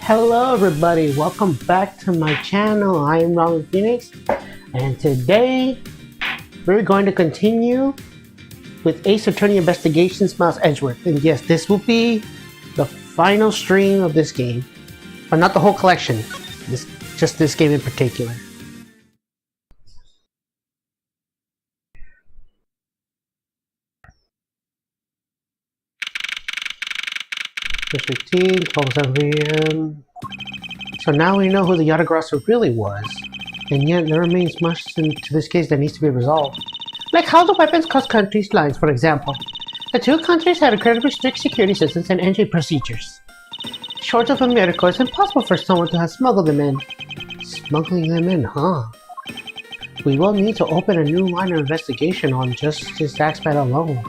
Hello everybody, welcome back to my channel. I am Ronald Phoenix, and today we're going to continue with Ace Attorney Investigations Miles Edgeworth. And yes, this will be the final stream of this game, but not the whole collection, just this game in particular. District 12 p.m. So now we know who the Yatagrasser really was, and yet there remains much to this case that needs to be resolved. Like how the weapons cross country lines, for example. The two countries had incredibly strict security systems and entry procedures. Short of a miracle, it's impossible for someone to have smuggled them in. Smuggling them in, huh? We will need to open a new line of investigation on just this aspect alone.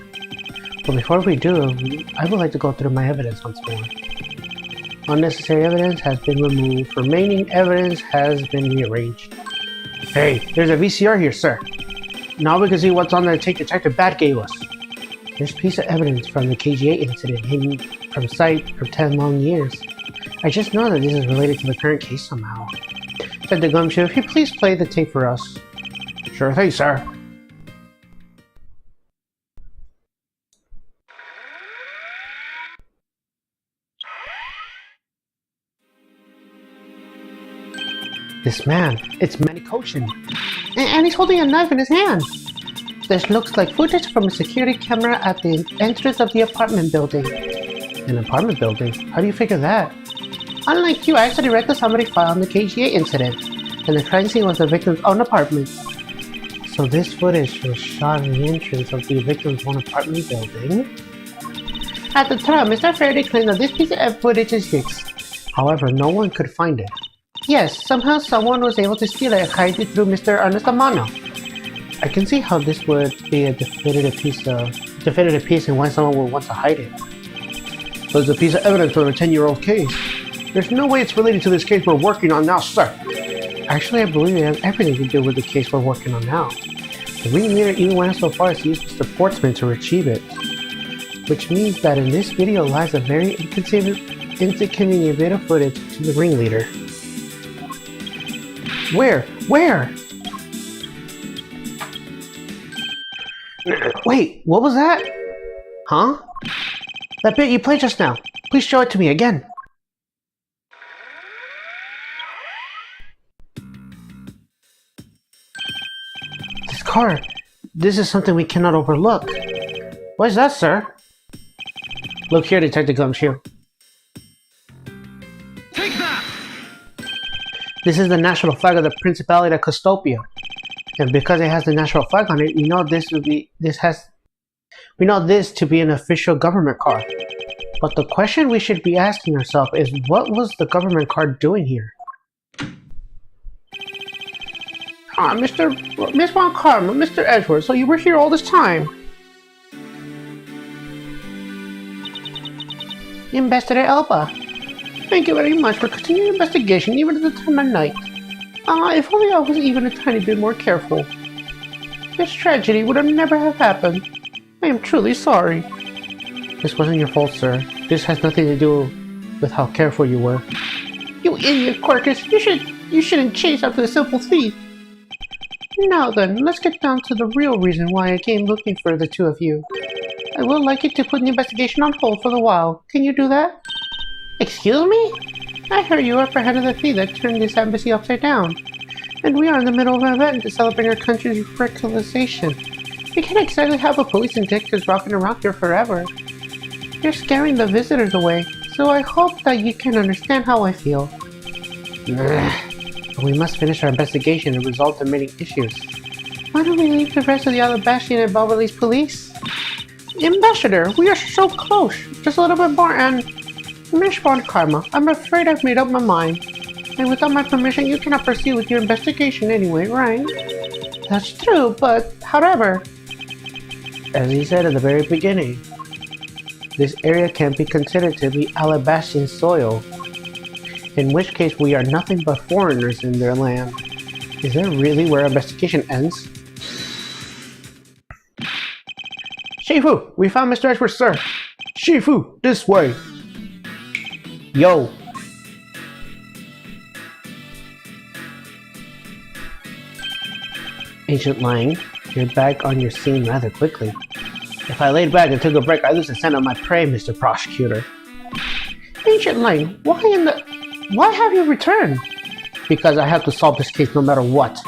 But before we do, I would like to go through my evidence once more. Unnecessary evidence has been removed. Remaining evidence has been rearranged. Hey, there's a VCR here, sir. Now we can see what's on the tape Detective Bat gave us. This piece of evidence from the KGA incident hidden from sight for 10 long years. I just know that this is related to the current case somehow. Said the gumshoe, if you please play the tape for us. Sure thing, sir. This man, it's Manny Koshin. And he's holding a knife in his hand. This looks like footage from a security camera at the entrance of the apartment building. An apartment building? How do you figure that? Unlike you, I actually read the summary file on the KGA incident, and the crime scene was the victim's own apartment. So this footage was shot in the entrance of the victim's own apartment building? At the time, Mr. Faraday claimed that this piece of footage is his. However, no one could find it. Yes, somehow someone was able to steal it and hide it through Mr. Ernest Amano. I can see how this would be a definitive piece and why someone would want to hide it. But it's a piece of evidence from a 10-year-old case. There's no way it's related to this case we're working on now, sir. Actually, I believe it has everything to do with the case we're working on now. The ringleader even went so far as to use Mr. Portsman to retrieve it. Which means that in this video lies a very inconvenient bit of footage to the ringleader. Where? Wait, what was that? Huh? That bit you played just now. Please show it to me again. This car. This is something we cannot overlook. What is that, sir? Look here, Detective Gumshoe. This is the national flag of the Principality of Custopia, and because it has the national flag on it, we know this to be an official government car. But the question we should be asking ourselves is, what was the government car doing here? Miss Von Karma, Mr. Edgeworth, so you were here all this time? Ambassador Elba. Thank you very much for continuing the investigation even at the time of night. If only I was even a tiny bit more careful. This tragedy would have never have happened. I am truly sorry. This wasn't your fault, sir. This has nothing to do with how careful you were. You idiot, Quercus! You shouldn't chase after the simple thief. Now then, let's get down to the real reason why I came looking for the two of you. I would like you to put the investigation on hold for a while. Can you do that? Excuse me? I heard you apprehended the thief that turned this embassy upside down. And we are in the middle of an event to celebrate our country's reconciliation. We can't exactly have a police and detectives rocking around here forever. You're scaring the visitors away, so I hope that you can understand how I feel. But we must finish our investigation and resolve the remaining issues. Why don't we leave the rest of the Alabastian and Ablaze police? Ambassador, we are so close. Just a little bit more and... Miss Von Karma, I'm afraid I've made up my mind. And without my permission, you cannot proceed with your investigation anyway, right? That's true, but however... As he said at the very beginning, this area can't be considered to be Alabastian soil. In which case we are nothing but foreigners in their land. Is that really where our investigation ends? Shifu, we found Mr. Edgeworth, sir. Shifu, this way. Yo, Agent Lang, you're back on your scene rather quickly. If I laid back and took a break, I'd lose the scent of my prey, Mr. Prosecutor. Agent Lang, why have you returned? Because I have to solve this case no matter what.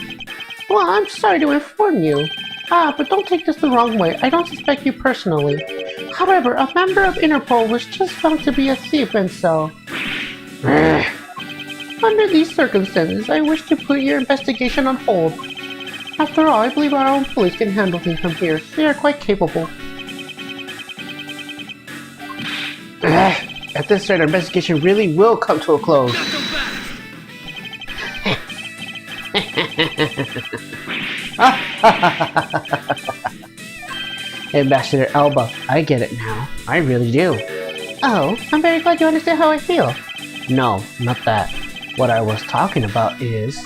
Well, I'm sorry to inform you. But don't take this the wrong way. I don't suspect you personally. However, a member of Interpol was just found to be a thief, and so... Under these circumstances, I wish to put your investigation on hold. After all, I believe our own police can handle things from here. They are quite capable. At this rate, our investigation really will come to a close. Ambassador Elba, I get it now. I really do. Oh, I'm very glad you understand how I feel. No, not that. What I was talking about is...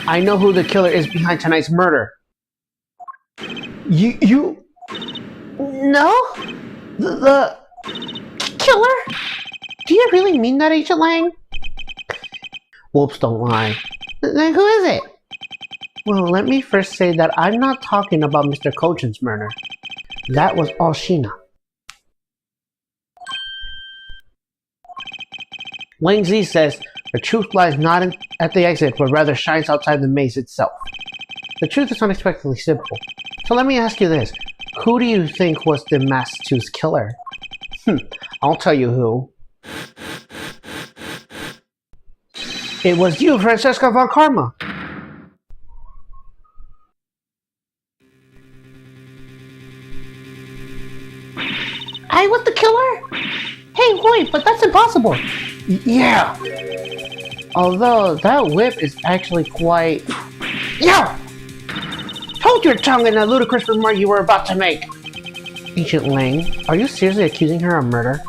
I know who the killer is behind tonight's murder. You... No? The killer? Do you really mean that, Agent Lang? Whoops, don't lie. Then who is it? Well, let me first say that I'm not talking about Mr. Kochan's murder. That was all Sheena. Wang Zi says the truth lies not at the exit, but rather shines outside the maze itself. The truth is unexpectedly simple. So let me ask you this. Who do you think was the Masked Tooth's killer? I'll tell you who. It was you, Francesca von Karma. I was the killer? Hey, wait, but that's impossible. Yeah. Although that whip is actually quite... Yeah! Hold your tongue in that ludicrous remark you were about to make. Agent Lang, are you seriously accusing her of murder?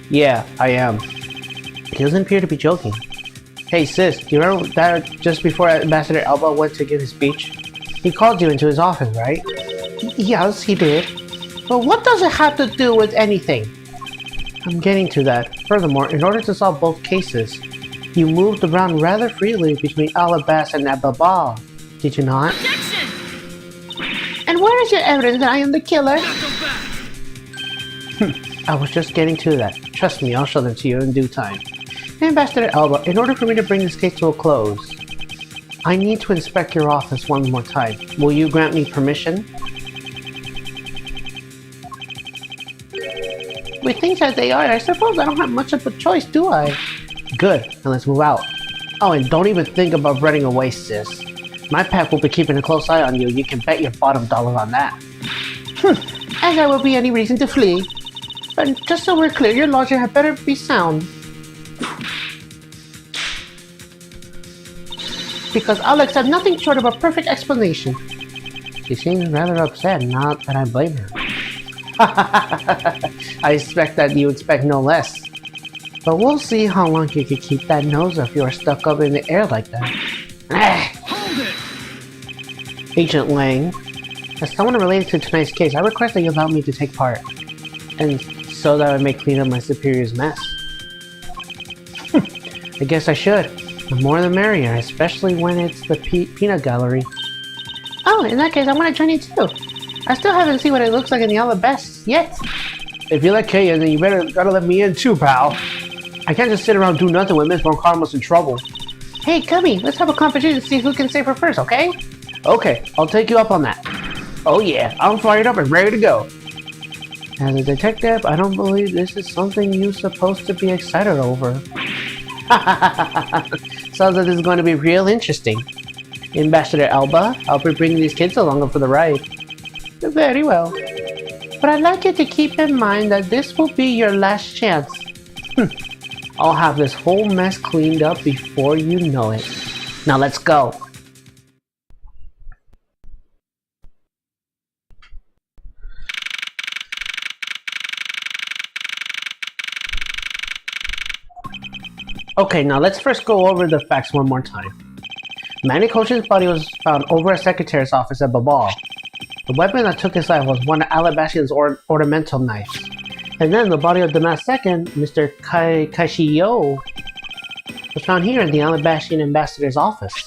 Yeah, I am. He doesn't appear to be joking. Hey sis, do you remember that just before Ambassador Elba went to give his speech? He called you into his office, right? Yes, he did. But what does it have to do with anything? I'm getting to that. Furthermore, in order to solve both cases, you moved around rather freely between Ablaze and Ablaze, did you not? Objection! And where is your evidence that I am the killer? I was just getting to that. Trust me, I'll show them to you in due time. Ambassador Elba, in order for me to bring this case to a close, I need to inspect your office one more time. Will you grant me permission? With things as they are, I suppose I don't have much of a choice, do I? Good, then let's move out. Oh, and don't even think about running away, sis. My pack will be keeping a close eye on you. You can bet your bottom dollar on that. As there will be any reason to flee. But just so we're clear, your logic had better be sound. Because I'll accept nothing short of a perfect explanation. She seems rather upset, not that I blame her. I expect that you expect no less. But we'll see how long you can keep that nose of yours stuck up in the air like that. Hold it! Agent Lang, as someone related to tonight's case, I request that you allow me to take part. And so that I may clean up my superior's mess. I guess I should. The more the merrier, especially when it's the peanut gallery. Oh, in that case, I want to join you too. I still haven't seen what it looks like in the Ablaze yet. If you like Kaya, then you gotta let me in too, pal. I can't just sit around and do nothing when Miss Von Karma's in trouble. Hey, Cubby, let's have a competition to see who can save her first, okay? Okay, I'll take you up on that. Oh yeah, I'm fired up and ready to go. As a detective, I don't believe this is something you're supposed to be excited over. Sounds like this is going to be real interesting. Ambassador Elba, I'll be bringing these kids along for the ride. Very well. But I'd like you to keep in mind that this will be your last chance. I'll have this whole mess cleaned up before you know it. Now let's go. Okay, now let's first go over the facts one more time. Manny Kochan's body was found over a secretary's office at Babal. The weapon that took his life was one of Alabastian's ornamental knives. And then the body of the masked second, Mr. Kaishiyo, was found here in the Alabastian ambassador's office.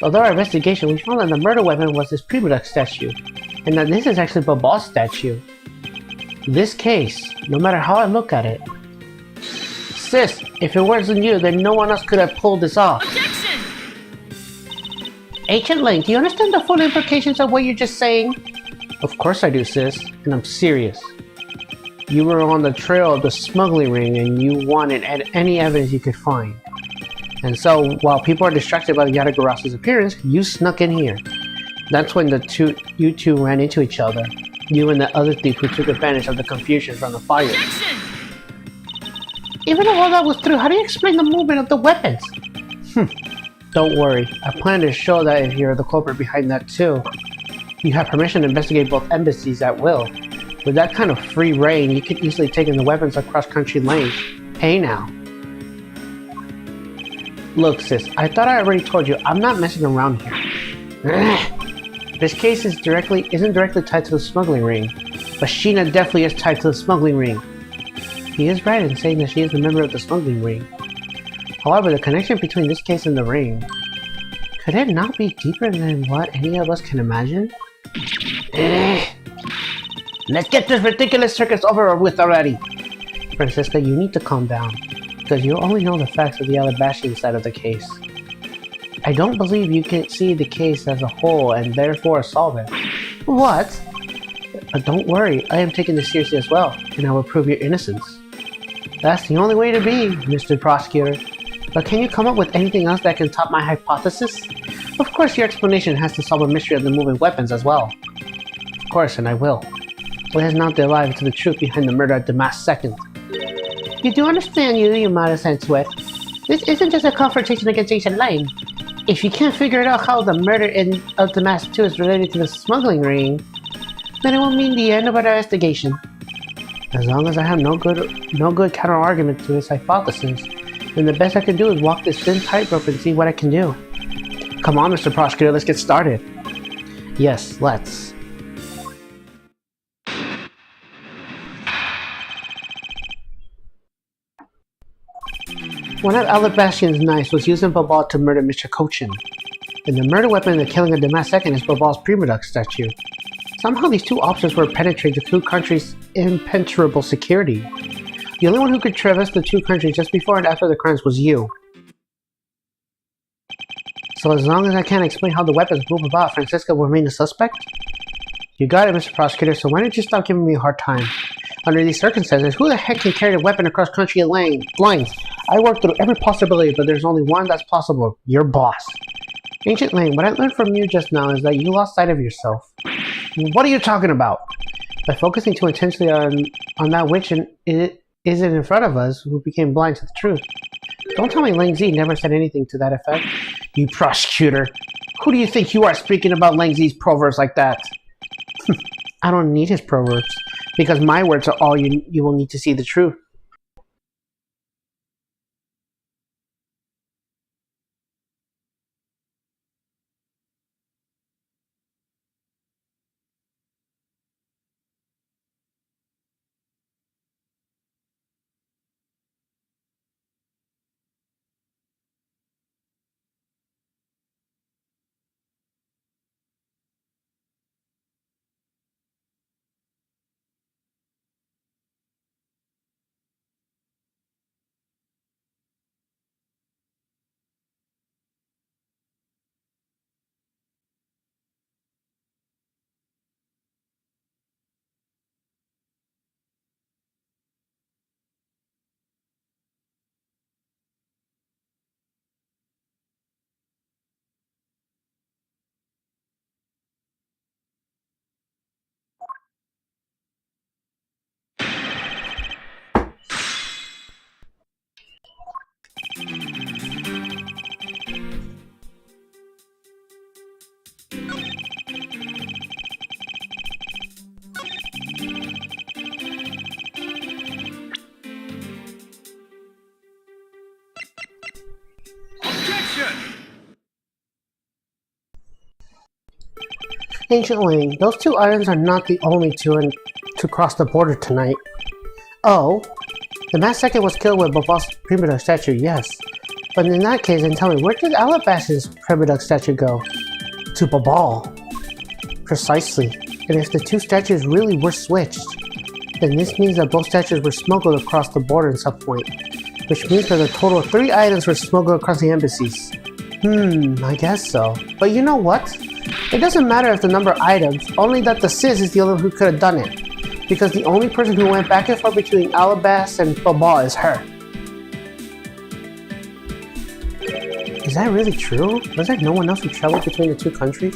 Although our investigation, we found that the murder weapon was this Primoduct statue, and that this is actually Babal's statue. This case, no matter how I look at it. Sis, if it wasn't you, then no one else could have pulled this off. Objection! Ancient Link, do you understand the full implications of what you're just saying? Of course I do, sis, and I'm serious. You were on the trail of the smuggling ring and you wanted any evidence you could find. And so, while people are distracted by the Yatagarasa's appearance, you snuck in here. That's when you two ran into each other. You and the other thief who took advantage of the confusion from the fire. Objection! Even if all that was true, how do you explain the movement of the weapons? Don't worry, I plan to show that if you're the culprit behind that too. You have permission to investigate both embassies at will. With that kind of free reign, you could easily take in the weapons across country lanes. Hey now. Look sis, I thought I already told you, I'm not messing around here. This case isn't directly tied to the smuggling ring, but Sheena definitely is tied to the smuggling ring. He is right in saying that she is a member of the smuggling ring. However, the connection between this case and the ring, could it not be deeper than what any of us can imagine? Let's get this ridiculous circus over with already! Francisca, you need to calm down, because you only know the facts of the Alabastian side of the case. I don't believe you can see the case as a whole and therefore solve it. What? But don't worry, I am taking this seriously as well, and I will prove your innocence. That's the only way to be, Mr. Prosecutor. But can you come up with anything else that can top my hypothesis? Of course your explanation has to solve the mystery of the moving weapons as well. Of course, and I will. Let us now delve into the truth behind the murder of Damas II. You do understand, you modest Edgeworth. This isn't just a confrontation against Ancient Lane. If you can't figure out how the murder of Damas II is related to the smuggling ring, then it will mean the end of our investigation. As long as I have no good counter-argument to this hypothesis, then the best I can do is walk this thin tightrope and see what I can do. Come on, Mr. Prosecutor, let's get started. Yes, let's. One of Alabastian's knives was used in Babal to murder Mr. Cochin, and the murder weapon in the killing of Damas II is Babal's Primoduct statue. Somehow these two officers were penetrating the two countries' impenetrable security. The only one who could traverse the two countries just before and after the crimes was you. So as long as I can't explain how the weapons move about, Francisca will remain a suspect? You got it, Mr. Prosecutor, so why don't you stop giving me a hard time? Under these circumstances, who the heck can carry a weapon across country lines? I worked through every possibility, but there's only one that's possible. Your boss. Ancient Lane, what I learned from you just now is that you lost sight of yourself. What are you talking about? By focusing too intensely on that which isn't in front of us, we became blind to the truth. Don't tell me Lang Zi never said anything to that effect. You prosecutor! Who do you think you are speaking about Lang Zi's proverbs like that? I don't need his proverbs, because my words are all you will need to see the truth. Ancient Lane, those two items are not the only two to cross the border tonight. Oh, the Damas II was killed with Babal's Primoduct statue, yes. But in that case, then tell me, where did Alabaz's Turnabout statue go? To Babal. Precisely. And if the two statues really were switched, then this means that both statues were smuggled across the border at some point. Which means that a total of 3 items were smuggled across the embassies. I guess so. But you know what? It doesn't matter if the number of items, only that the sis is the only one who could have done it. Because the only person who went back and forth between Ablaze and Babal is her. Is that really true? Was there no one else who traveled between the two countries?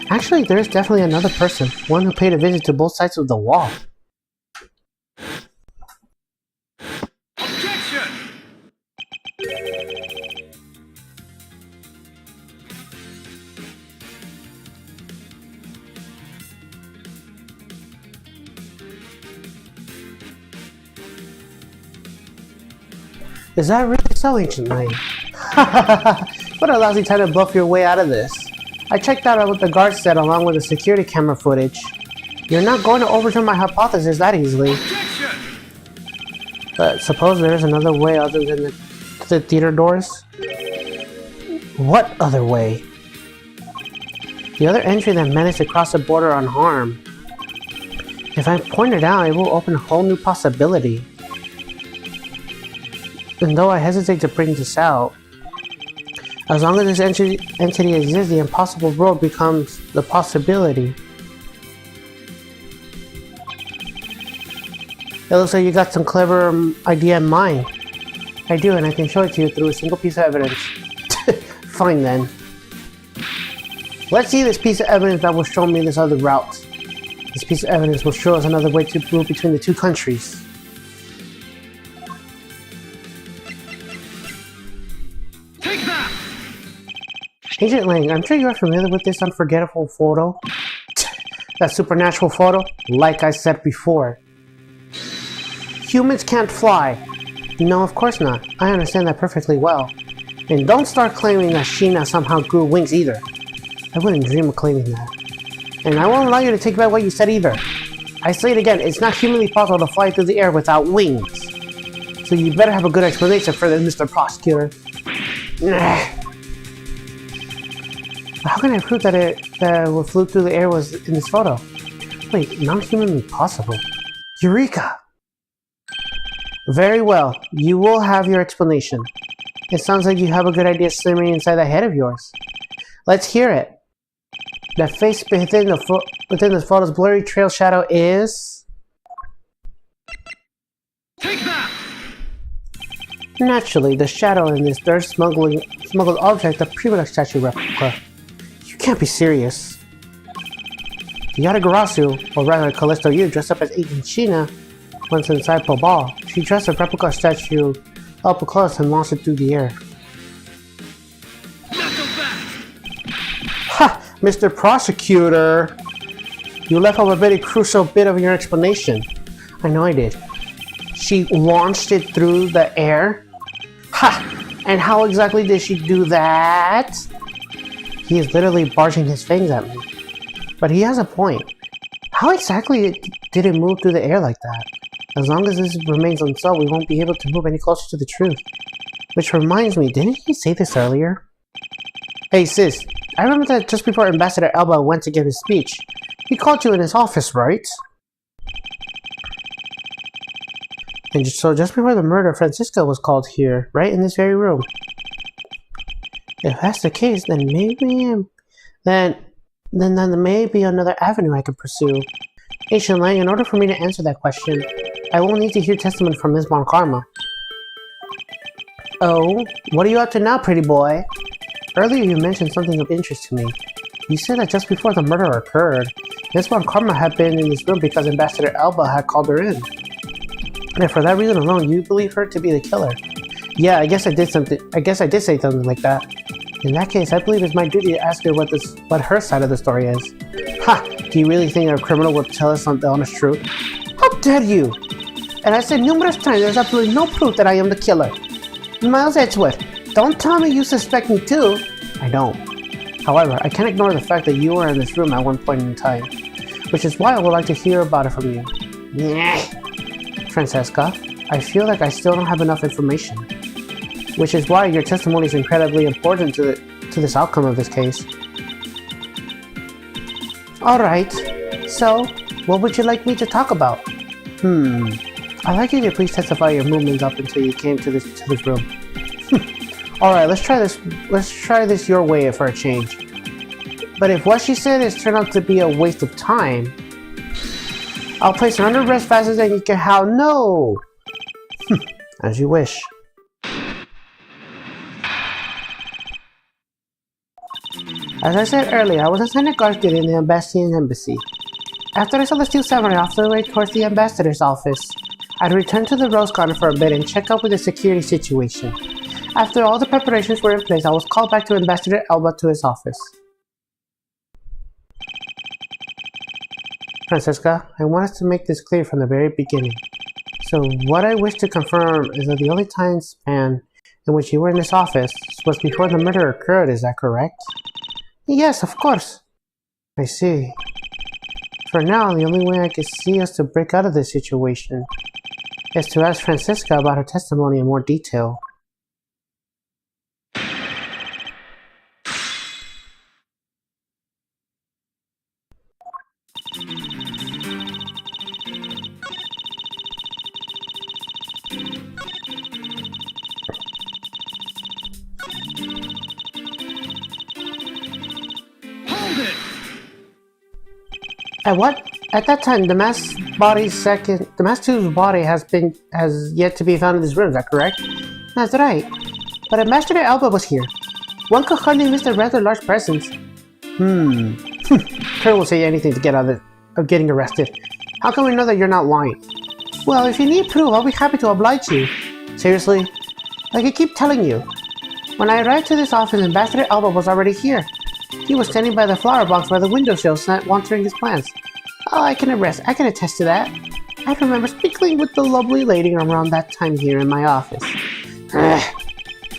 Actually, there is definitely another person, one who paid a visit to both sides of the wall. Objection! Is that really so, Ancient Lane? What a lousy time to bluff your way out of this. I checked out what the guards said along with the security camera footage. You're not going to overturn my hypothesis that easily. Objection! But suppose there is another way other than the theater doors? What other way? The other entry that managed to cross the border unharmed. If I point it out, it will open a whole new possibility. And though I hesitate to bring this out, as long as this entity exists, the impossible world becomes the possibility. It looks like you got some clever idea in mind. I do, and I can show it to you through a single piece of evidence. Fine then. Let's see this piece of evidence that will show me this other route. This piece of evidence will show us another way to move between the two countries. Take that! Agent Lang, I'm sure you are familiar with this unforgettable photo. That supernatural photo? Like I said before. Humans can't fly. No, of course not. I understand that perfectly well. And don't start claiming that Sheena somehow grew wings either. I wouldn't dream of claiming that. And I won't allow you to take back what you said either. I say it again, it's not humanly possible to fly through the air without wings. So you better have a good explanation for this, Mr. Prosecutor. How can I prove that what flew through the air was in this photo? Wait, not humanly possible. Eureka! Very well, you will have your explanation. It sounds like you have a good idea simmering inside that head of yours. Let's hear it. The face within the photo's blurry trail shadow is... Take that! Naturally, the shadow in this third smuggled object, the Turnabout statue replica. You can't be serious. Yatagarasu, or rather Callisto Yu, dressed up as Agent Sheena, once inside Babal. She dressed a replica statue up close and launched it through the air. Ha! Mr. Prosecutor! You left out a very crucial bit of your explanation. I know I did. She launched it through the air? Ha! And how exactly did she do that? He is literally barging his fangs at me. But he has a point. How exactly did it move through the air like that? As long as this remains unsolved, we won't be able to move any closer to the truth. Which reminds me, didn't he say this earlier? Hey sis, I remember that just before Ambassador Elba went to give his speech, he called you in his office, right? And so just before the murder, Francisca was called here, right in this very room. If that's the case, then maybe... Then there may be another avenue I could pursue. Ancient Lang, in order for me to answer that question, I will need to hear testimony from Ms. Von Karma. Oh, what are you up to now, pretty boy? Earlier you mentioned something of interest to me. You said that just before the murder occurred, Ms. Von Karma had been in this room because Ambassador Elba had called her in. And for that reason alone, you believe her to be the killer. Yeah, I guess I did say something like that. In that case, I believe it's my duty to ask her what her side of the story is. Ha! Do you really think a criminal would tell us the honest truth? How dare you! And I said numerous times there's absolutely no proof that I am the killer. Miles Edgeworth, don't tell me you suspect me too. I don't. However, I can't ignore the fact that you were in this room at one point in time. Which is why I would like to hear about it from you. Yeah. Francesca, I feel like I still don't have enough information. Which is why your testimony is incredibly important to this outcome of this case. Alright, so, what would you like me to talk about? I'd like you to please testify your movements up until you came to this room. Alright, let's try this your way for a change. But if what she said is turned out to be a waste of time, I'll place her under arrest faster than you can howl no! As you wish. As I said earlier, I was assigned a guard duty in the Ambassador's embassy. After I saw the steel samurai off the way towards the ambassador's office, I'd return to the Rose Garden for a bit and check up with the security situation. After all the preparations were in place, I was called back to Ambassador Elba to his office. Francesca, I want us to make this clear from the very beginning. So what I wish to confirm is that the only time span in which you were in this office was before the murder occurred, is that correct? Yes, of course. I see. For now, the only way I can see us to break out of this situation is to ask Francesca about her testimony in more detail. At that time, the masked 2's body has yet to be found in this room, is that correct? That's right. But Ambassador Elba was here. One could hardly miss the rather large presence. Kurt will say anything to get out of getting arrested. How can we know that you're not lying? Well, if you need proof, I'll be happy to oblige you. Seriously? Like I keep telling you. When I arrived to this office, Ambassador Elba was already here. He was standing by the flower box by the windowsill, watering his plants. Oh, I can attest to that. I remember speaking with the lovely lady around that time here in my office.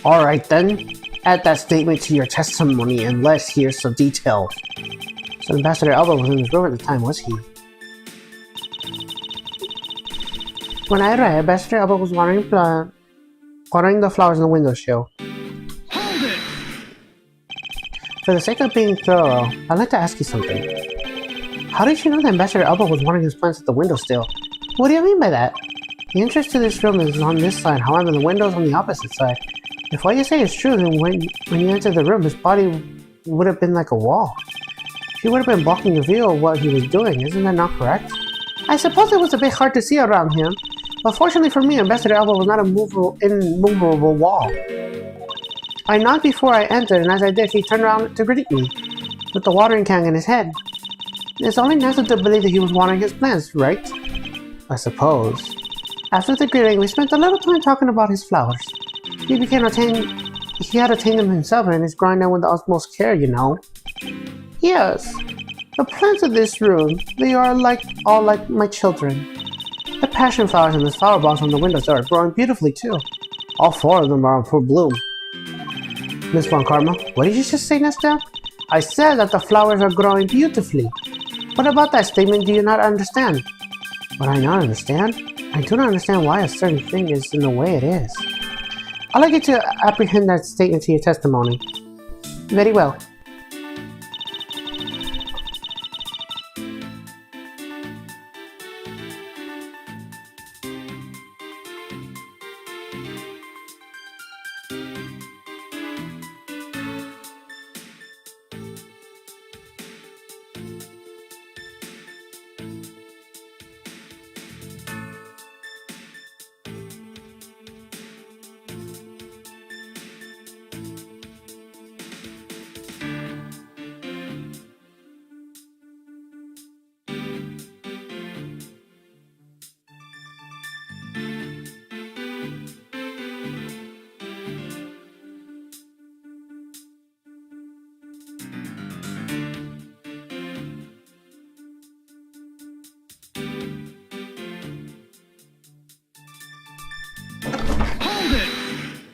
Alright then, add that statement to your testimony and let's hear some details. So Ambassador Elba was in his room at the time, was he? When I arrived, Ambassador Elba was watering the flowers in the windowsill. Hold it! For the sake of being thorough, I'd like to ask you something. How did you know that Ambassador Elba was watering his plants at the window still? What do you mean by that? The entrance to this room is on this side, however the window's on the opposite side. If what you say is true, then when you entered the room, his body would have been like a wall. He would have been blocking the view of what he was doing, isn't that not correct? I suppose it was a bit hard to see around him, but fortunately for me, Ambassador Elba was not an immovable wall. I knocked before I entered, and as I did, he turned around to greet me, with the watering can in his hand. It's only natural to believe that he was watering his plants, right? I suppose. After the greeting, we spent a little time talking about his flowers. He had attained them himself and is growing them with the utmost care, you know. Yes, the plants of this room, they are all like my children. The passion flowers in this flower box on the windows are growing beautifully too. All 4 of them are in full bloom. Miss Von Karma, what did you just say, Nesta? I said that the flowers are growing beautifully. What about that statement do you not understand? What I not understand? I do not understand why a certain thing is in the way it is. I'd like you to apprehend that statement to your testimony. Very well.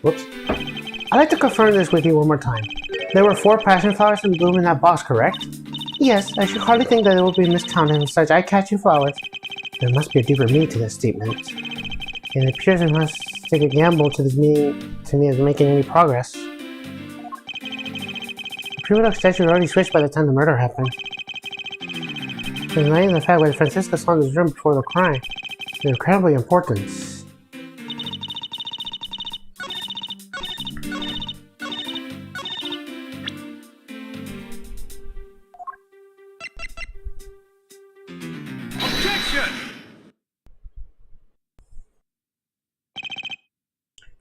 Whoops. I'd like to confirm this with you one more time. There were 4 passion flowers in bloom in that box, correct? Yes, I should hardly think that it would be miscounted in such eye-catching flowers. There must be a deeper meaning to this statement. It appears we must take a gamble to this meeting to me as making any progress. The pre-product statue already switched by the time the murder happened. Denying the fact that Francisca saw in this room before the crime is incredibly important.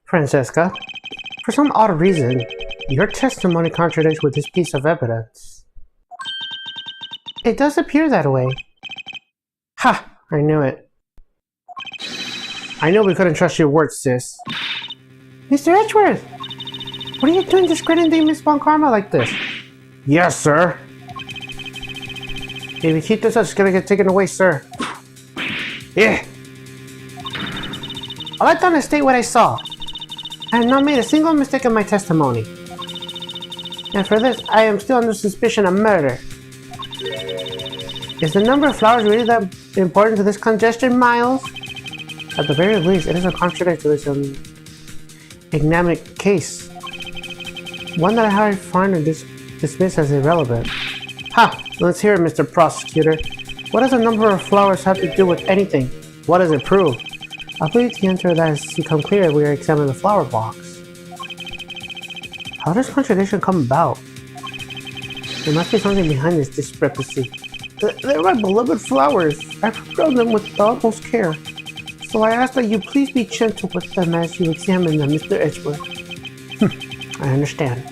Francesca, for some odd reason, your testimony contradicts with this piece of evidence. It does appear that way. Ha! I knew it. I knew we couldn't trust your words, sis. Mr. Edgeworth! What are you doing discrediting Miss Von Karma like this? Yes, sir. If you keep this up, it's gonna get taken away, sir. Yeah. I'd like to state what I saw. I have not made a single mistake in my testimony. And for this, I am still under suspicion of murder. Is the number of flowers really that important to this congestion, Miles? At the very least, it is a contradiction to this enigmatic case. One that I find and dismiss as irrelevant. Ha! Let's hear it, Mr. Prosecutor. What does the number of flowers have to do with anything? What does it prove? I believe the answer to that has become clear as we examine the flower box. How does contradiction come about? There must be something behind this discrepancy. They're my beloved flowers. I've grown them with the utmost care. So I ask that you please be gentle with them as you examine them, Mr. Edgeworth. I understand.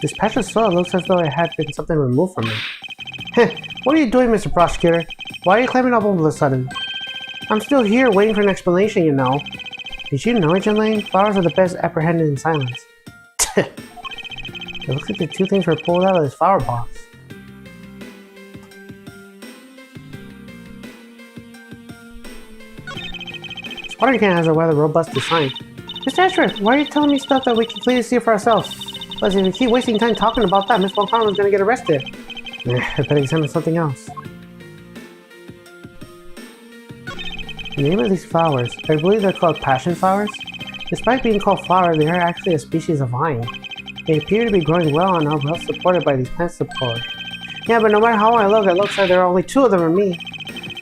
This patch of soil looks as though it had been something removed from it. Heh, what are you doing, Mr. Prosecutor? Why are you claiming up all of a sudden? I'm still here waiting for an explanation, you know. Did you know, Agent Lane? Flowers are the best apprehended in silence. It looks like the two things were pulled out of this flower box. This watering can has a rather robust design. Mr. Edgeworth, why are you telling me stuff that we can clearly see for ourselves? Plus, if we keep wasting time talking about that, Miss Von Karma is gonna get arrested. I better examine something else. The name of these flowers, I believe they're called passion flowers. Despite being called flowers, they are actually a species of vine. They appear to be growing well and are well supported by these plant support. Yeah, but no matter how I look, it looks like there are only two of them for me.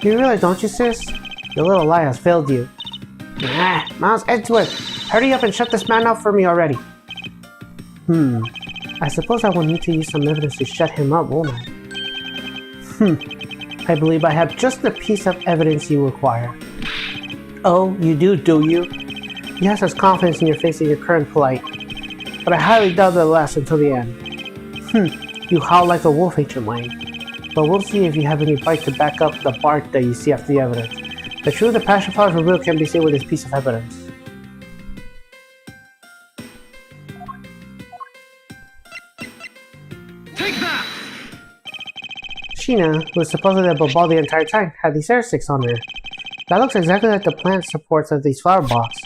You realize, don't you, sis? Your little lie has failed you. Miles Edgeworth, hurry up and shut this man up for me already. I suppose I will need to use some evidence to shut him up, won't I? I believe I have just the piece of evidence you require. Oh, you do you? You have such confidence in your face that you're current polite. But I highly doubt that it'll last until the end. You howl like a wolf, Agent Lane. But we'll see if you have any bite to back up the bark that you see after the evidence. The truth the passion flowers revealed can be seen with this piece of evidence. Take that! Sheena, who was supposedly a bobble the entire time, had these hair sticks on her. That looks exactly like the plant supports of these flower box.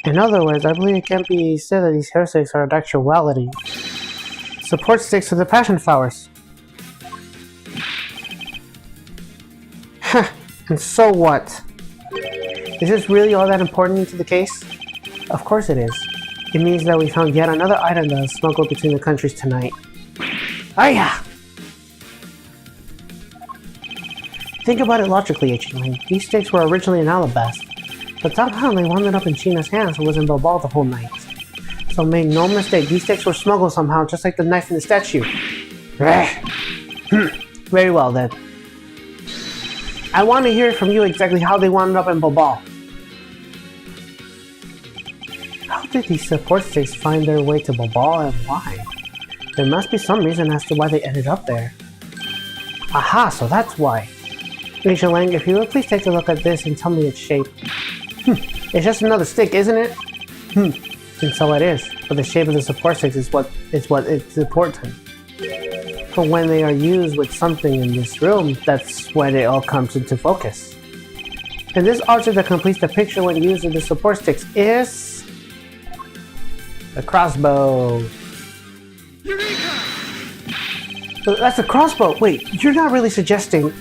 In other words, I believe it can be said that these hair sticks are in actuality support sticks to the passion flowers. And so what? Is this really all that important to the case? Of course it is. It means that we found yet another item that was smuggled between the countries tonight. Aya! Think about it logically, Agent Lane. These sticks were originally in Ablaze, but somehow they wound up in Sheena's hands and was in Bobal the whole night. So make no mistake, these sticks were smuggled somehow, just like the knife in the statue. Very well then. I want to hear from you exactly how they wound up in Bobal. How did these support sticks find their way to Bobal and why? There must be some reason as to why they ended up there. Aha, so that's why. Agent Lang, if you would please take a look at this and tell me its shape. It's just another stick, isn't it? And so it is, but the shape of the support sticks is what is important. For when they are used with something in this room, that's when it all comes into focus. And this object that completes the picture when used with the support sticks is... The crossbow. Eureka! That's a crossbow! Wait, you're not really suggesting...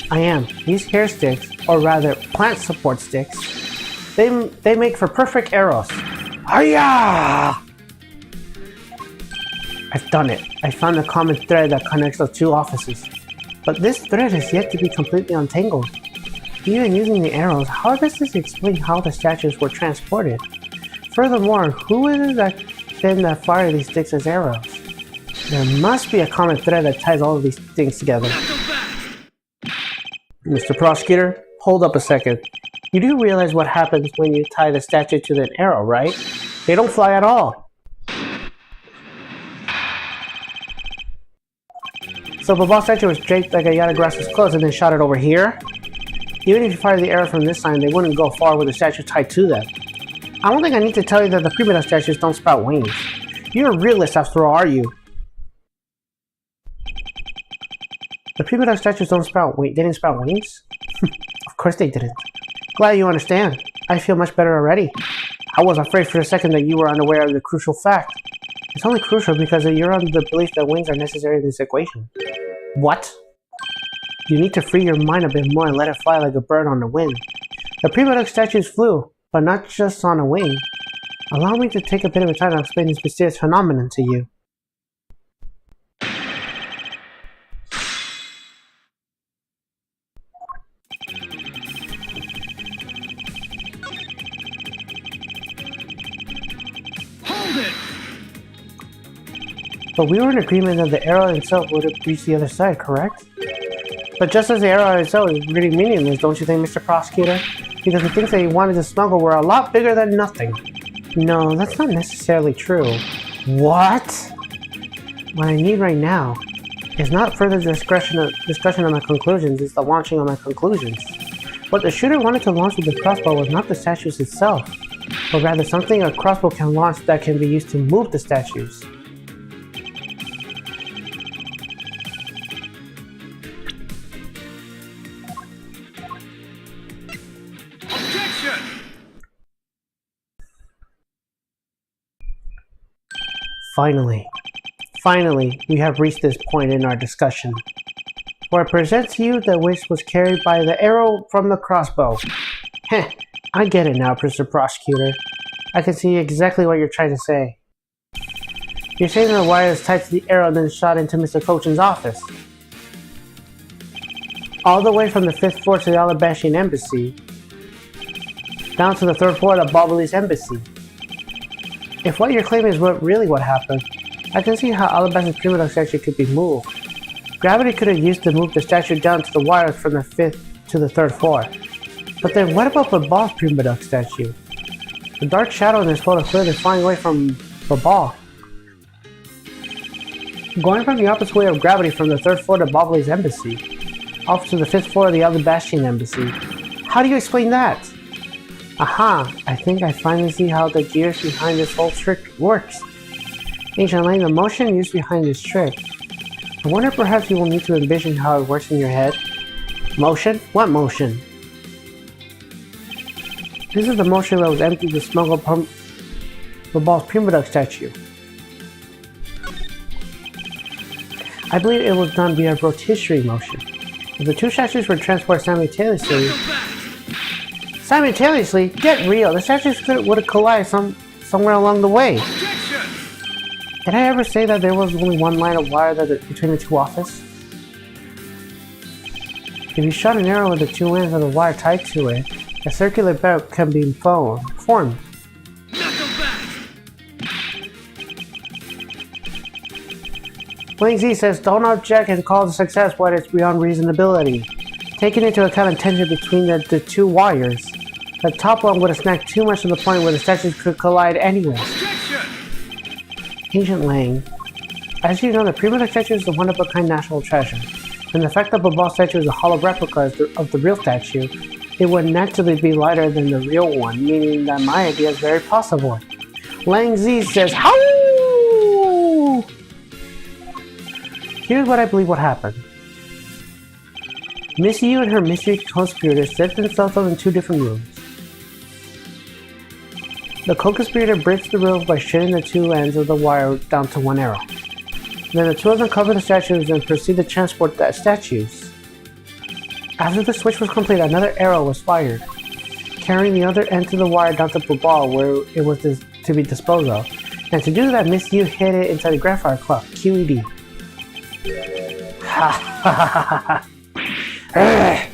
I am. These hair sticks, or rather plant support sticks, they make for perfect arrows. Hiya! I've done it. I found a common thread that connects the two offices. But this thread is yet to be completely untangled. Even using the arrows, how does this explain how the statues were transported? Furthermore, who is it that fired these sticks as arrows? There must be a common thread that ties all of these things together. Mr. Prosecutor, hold up a second. You do realize what happens when you tie the statue to an arrow, right? They don't fly at all. So the ball statue was draped like a Yatagrasa's clothes and then shot it over here? Even if you fired the arrow from this side, they wouldn't go far with the statue tied to them. I don't think I need to tell you that the primitive statues don't sprout wings. You're a realist after all, are you? The primitive statues don't sprout wings. They didn't sprout wings? Of course they didn't. Glad you understand. I feel much better already. I was afraid for a second that you were unaware of the crucial fact. It's only crucial because you're under the belief that wings are necessary in this equation. What? You need to free your mind a bit more and let it fly like a bird on the wind. The primitive statues flew, but not just on a wing. Allow me to take a bit of time to explain this mysterious phenomenon to you. But we were in agreement that the arrow itself would have reached the other side, correct? But just as the arrow itself is really meaningless, don't you think, Mr. Prosecutor? Because the things that he wanted to smuggle were a lot bigger than nothing. No, that's not necessarily true. What? What I need right now is not further discussion of my conclusions, it's the launching of my conclusions. What the shooter wanted to launch with the crossbow was not the statues itself, but rather something a crossbow can launch that can be used to move the statues. Finally, we have reached this point in our discussion, where I present to you that which was carried by the arrow from the crossbow. Heh, I get it now, Mr. Prosecutor. I can see exactly what you're trying to say. You're saying that the wire is tied to the arrow and then shot into Mr. Cochin's office. All the way from the 5th floor to the Alabastian Embassy, down to the 3rd floor of the Ablaze Embassy. If what you're claiming is really what happened, I can see how Alabaster's primitive statue could be moved. Gravity could have used to move the statue down to the wires from the 5th to the 3rd floor. But then what about the ball's primitive statue? The dark shadow in this photo clearly flying away from the ball. Going from the opposite way of gravity from the 3rd floor to Ablaze Embassy, off to the 5th floor of the Alabastian Embassy. How do you explain that? Aha! I think I finally see how the gears behind this whole trick works. Ancient Lane, the motion used behind this trick. I wonder perhaps you will need to envision how it works in your head. Motion? What motion? This is the motion that was emptied to smuggle the ball's primitive statue. I believe it was done via rotisserie motion. If the two statues were transported simultaneously, get real, the statues would have collided somewhere along the way. Did I ever say that there was only one line of wire between the two offices? If you shot an arrow with the two ends of the wire tied to it, a circular belt can be formed. Wayne Z says, don't object and call the success when it's beyond reasonability. Taking into account the tension between the two wires, the top one would have snapped too much to the point where the statues could collide anyway. Ancient Lang. As you know, the primitive statue is a one-of-a-kind national treasure, and the fact that the ball statue is a hollow replica of the real statue, it would naturally be lighter than the real one, meaning that my idea is very possible. Lang Z says, how? Here's what I believe would happen. Miss Yu and her mystery conspirators set themselves up in two different rooms. The co-conspirator breaks the rules by shooting the two ends of the wire down to one arrow. Then the two of them cover the statues and proceed to transport the statues. After the switch was complete, another arrow was fired, carrying the other end of the wire down to the ball where it was to be disposed of. And to do that, Miss Yu hit it inside the grandfather clock, QED. Ha ha ha ha.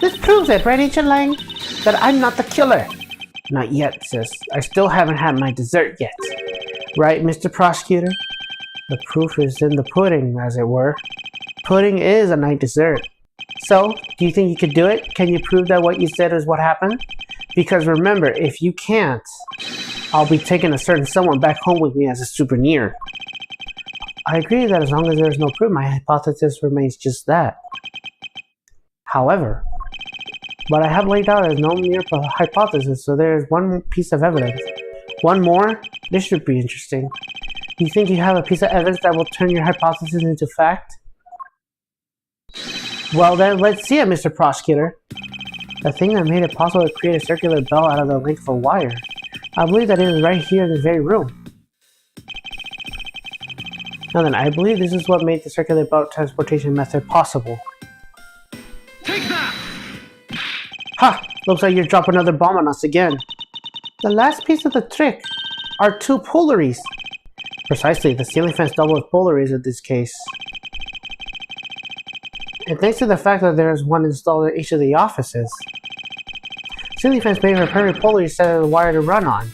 This proves it, right, Agent Lang? That I'm not the killer. Not yet, sis. I still haven't had my dessert yet. Right, Mr. Prosecutor? The proof is in the pudding, as it were. Pudding is a night dessert. So, do you think you could do it? Can you prove that what you said is what happened? Because remember, if you can't, I'll be taking a certain someone back home with me as a souvenir. I agree that as long as there is no proof, my hypothesis remains just that. However, what I have laid out is no mere hypothesis, so there is one piece of evidence. One more? This should be interesting. You think you have a piece of evidence that will turn your hypothesis into fact? Well then, let's see it, Mr. Prosecutor. The thing that made it possible to create a circular bell out of the length of a wire. I believe that it is right here in this very room. Now then, I believe this is what made the circular belt transportation method possible. Take that! Ha! Looks like you're dropping another bomb on us again. The last piece of the trick are two pulleys. Precisely, the ceiling fans double as pulleys in this case. And thanks to the fact that there is one installed in each of the offices, ceiling fans made for perfect pulley set of the wire to run on.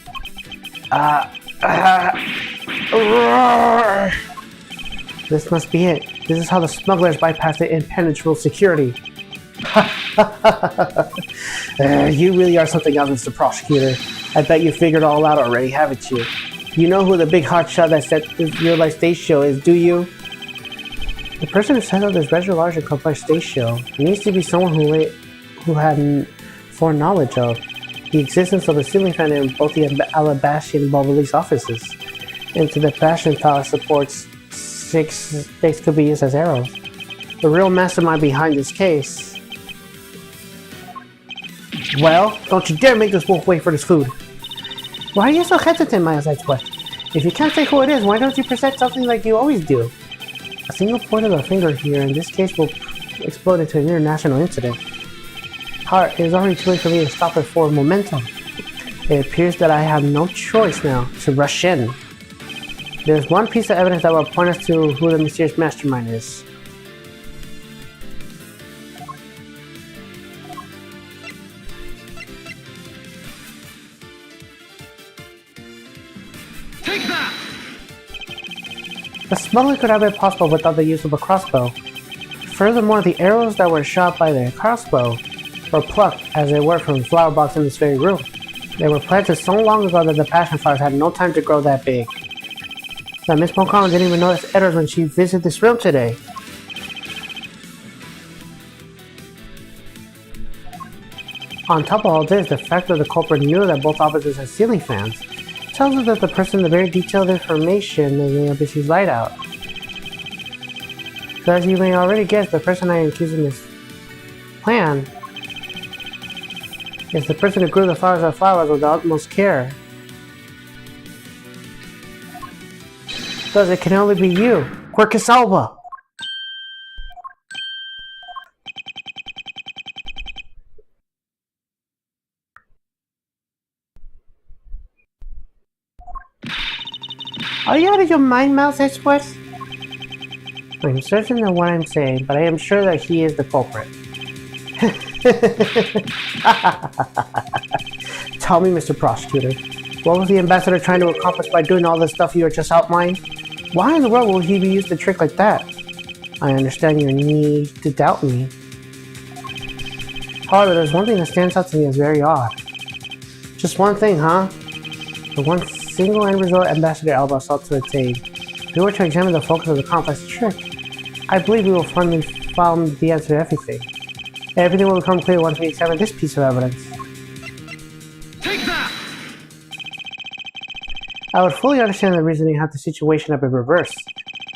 This must be it. This is how the smugglers bypass the impenetrable security. You really are something else, Mr. Prosecutor. I bet you figured it all out already, haven't you? You know who the big hotshot that set this real-life stage show is, do you? The person who set up this rather large and complex stage show needs to be someone who had foreknowledge of the existence of a ceiling fan in both the Alabastian Bobolice offices, and to the Bastion Palace supports 6 stakes could be used as arrows. The real mastermind behind this case. Well, don't you dare make this wolf wait for this food. Why are you so hesitant, Miles Edgeworth? If you can't say who it is, why don't you present something like you always do? A single point of the finger here in this case will explode into an international incident. However, it is already too late for me to stop it for momentum. It appears that I have no choice now to rush in. There's one piece of evidence that will point us to who the mysterious mastermind is. Take that! The smuggling could have been possible without the use of a crossbow. Furthermore, the arrows that were shot by the crossbow were plucked, as they were, from flower box in this very room. They were planted so long ago that the passion flowers had no time to grow that big. That Miss Moncano didn't even notice Edgeworth when she visited this room today. On top of all this, the fact that the culprit knew that both offices had ceiling fans tells us that the person with the very detailed information is in Ablaze's hideout. So as you may already guess, the person I am accusing this plan is the person who grew the flowers of flowers with the utmost care. Thus it can only be you, Quercus Alba! Are you out of your mind, Miles Edgeworth? I'm certain of what I'm saying, but I am sure that he is the culprit. Tell me, Mr. Prosecutor, what was the ambassador trying to accomplish by doing all the stuff you just outlined? Why in the world will he be used a trick like that? I understand your need to doubt me. However, there's one thing that stands out to me as very odd. Just one thing, huh? The one single end result Ambassador Alba sought to attain. If we were to examine the focus of the complex trick, I believe we will finally find the answer to everything. Everything will become clear once we examine this piece of evidence. Take that! I would fully understand the reasoning had the situation have been reversed.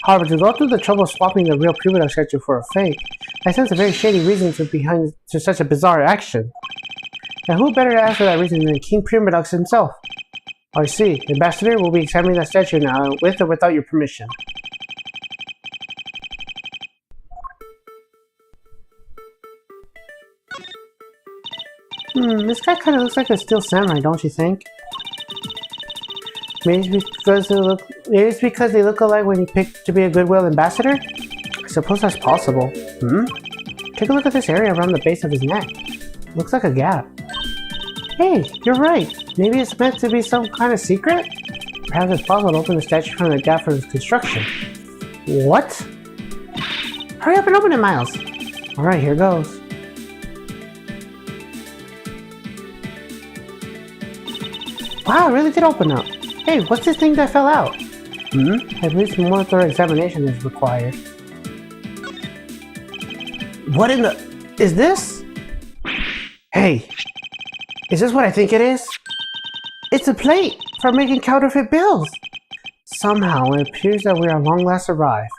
However, to go through the trouble of swapping the real pre-product schedule for a fake, I sense a very shady reason behind such a bizarre action. And who better to ask for that reason than King Primadux himself? I see. Ambassador, we'll be examining that statue now, with or without your permission. This guy kind of looks like a steel samurai, don't you think? Maybe it's because they look alike when you pick to be a goodwill ambassador? I suppose that's possible. Take a look at this area around the base of his neck. Looks like a gap. Hey, you're right. Maybe it's meant to be some kind of secret? Perhaps it's possible to open the statue from the gap for its construction. What? Hurry up and open it, Miles. Alright, here goes. Wow, it really did open up. Hey, what's this thing that fell out? At least more thorough examination is required. What in the... is this? Hey, is this what I think it is? It's a plate for making counterfeit bills. Somehow, it appears that we are long last arrived.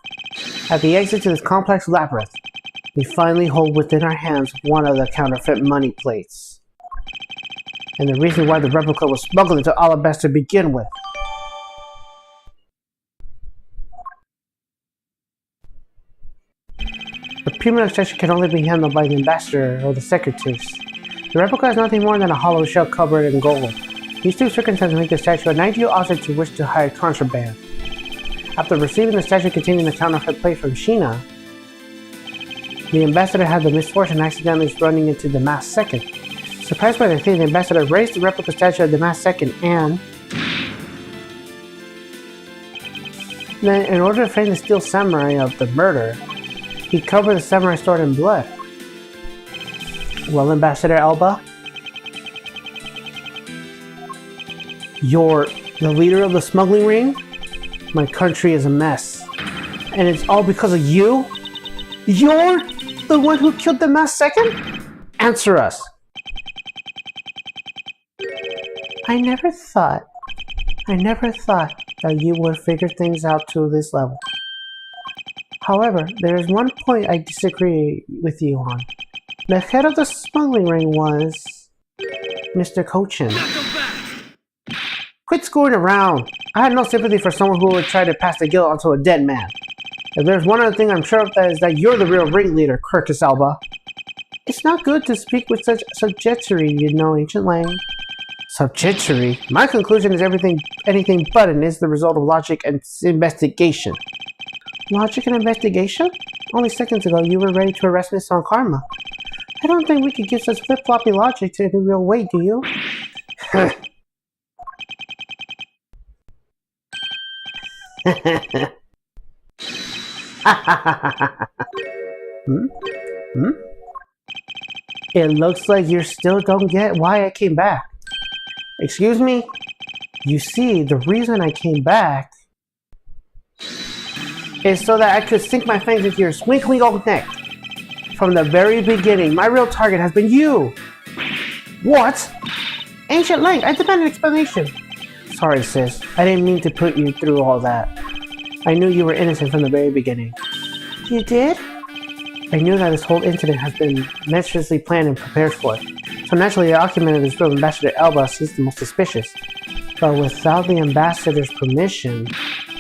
At the exit to this complex labyrinth, we finally hold within our hands one of the counterfeit money plates. And the reason why the replica was smuggled into Ablaze to begin with. The Primadux statue can only be handled by the ambassador or the secretaries. The replica is nothing more than a hollow shell covered in gold. These two circumstances make the statue an ideal object to which to hide contraband. After receiving the statue containing the counterfeit plate from Sheena, the ambassador had the misfortune accidentally running into the masked second. Surprised by the thing, the ambassador raised the replica statue of the masked second and... then, in order to frame the steel samurai of the murder, he covered the samurai sword in blood. Well, Ambassador Elba? You're the leader of the smuggling ring? My country is a mess. And it's all because of you? You're the one who killed the masked second? Answer us! I never thought that you would figure things out to this level. However, there is one point I disagree with you on. The head of the smuggling ring was... Mr. Cochin. Quit screwing around! I had no sympathy for someone who would try to pass the guilt onto a dead man. If there's one other thing I'm sure of, that is that you're the real ringleader, Curtis Alba. It's not good to speak with such subjectory, you know, Ancient Lang. Subjectory? My conclusion is anything but, and is the result of logic and investigation. Logic and investigation? Only seconds ago you were ready to arrest Miss on Karma. I don't think we could give such flip-floppy logic to any real weight, do you? It looks like you still don't get why I came back. Excuse me? You see, the reason I came back is so that I could sink my fangs into your swinkling old neck. From the very beginning, my real target has been you! What? Ancient Lang, I demand an explanation! Sorry, sis. I didn't mean to put you through all that. I knew you were innocent from the very beginning. You did? I knew that this whole incident has been meticulously planned and prepared for. So naturally, the occupant of this room, Ambassador Elba, seems the most suspicious. But without the ambassador's permission,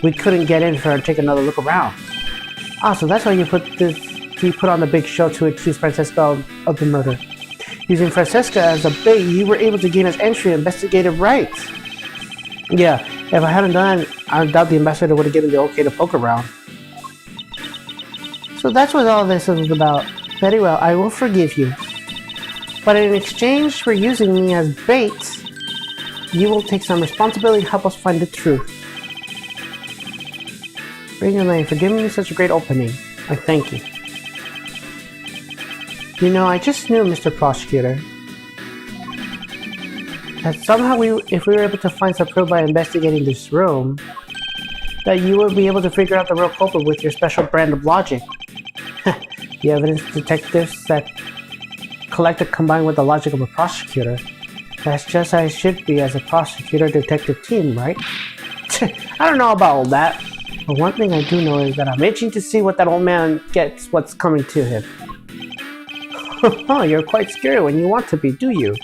we couldn't get in for her to take another look around. Ah, so that's why you put on the big show to accuse Francesca of the murder. Using Francesca as a bait, you were able to gain us entry and investigative rights. Yeah, if I hadn't done it, I doubt the ambassador would have given the okay to poke around. So that's what all this was about. Very well, I will forgive you. But in exchange for using me as bait, you will take some responsibility to help us find the truth. Ranger Lane, for giving me such a great opening. I thank you. You know, I just knew, Mr. Prosecutor, that somehow if we were able to find some proof by investigating this room, that you would be able to figure out the real culprit with your special brand of logic. The evidence detectives that collected combined with the logic of a prosecutor. That's just how it should be as a prosecutor-detective team, right? I don't know about all that, but one thing I do know is that I'm itching to see what that old man gets what's coming to him. You're quite scary when you want to be, do you?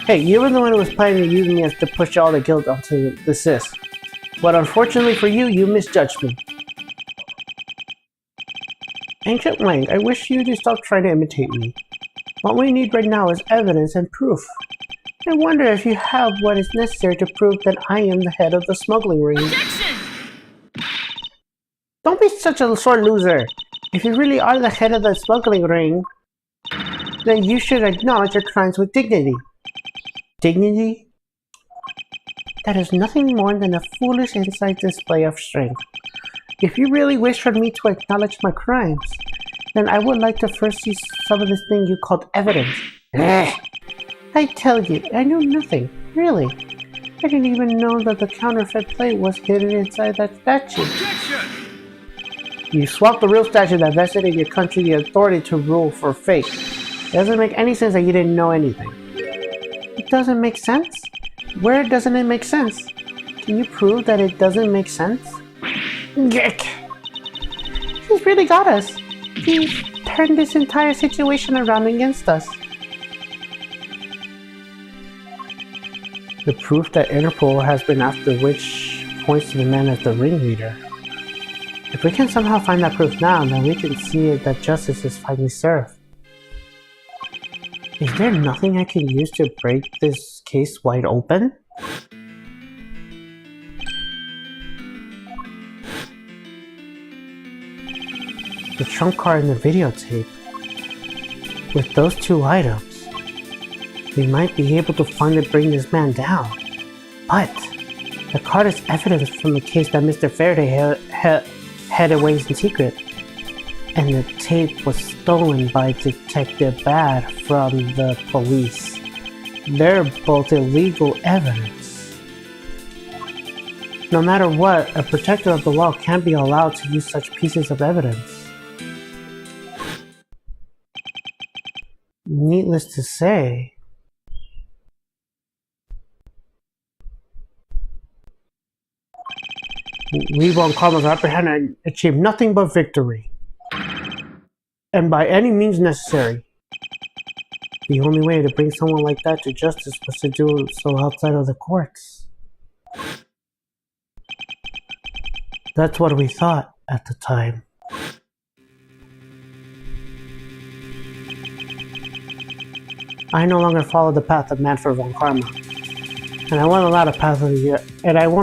Hey, you were the one who was planning to use me as to push all the guilt onto the sis. But unfortunately for you, you misjudged me. Ancient Wang, I wish you to stop trying to imitate me. What we need right now is evidence and proof. I wonder if you have what is necessary to prove that I am the head of the smuggling ring. Objection! Don't be such a sore loser. If you really are the head of the smuggling ring, then you should acknowledge your crimes with dignity. Dignity? That is nothing more than a foolish inside display of strength. If you really wish for me to acknowledge my crimes, then I would like to first see some of this thing you called evidence. I tell you, I knew nothing, really. I didn't even know that the counterfeit plate was hidden inside that statue. Objection! You swapped the real statue that vested in your country the authority to rule for fake. It doesn't make any sense that you didn't know anything. It doesn't make sense? Where doesn't it make sense? Can you prove that it doesn't make sense? Gick! He's really got us. He's turned this entire situation around against us. The proof that Interpol has been after which points to the man as the ringleader. If we can somehow find that proof now, then we can see that justice is finally served. Is there nothing I can use to break this case wide open? The trump card and the videotape. With those two items, we might be able to finally bring this man down. But the card is evidence from the case that Mr. Faraday hid away in secret. And the tape was stolen by Detective Bad from the police. They're both illegal evidence. No matter what, a protector of the law can't be allowed to use such pieces of evidence. Needless to say, we won't call us apprehend and achieve nothing but victory. And by any means necessary. The only way to bring someone like that to justice was to do so outside of the courts. That's what we thought at the time. I no longer follow the path of Manfred von Karma, and I won't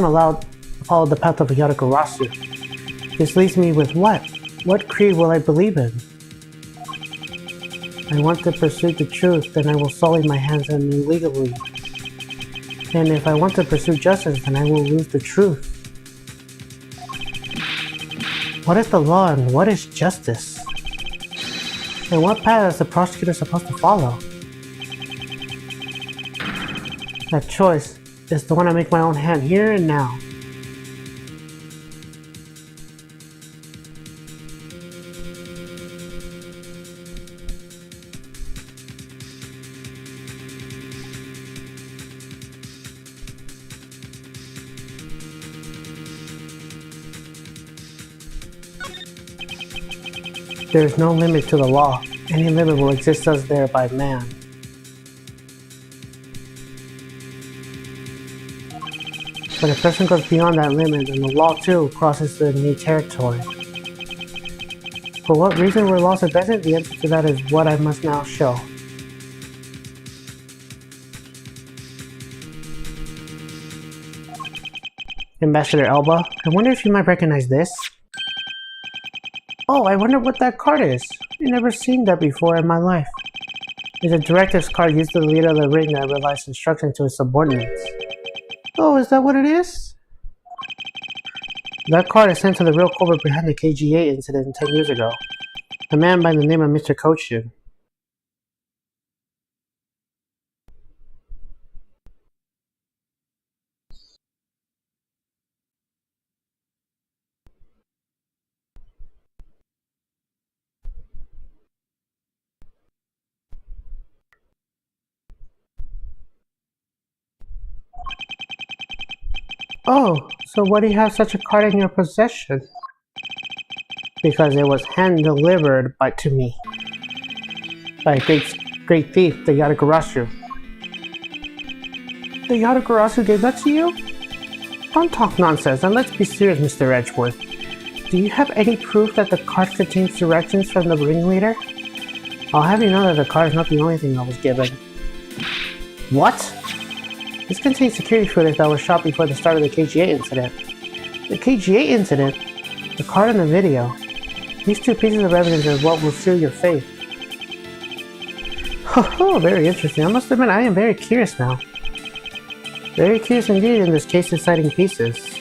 allow follow the path of Yadagarasu. This leaves me with what? What creed will I believe in? I want to pursue the truth, then I will sully my hands illegally. And if I want to pursue justice, then I will lose the truth. What is the law and what is justice? And what path is the prosecutor supposed to follow? That choice is the one I make my own hand here and now. There is no limit to the law. Any limit will exist as there by man. But if a person goes beyond that limit, then the law too crosses the new territory. For what reason were laws invented? The answer to that is what I must now show. Ambassador Elba, I wonder if you might recognize this? Oh, I wonder what that card is. I've never seen that before in my life. It's a directives card used to the leader of the ring that relies instruction to his subordinates. Oh, is that what it is? That card is sent to the real culprit behind the KGA incident 10 years ago. A man by the name of Mr. Kochin. Oh, so why do you have such a card in your possession? Because it was hand-delivered to me by a great thief, the Yadagarasu. The Yatagarasu gave that to you? Don't talk nonsense, and let's be serious, Mr. Edgeworth. Do you have any proof that the card contains directions from the ringleader? I'll have you know that the card is not the only thing that was given. What? This contains security footage that was shot before the start of the KGA incident. The KGA incident? The card and the video. These two pieces of evidence are what will seal your fate. Oh, very interesting. I must admit, I am very curious now. Very curious indeed in this case of citing pieces.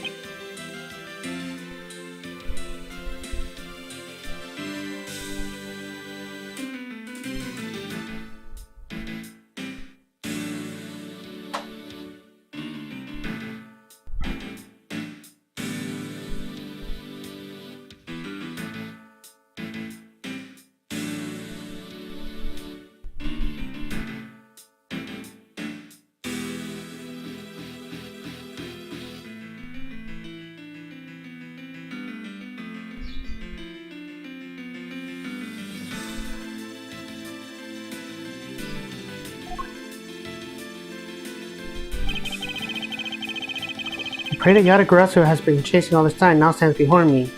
I pray that Yatagarasu has been chasing all this time now stands before me.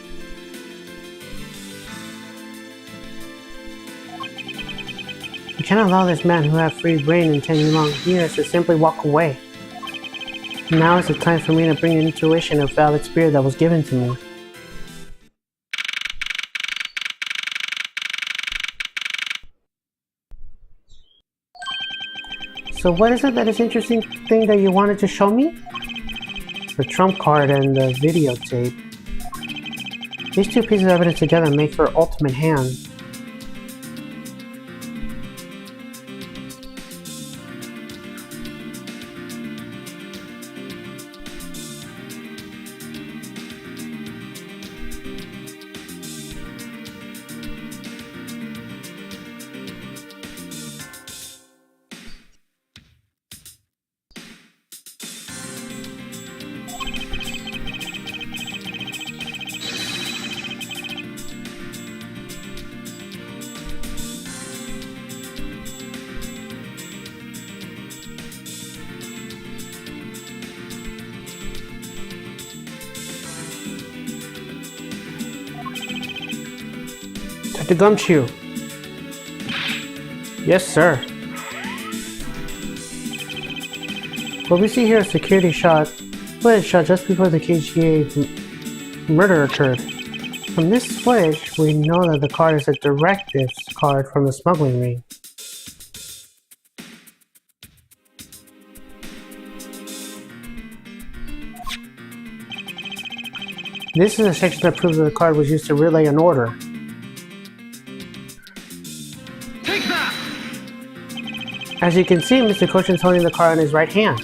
We cannot allow this man who has free reign in 10 long years to simply walk away. Now is the time for me to bring the intuition of valid spirit that was given to me. So what is it that is interesting thing that you wanted to show me? The trump card and the videotape. These two pieces of evidence together make for ultimate hand. The gumshoe. Yes, sir. What we see here is security footage shot just before the KGA murder occurred. From this footage, we know that the card is a directives card from the smuggling ring. This is a section that proves that the card was used to relay an order. As you can see, Mr. Koshin is holding the card in his right hand.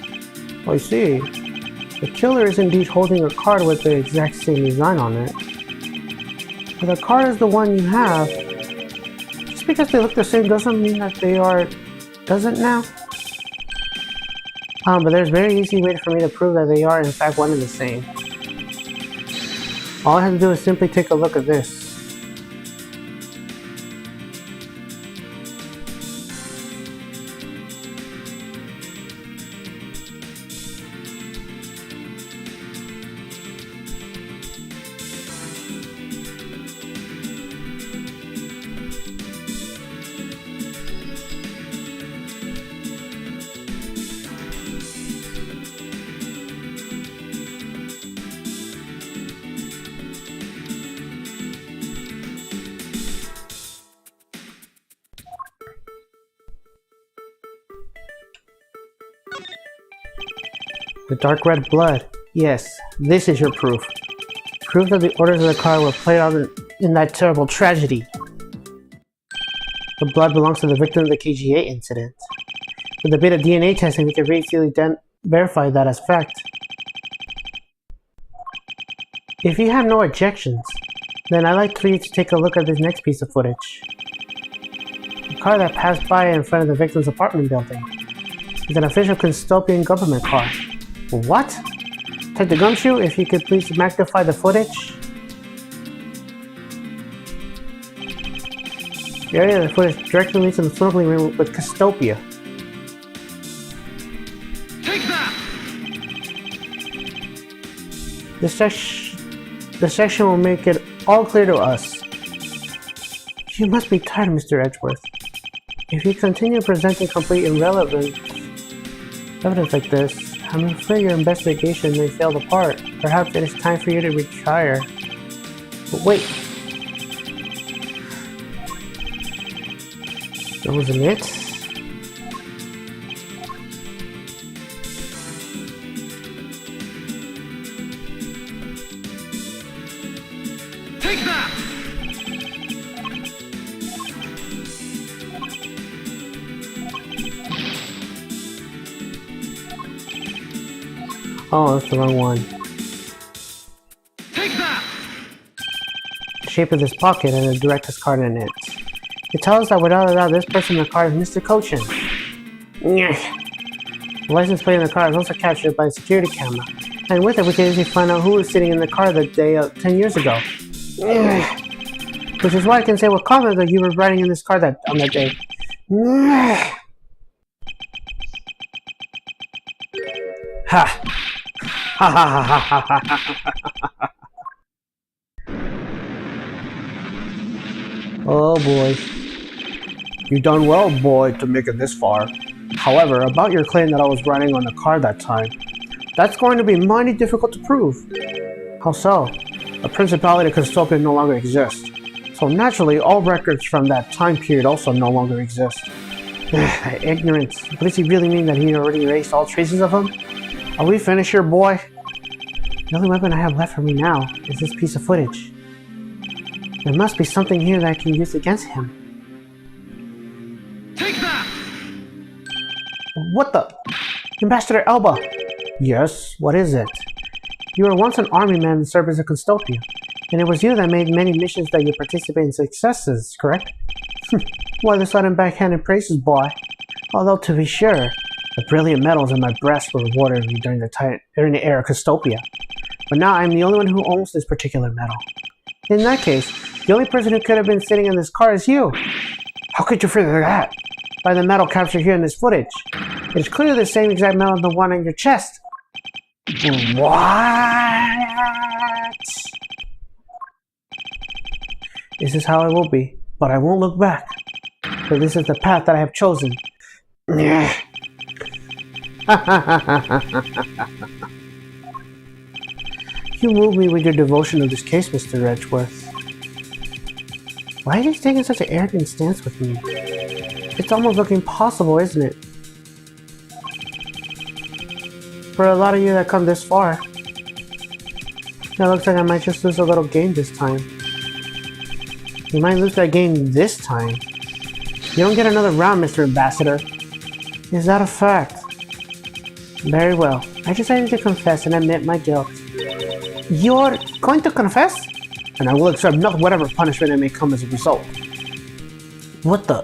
I see. The killer is indeed holding a card with the exact same design on it. But the card is the one you have. Just because they look the same doesn't mean that they are... doesn't now? But there's a very easy way for me to prove that they are in fact one and the same. All I have to do is simply take a look at this. The dark red blood. Yes, this is your proof. Proof that the orders of the card were played out in that terrible tragedy. The blood belongs to the victim of the KGA incident. With a bit of DNA testing, we can very easily verify that as fact. If you have no objections, then I'd like for you to take a look at this next piece of footage. The car that passed by in front of the victim's apartment building is an official custodian government car. What? Take the gumshoe, if you could please magnify the footage. The area of the footage directly leads to the smuggling ring with Custopia. Take that! This section will make it all clear to us. You must be tired, Mr. Edgeworth. If you continue presenting complete irrelevant evidence like this, I'm afraid your investigation may fail apart. Perhaps it is time for you to retire. But wait. That wasn't it? Take that! Oh, that's the wrong one. Take that! The shape of this pocket and a director's card in it. It tells us that without a doubt this person in the card is Mr. Cochin. The license plate in the car is also captured by a security camera, and with it we can easily find out who was sitting in the car that day 10 years ago. Which is why I can say with confidence that you were riding in this car on that day. Ha! Ha ha ha ha ha ha. Oh boy. You've done well, boy, to make it this far. However, about your claim that I was riding on the car that time, that's going to be mighty difficult to prove. How so? The Principality of Custopia no longer exists. So naturally, all records from that time period also no longer exist. Ignorance. What does he really mean that he already erased all traces of him? Are we finished here, boy? The only weapon I have left for me now is this piece of footage. There must be something here that I can use against him. Take that! What the? Ambassador Elba! Yes, what is it? You were once an army man in the service of Custopia, and it was you that made many missions that you participate in successes, correct? Why the sudden backhanded praises, boy? Although, to be sure, the brilliant medals in my breast were rewarded me during the era of Custopia. But now I'm the only one who owns this particular medal. In that case, the only person who could have been sitting in this car is you. How could you figure that? By the medal captured here in this footage. It is clearly the same exact medal as the one on your chest. What? This is how it will be, but I won't look back. For this is the path that I have chosen. You move me with your devotion to this case, Mr. Edgeworth. Why are you taking such an arrogant stance with me? It's almost looking impossible, isn't it? For a lot of you that come this far, it looks like I might just lose a little game this time. You might lose that game this time. You don't get another round, Mr. Ambassador. Is that a fact? Very well. I decided to confess and admit my guilt. You're going to confess? And I will accept whatever punishment it may come as a result. What the?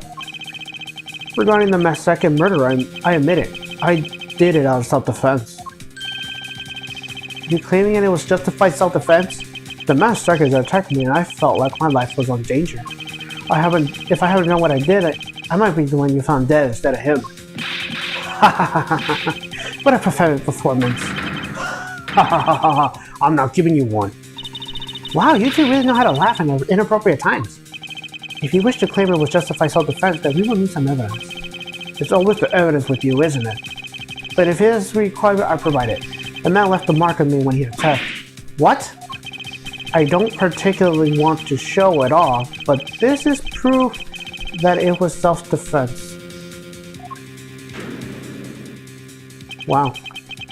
Regarding the second murder, I admit it. I did it out of self-defense. You claiming that it was justified self-defense? The mass strikers attacked me and I felt like my life was in danger. If I hadn't known what I did, I might be the one you found dead instead of him. What a pathetic performance. I'm not giving you one. Wow, you two really know how to laugh at inappropriate times. If you wish to claim it was justified self-defense, then we will need some evidence. It's always the evidence with you, isn't it? But if it is required, I provide it. The man left a mark on me when he attacked. What? I don't particularly want to show it off, but this is proof that it was self-defense. Wow.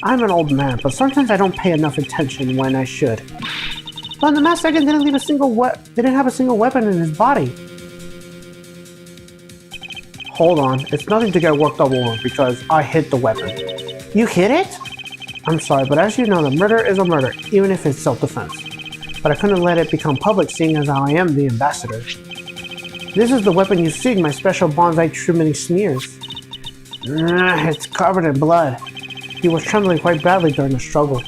I'm an old man, but sometimes I don't pay enough attention when I should. But the masked striker didn't have a single weapon in his body. Hold on, it's nothing to get worked up over because I hit the weapon. You hit it? I'm sorry, but as you know, the murder is a murder, even if it's self-defense. But I couldn't let it become public seeing as I am the ambassador. This is the weapon you seek, my special bonsai trimming smears. It's covered in blood. He was trembling quite badly during the struggle,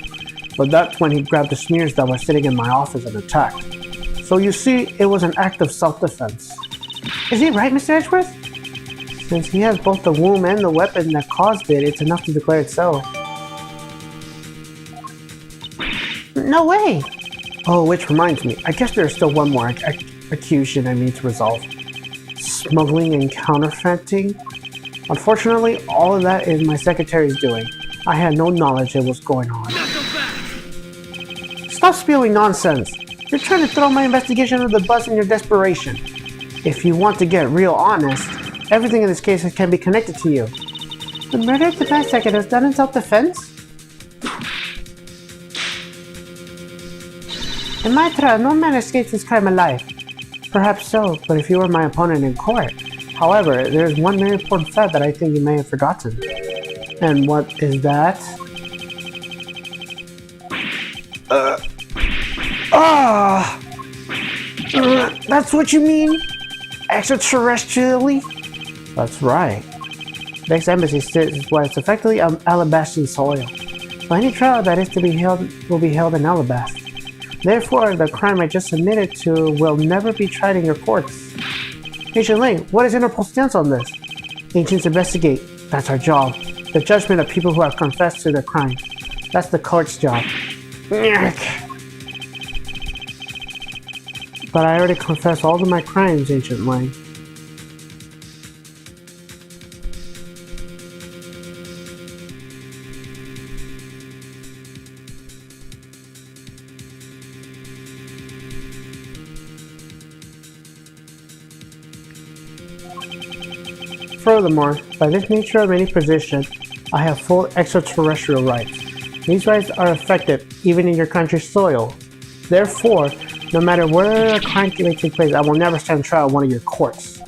but that's when he grabbed the smears that were sitting in my office and attacked. So you see, it was an act of self-defense. Is he right, Mr. Edgeworth? Since he has both the wound and the weapon that caused it, it's enough to declare it so. No way! Oh, which reminds me, I guess there's still one more accusation I need to resolve. Smuggling and counterfeiting? Unfortunately, all of that is my secretary's doing. I had no knowledge of what's going on. Stop spewing nonsense! You're trying to throw my investigation under the bus in your desperation. If you want to get real honest, everything in this case can be connected to you. The murder of the bank secretary was done in self-defense? In my trial, no man escapes this crime alive. Perhaps so, but if you were my opponent in court. However, there is one very important fact that I think you may have forgotten. And what is that? That's what you mean? Extraterrestrially? That's right. This embassy sits where it's effectively Alabastrian soil. So any trial that is to be held will be held in Alabast. Therefore, the crime I just admitted to will never be tried in your courts. Agent Lane, what is Interpol's stance on this? Agents investigate. That's our job. The judgment of people who have confessed to their crime. That's the court's job. But I already confessed all of my crimes, Agent Lane. Furthermore, by this nature of any position, I have full extraterrestrial rights. These rights are effective even in your country's soil. Therefore, no matter where a crime may take place, I will never stand trial in one of your courts.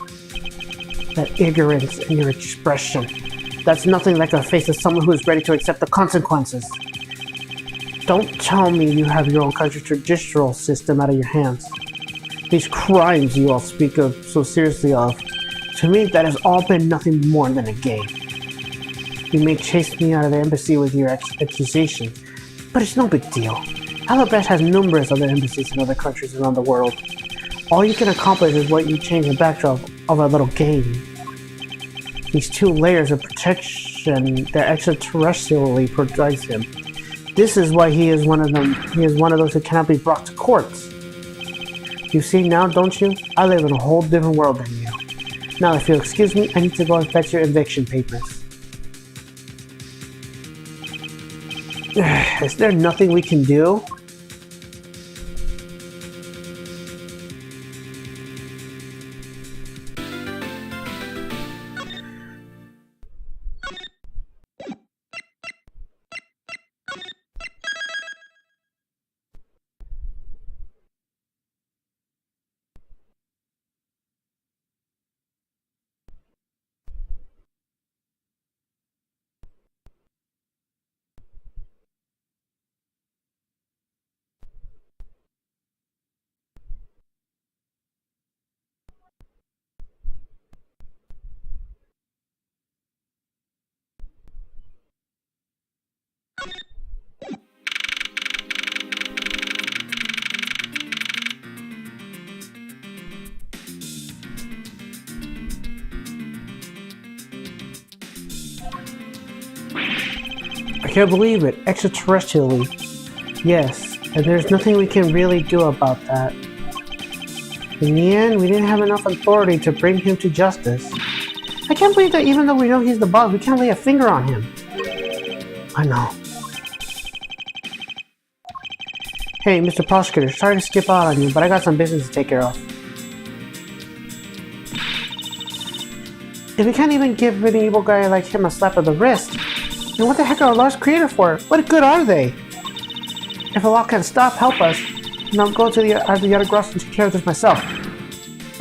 That ignorance in your expression, that's nothing like the face of someone who is ready to accept the consequences. Don't tell me you have your own country's judicial system out of your hands. These crimes you all speak of so seriously of, to me, that has all been nothing more than a game. You may chase me out of the embassy with your accusations, but it's no big deal. Ablaze has numerous other embassies in other countries around the world. All you can accomplish is what you change the backdrop of a little game. These two layers of protection that extraterrestrially protects him. This is why he is one of them. He is one of those who cannot be brought to courts. You see now, don't you? I live in a whole different world than you. Now, if you'll excuse me, I need to go and fetch your eviction papers. Is there nothing we can do? I can't believe it. Extraterrestrially. Yes, and there's nothing we can really do about that. In the end, we didn't have enough authority to bring him to justice. I can't believe that even though we know he's the boss, we can't lay a finger on him. I know. Hey, Mr. Prosecutor, sorry to skip out on you, but I got some business to take care of. If we can't even give an evil guy like him a slap of the wrist, then what the heck are our laws created for? What good are they? If the law can't stop, help us. And I'll go to the other gross and take care of this myself.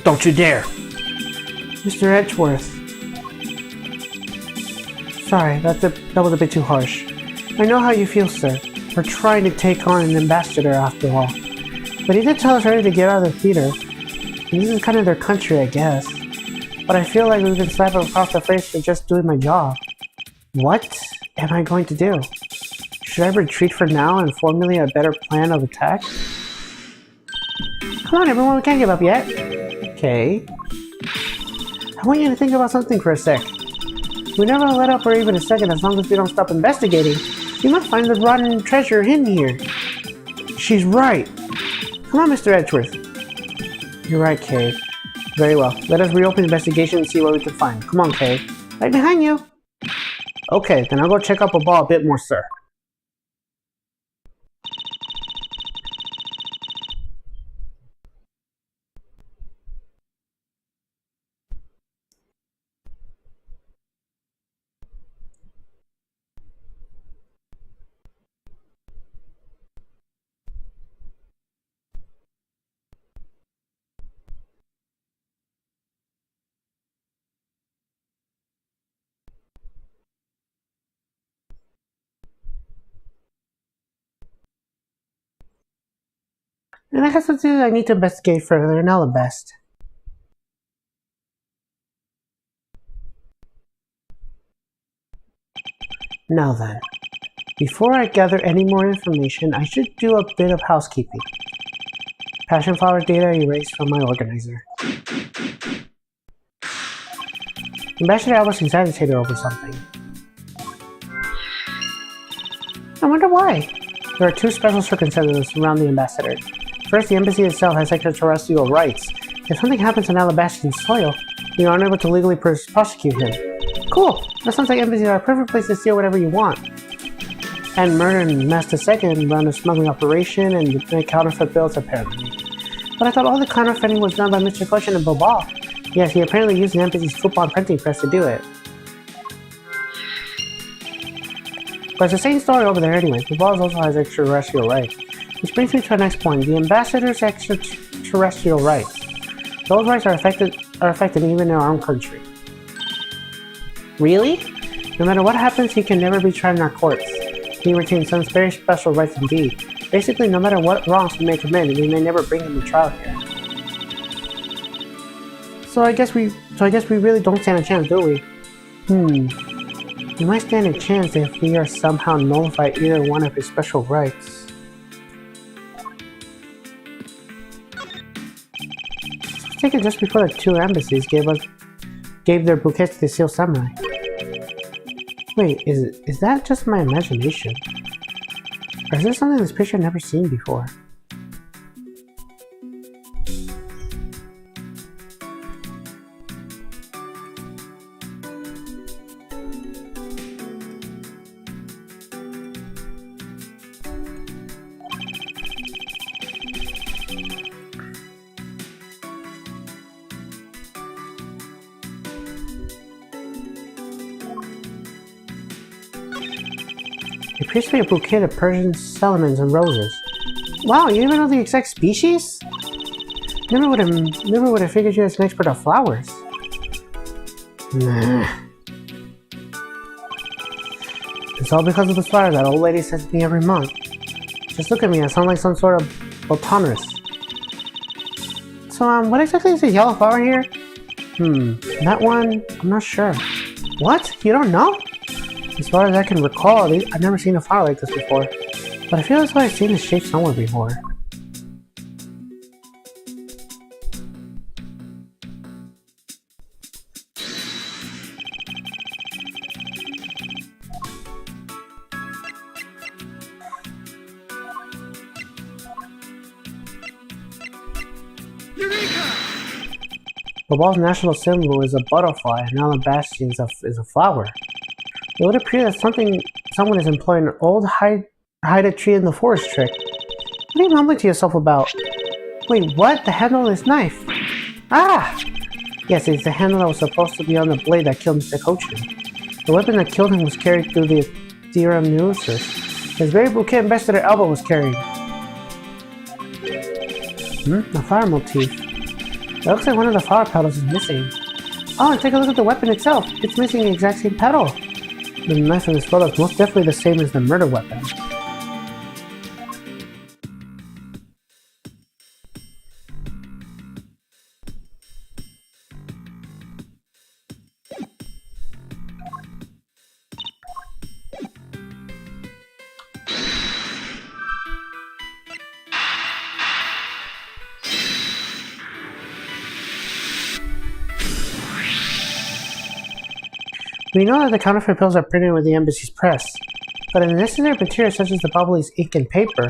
Don't you dare! Mr. Edgeworth. Sorry, that was a bit too harsh. I know how you feel, sir. We're trying to take on an ambassador after all. But he did tell us already to get out of the theater. And this is kind of their country, I guess. But I feel like we've been slapped across the face for just doing my job. What am I going to do? Should I retreat for now and formulate a better plan of attack? Come on everyone, we can't give up yet. Okay. I want you to think about something for a sec. We never let up for even a second as long as we don't stop investigating. We must find the rotten treasure hidden here. She's right! Come on, Mr. Edgeworth. You're right, Kay. Very well. Let us reopen the investigation and see what we can find. Come on, Kay. Right behind you. Okay, then I'll go check out the ball a bit more, sir. And I have something I need to investigate further in Alabast. Now then, before I gather any more information, I should do a bit of housekeeping. Passion flower data erased from my organizer. Ambassador Albert seems agitated over something. I wonder why. There are two special circumstances around the ambassador. First, the embassy itself has extraterrestrial rights. If something happens on Alabastian soil, we are unable to legally prosecute him. Cool! That sounds like embassies are a perfect place to steal whatever you want. And murder and mass the second run a smuggling operation and make counterfeit bills apparently. But I thought all the counterfeiting was done by Mr. Goshen and Bilbao. Yes, he apparently used an embassy's coupon printing press to do it. But it's the same story over there anyway. Bilbao also has extraterrestrial rights. Which brings me to our next point, the ambassador's extraterrestrial rights. Those rights are affected even in our own country. Really? No matter what happens, he can never be tried in our courts. He retains some very special rights indeed. Basically, no matter what wrongs he may commit, we may never bring him to trial here. So I guess we really don't stand a chance, do we? We might stand a chance if we are somehow nullified either one of his special rights. Let's take it just before the two embassies gave their bouquets to the Seal Samurai. Wait, is that just my imagination? Or is this something this picture I've never seen before? It appears to be a bouquet of Persian celandines and roses. Wow, you even know the exact species? Never would have figured you as an expert on flowers. Nah. It's all because of the flower that old lady sends me every month. Just look at me, I sound like some sort of botanist. So, what exactly is the yellow flower here? That one, I'm not sure. What? You don't know? As far as I can recall, I've never seen a flower like this before. But I feel as though I've seen this shape somewhere before. Bilbao's national symbol is a butterfly, and Alabastian is a flower. It would appear that someone is employing an old hide a tree in the forest trick. What are you mumbling to yourself about? Wait, what? The handle of this knife? Ah! Yes, it's the handle that was supposed to be on the blade that killed Mr. Cochin. The weapon that killed him was carried through the Theorem Neusis. His very bouquet Ambassador Alba was carrying. A flower motif. It looks like one of the flower petals is missing. Oh, and take a look at the weapon itself. It's missing the exact same petal. The knife in this photo is most definitely the same as the murder weapon. We know that the counterfeit pills are printed with the embassy's press, but in necessary materials such as the Ablaze ink and paper,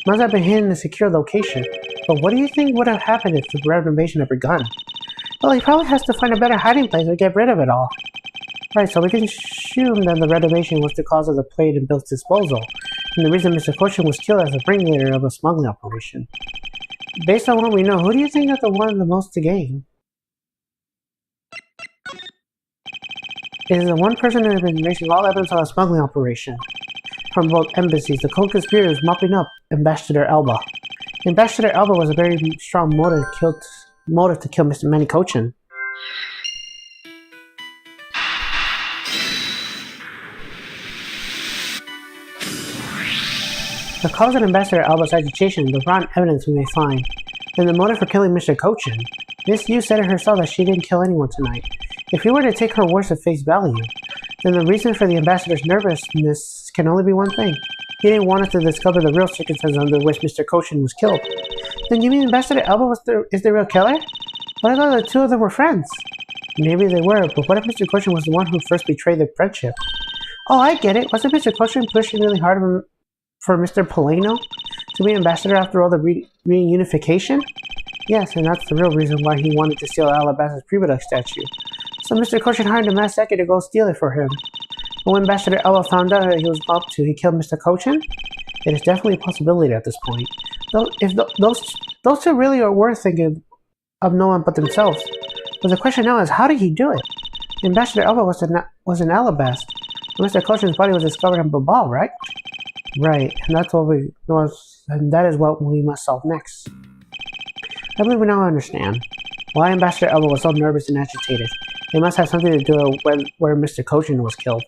Must have been hidden in a secure location. But what do you think would have happened if the renovation had begun? Well, he probably has to find a better hiding place or get rid of it all. Right, so we can assume that the renovation was the cause of the plate and Bill's disposal, and the reason Mr. Cochin was killed as the ringleader of a smuggling operation. Based on what we know, who do you think is the one the most to gain? It is the one person that has been erasing all evidence of a smuggling operation. From both embassies, the co-conspirators mopping up Ambassador Elba. Ambassador Elba was a very strong motive to kill Mr. Manny Cochin. The cause of Ambassador Elba's agitation, the rotten evidence we may find, and the motive for killing Mr. Cochin. Miss Yu said it herself that she didn't kill anyone tonight. If you were to take her words at face value, then the reason for the ambassador's nervousness can only be one thing. He didn't want us to discover the real circumstances under which Mr. Cochin was killed. Then you mean Ambassador Elba is the real killer? What if the two of them were friends? Maybe they were, but what if Mr. Cochin was the one who first betrayed the friendship? Oh, I get it. Wasn't Mr. Cochin pushing really hard for Mr. Polano to be ambassador after all the reunification? Yes, and that's the real reason why he wanted to steal Alabaster's pre-product statue. So Mr. Cochin hired a masked second to go steal it for him. But when Ambassador Elba found out that he was up to, he killed Mr. Cochin? It is definitely a possibility at this point. Though, if those two really are worth thinking of no one but themselves. But the question now is, how did he do it? Ambassador Elba was an Alabast. Mr. Cochin's body was discovered in Babal, right? Right, and that is what we must solve next. I believe we now understand why Ambassador Elba was so nervous and agitated. It must have something to do with where Mr. Cochin was killed.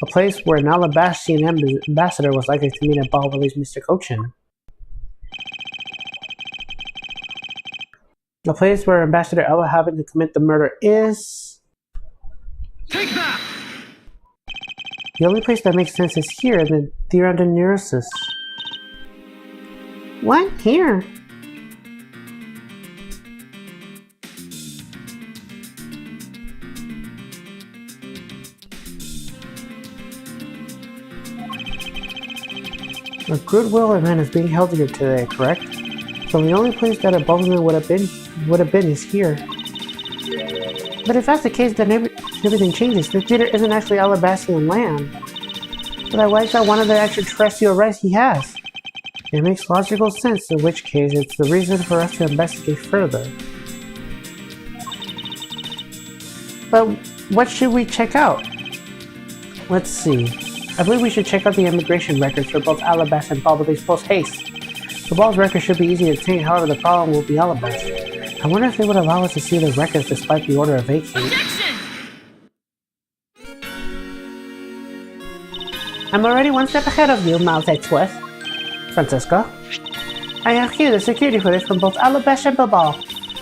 A place where an Alabastian ambassador was likely to meet and release Mr. Cochin. The place where Ambassador Elba happened to commit the murder is... Take that! The only place that makes sense is here, in the Neurosis. What? Here? A goodwill event is being held here today, correct? So the only place that a bombing would have been is here. But if that's the case, then everything changes. The theater isn't actually Alabastian land. But I wiped out one of the extraterrestrial rights he has. It makes logical sense, in which case it's the reason for us to investigate further. But what should we check out? Let's see. I believe we should check out the immigration records for both Alabast and Ablaze post-haste. The ball's records should be easy to obtain, however the problem will be Alabast. I wonder if they would allow us to see the records despite the order of vacate. Objection! I'm already one step ahead of you, Miles Edgeworth. Francisco. I have here the security footage from both Alabast and Bilbao.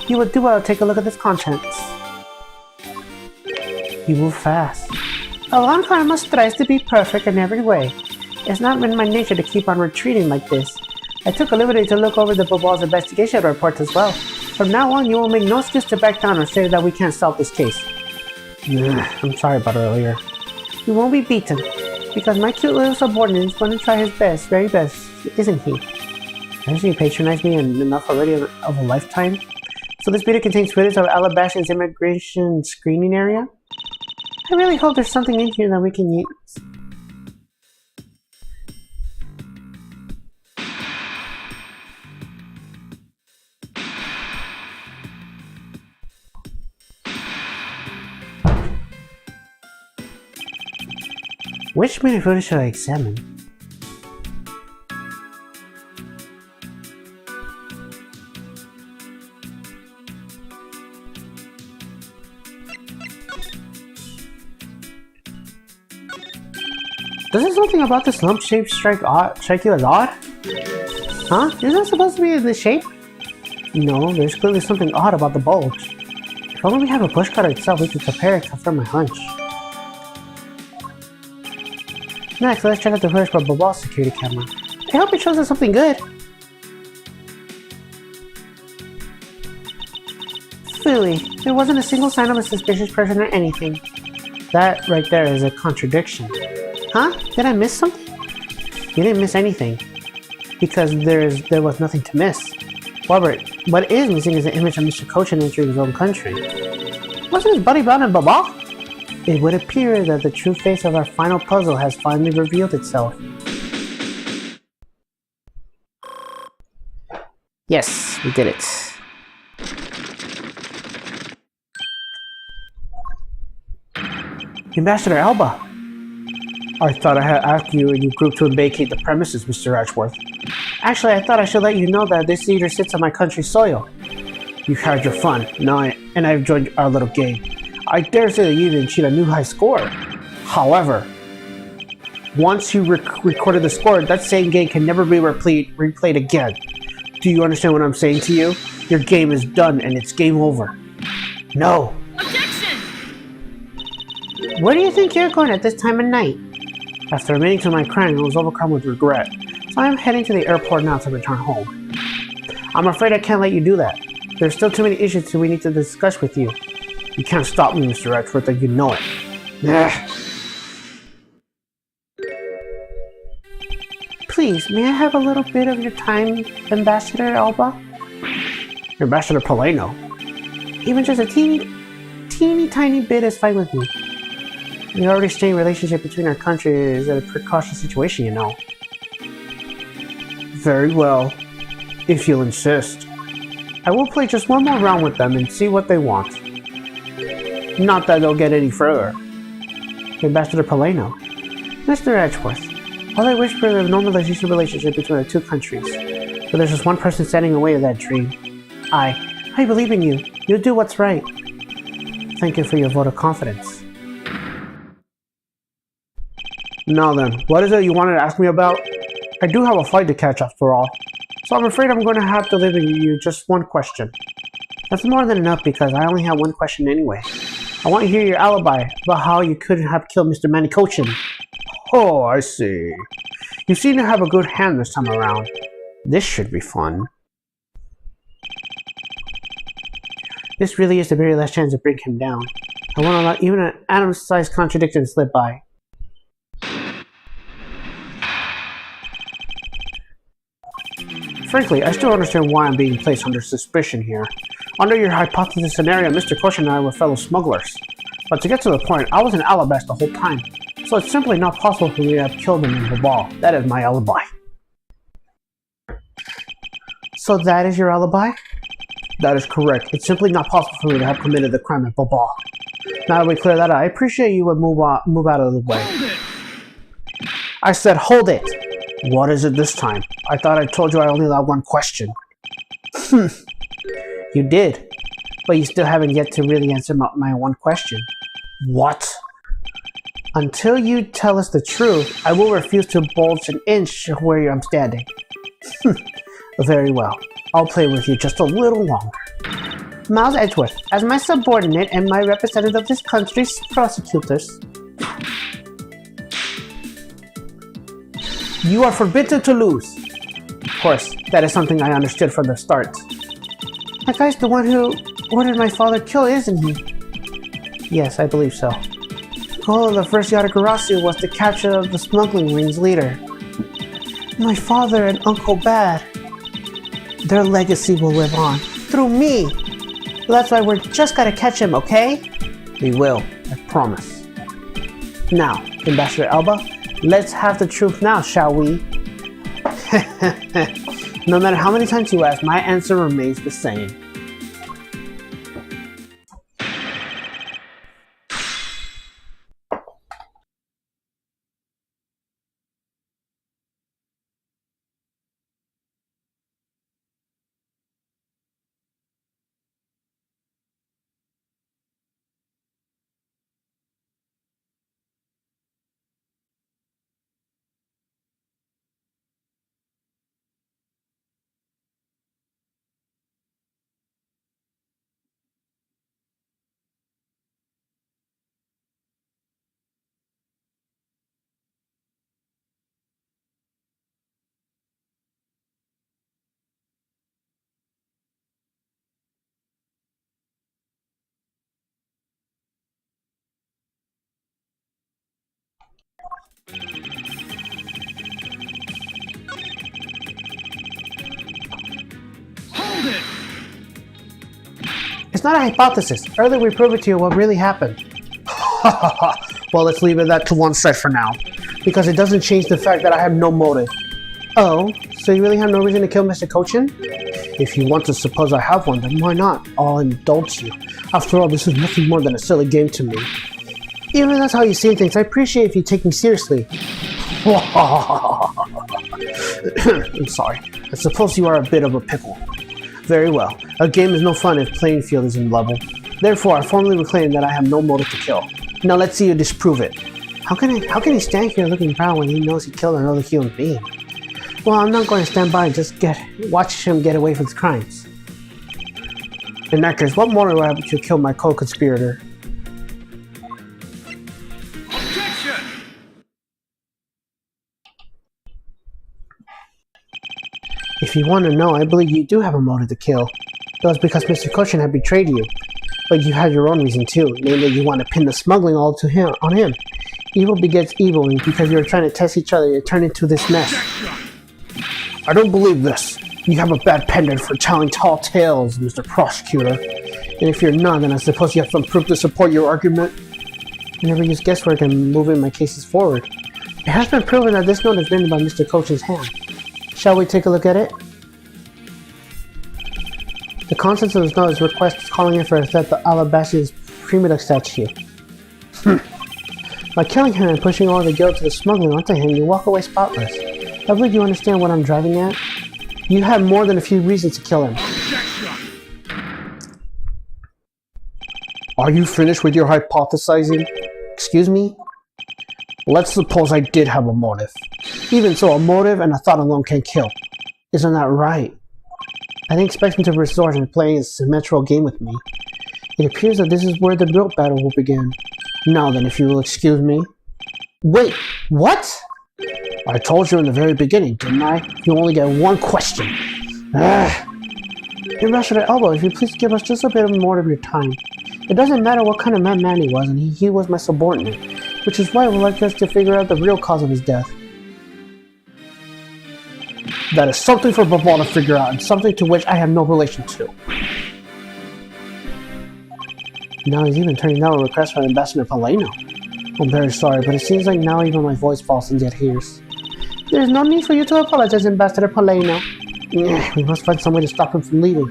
You would do well to take a look at its contents. You move fast. Alon Karma strives to be perfect in every way. It's not in my nature to keep on retreating like this. I took a liberty to look over the Bilbao's investigation report as well. From now on, you will make no excuse to back down or say that we can't solve this case. I'm sorry about earlier. You won't be beaten, because my cute little subordinate is going to try his best, very best, isn't he? Hasn't he patronized me enough already of a lifetime? So this video contains footage of Alabastian's immigration screening area? I really hope there's something in here that we can use. Which minute footage should I examine? Doesn't something about this lump shape strike you as odd? Huh? Isn't it supposed to be in this shape? No, there's clearly something odd about the bulge. If only we have a pushcutter itself, we could compare and confirm my hunch. Next, let's check out the footage from Bilbao's security camera. I hope it shows us something good. Phooey, there wasn't a single sign of a suspicious person or anything. That right there is a contradiction. Huh? Did I miss something? You didn't miss anything. because there was nothing to miss. However, what is missing is the image of Mr. Cochin entering his own country. Wasn't his buddy bound in Baba? It would appear that the true face of our final puzzle has finally revealed itself. Yes, we did it. Ambassador Alba! I thought I had asked you and your group to vacate the premises, Mr. Edgeworth. Actually, I thought I should let you know that this leader sits on my country's soil. You had your fun, and I've joined our little game. I dare say that you even achieved a new high score. However, once you recorded the score, that same game can never be replayed again. Do you understand what I'm saying to you? Your game is done and it's game over. No. Objection! Where do you think you're going at this time of night? After admitting to my crime, I was overcome with regret, so I'm heading to the airport now to return home. I'm afraid I can't let you do that. There's still too many issues we need to discuss with you. You can't stop me, Mr. Edgeworth, and you know it. Please, may I have a little bit of your time, Ambassador Alba? Ambassador Paleno? Even just a teeny tiny bit is fine with me. The already strained relationship between our countries is a precautionary situation, you know. Very well, if you'll insist. I will play just one more round with them and see what they want. Not that they'll get any further. Ambassador Paleno. Mr. Edgeworth, all I wish for is a normalization relationship between our two countries. But there's just one person standing in the way of that dream. I believe in you. You'll do what's right. Thank you for your vote of confidence. Now then, what is it you wanted to ask me about? I do have a flight to catch after all, so I'm afraid I'm going to have to leave you just one question. That's more than enough because I only have one question anyway. I want to hear your alibi about how you couldn't have killed Mr. Manicochin. Oh, I see. You seem to have a good hand this time around. This should be fun. This really is the very last chance to bring him down. I won't allow even an atom-sized contradiction to slip by. Frankly, I still understand why I'm being placed under suspicion here. Under your hypothesis scenario, Mr. Cochin and I were fellow smugglers. But to get to the point, I was in Ablaze the whole time. So it's simply not possible for me to have killed him in the ball. That is my alibi. So that is your alibi? That is correct. It's simply not possible for me to have committed the crime at Baba. Now that we clear that out, I appreciate you would move out of the way. Hold it! I said hold it! What is it this time? I thought I told you I only allowed one question. You did. But you still haven't yet to really answer my one question. What? Until you tell us the truth, I will refuse to budge an inch where I'm standing. Very well. I'll play with you just a little longer. Miles Edgeworth, as my subordinate and my representative of this country's prosecutors, you are forbidden to lose. Of course, that is something I understood from the start. That guy's the one who ordered my father killed, isn't he? Yes, I believe so. The goal of the first Yatagarasu was the capture of the smuggling ring's leader. My father and Uncle Bad. Their legacy will live on. Through me! That's why we're just gotta catch him, okay? We will, I promise. Now, Ambassador Alba, let's have the truth now, shall we? No matter how many times you ask, my answer remains the same. It's not a hypothesis. Earlier we proved it to you what really happened. Well, let's leave that to one side for now, because it doesn't change the fact that I have no motive. Oh, so you really have no reason to kill Mr. Cochin? If you want to suppose I have one, then why not? I'll indulge you. After all, this is nothing more than a silly game to me. Even if that's how you see things, I appreciate if you take me seriously. I'm sorry. I suppose you are a bit of a pickle. Very well. A game is no fun if playing field isn't level. Therefore, I formally proclaim that I have no motive to kill. Now let's see you disprove it. How can he stand here looking proud when he knows he killed another human being? Well, I'm not going to stand by and just watch him get away with his crimes. In that case, what motive would I have to kill my co-conspirator? Objection! If you want to know, I believe you do have a motive to kill. That was because Mr. Cochin had betrayed you. But you had your own reason too, namely you want to pin the smuggling all on him. Evil begets evil, and because you were trying to test each other, it turned into this mess. I don't believe this. You have a bad pendant for telling tall tales, Mr. Prosecutor. And if you're not, then I suppose you have some proof to support your argument. I never use guesswork in moving my cases forward. It has been proven that this note is written by Mr. Cochin's hand. Shall we take a look at it? The contents of this note is request calling in for a set of Ablaze's primitive statue. By killing him and pushing all the guilt to the smuggling onto him, you walk away spotless. I believe you understand what I'm driving at. You had more than a few reasons to kill him. Are you finished with your hypothesizing? Excuse me? Let's suppose I did have a motive. Even so, a motive and a thought alone can kill. Isn't that right? I didn't expect him to resort to playing a symmetrical game with me. It appears that this is where the real battle will begin. Now then, if you will excuse me. Wait, what? I told you in the very beginning, didn't I? You only get one question. Ambassador Elbow, if you please give us just a bit more of your time. It doesn't matter what kind of man he was, and he was my subordinate, which is why I would like us to figure out the real cause of his death. That is something for Babal to figure out, and something to which I have no relation to. Now he's even turning down a request from Ambassador Paleno. I'm very sorry, but it seems like now even my voice falls and yet hears. There's no need for you to apologize, Ambassador Paleno. We must find some way to stop him from leaving.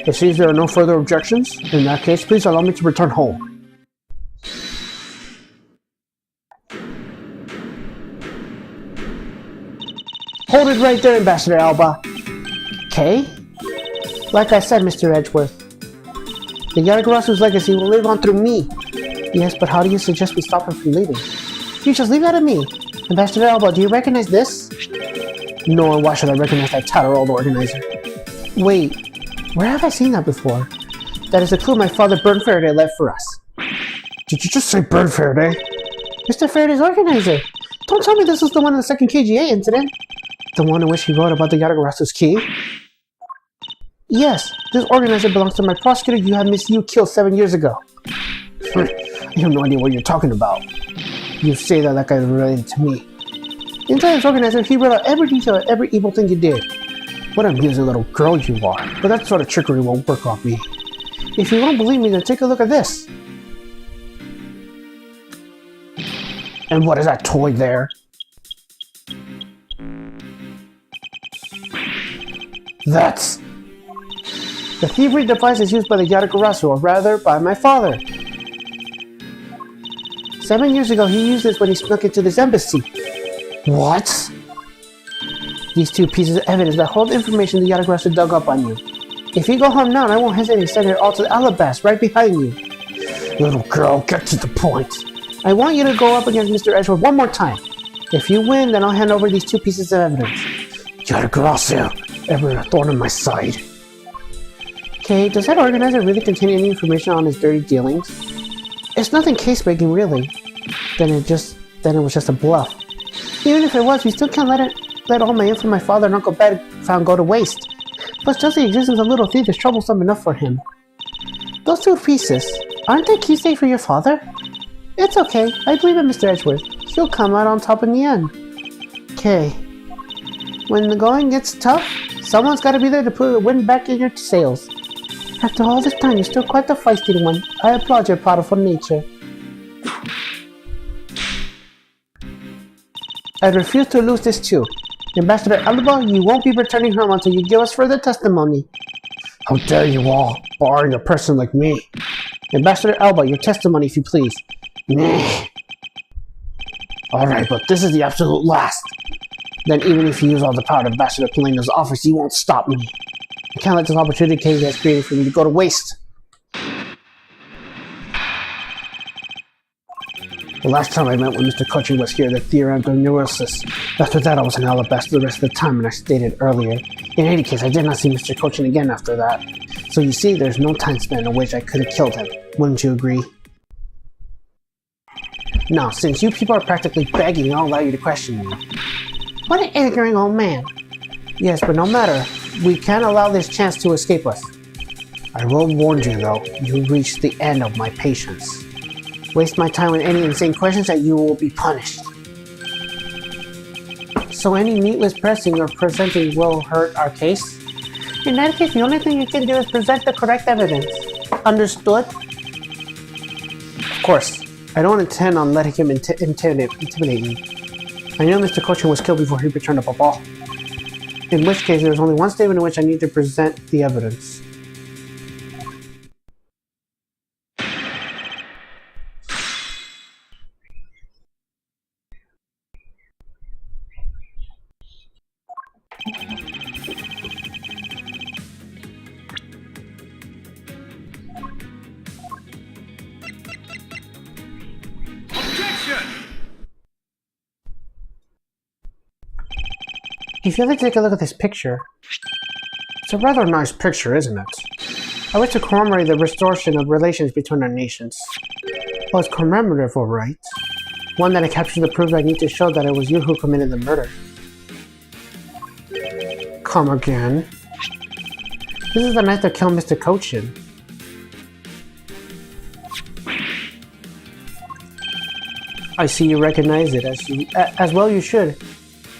It seems there are no further objections. In that case, please allow me to return home. Hold it right there, Ambassador Alba. Okay? Like I said, Mr. Edgeworth, the Yargarasu's legacy will live on through me. Yes, but how do you suggest we stop him from leaving? You just leave that to me. Ambassador Alba, do you recognize this? No, and why should I recognize that tattered old organizer? Wait, where have I seen that before? That is a clue my father Burn Faraday left for us. Did you just say Burn Faraday? Mr. Faraday's organizer. Don't tell me this was the one in the second KGA incident. The one in which he wrote about the Yatagarasu's key? Yes, this organizer belongs to my prosecutor you had Miss Yu killed 7 years ago. I have no idea what you're talking about. You say that like it's related to me. Inside this organizer, he wrote out every detail of every evil thing you did. What a amusing little girl you are, but that sort of trickery won't work on me. If you don't believe me, then take a look at this. And what is that toy there? That's the thievery device is used by the Yatagarasu, or rather, by my father. 7 years ago, he used this when he snuck into this embassy. What? These two pieces of evidence that hold information the Yatagarasu dug up on you. If you go home now, I won't hesitate to send it all to Ablaze, right behind you. Little girl, get to the point. I want you to go up against Mr. Edgeworth one more time. If you win, then I'll hand over these two pieces of evidence. Yatagarasu, ever a thorn in my side. Okay, does that organizer really contain any information on his dirty dealings? It's nothing case-breaking, really. Then it was just a bluff. Even if it was, we still can't let all my info my father and Uncle Ben found go to waste. Plus, just the existence of Little Thief is troublesome enough for him. Those two pieces, aren't they keepsake for your father? It's okay, I believe in Mr. Edgeworth. He'll come out on top in the end. Okay. When the going gets tough, someone's gotta be there to put the wind back in your sails. After all this time, you're still quite the feisty one. I applaud your powerful nature. I refuse to lose this too. Ambassador Elba, you won't be returning home until you give us further testimony. How dare you all, barring a person like me. Ambassador Elba, your testimony if you please. Nah. Alright, but this is the absolute last. Then even if you use all the power of Ambassador Palena's office, you won't stop me. I can't let this opportunity Katie has created for me to go to waste. The last time I met when Mr. Cochin was here, the theorem of neurosis. After that, I was in Alabasta the rest of the time, and I stated earlier. In any case, I did not see Mr. Cochin again after that. So you see, there's no time span in which I could have killed him. Wouldn't you agree? Now, since you people are practically begging, I'll allow you to question me. What an ignorant old man. Yes, but no matter. We can't allow this chance to escape us. I will warn you, though. You reached the end of my patience. Waste my time with any insane questions and you will be punished. So any needless pressing or presenting will hurt our case? In that case, the only thing you can do is present the correct evidence. Understood? Of course. I don't intend on letting him intimidate me. I know Mr. Cochin was killed before he returned to Papa. In which case, there's only one statement in which I need to present the evidence. If you'd like to take a look at this picture, it's a rather nice picture, isn't it? I wish to commemorate the restoration of relations between our nations. Well, it's commemorative, all right. One that captures the proof I need to show that it was you who committed the murder. Come again. This is the night that killed Mr. Cochin. I see you recognize it, as well you should,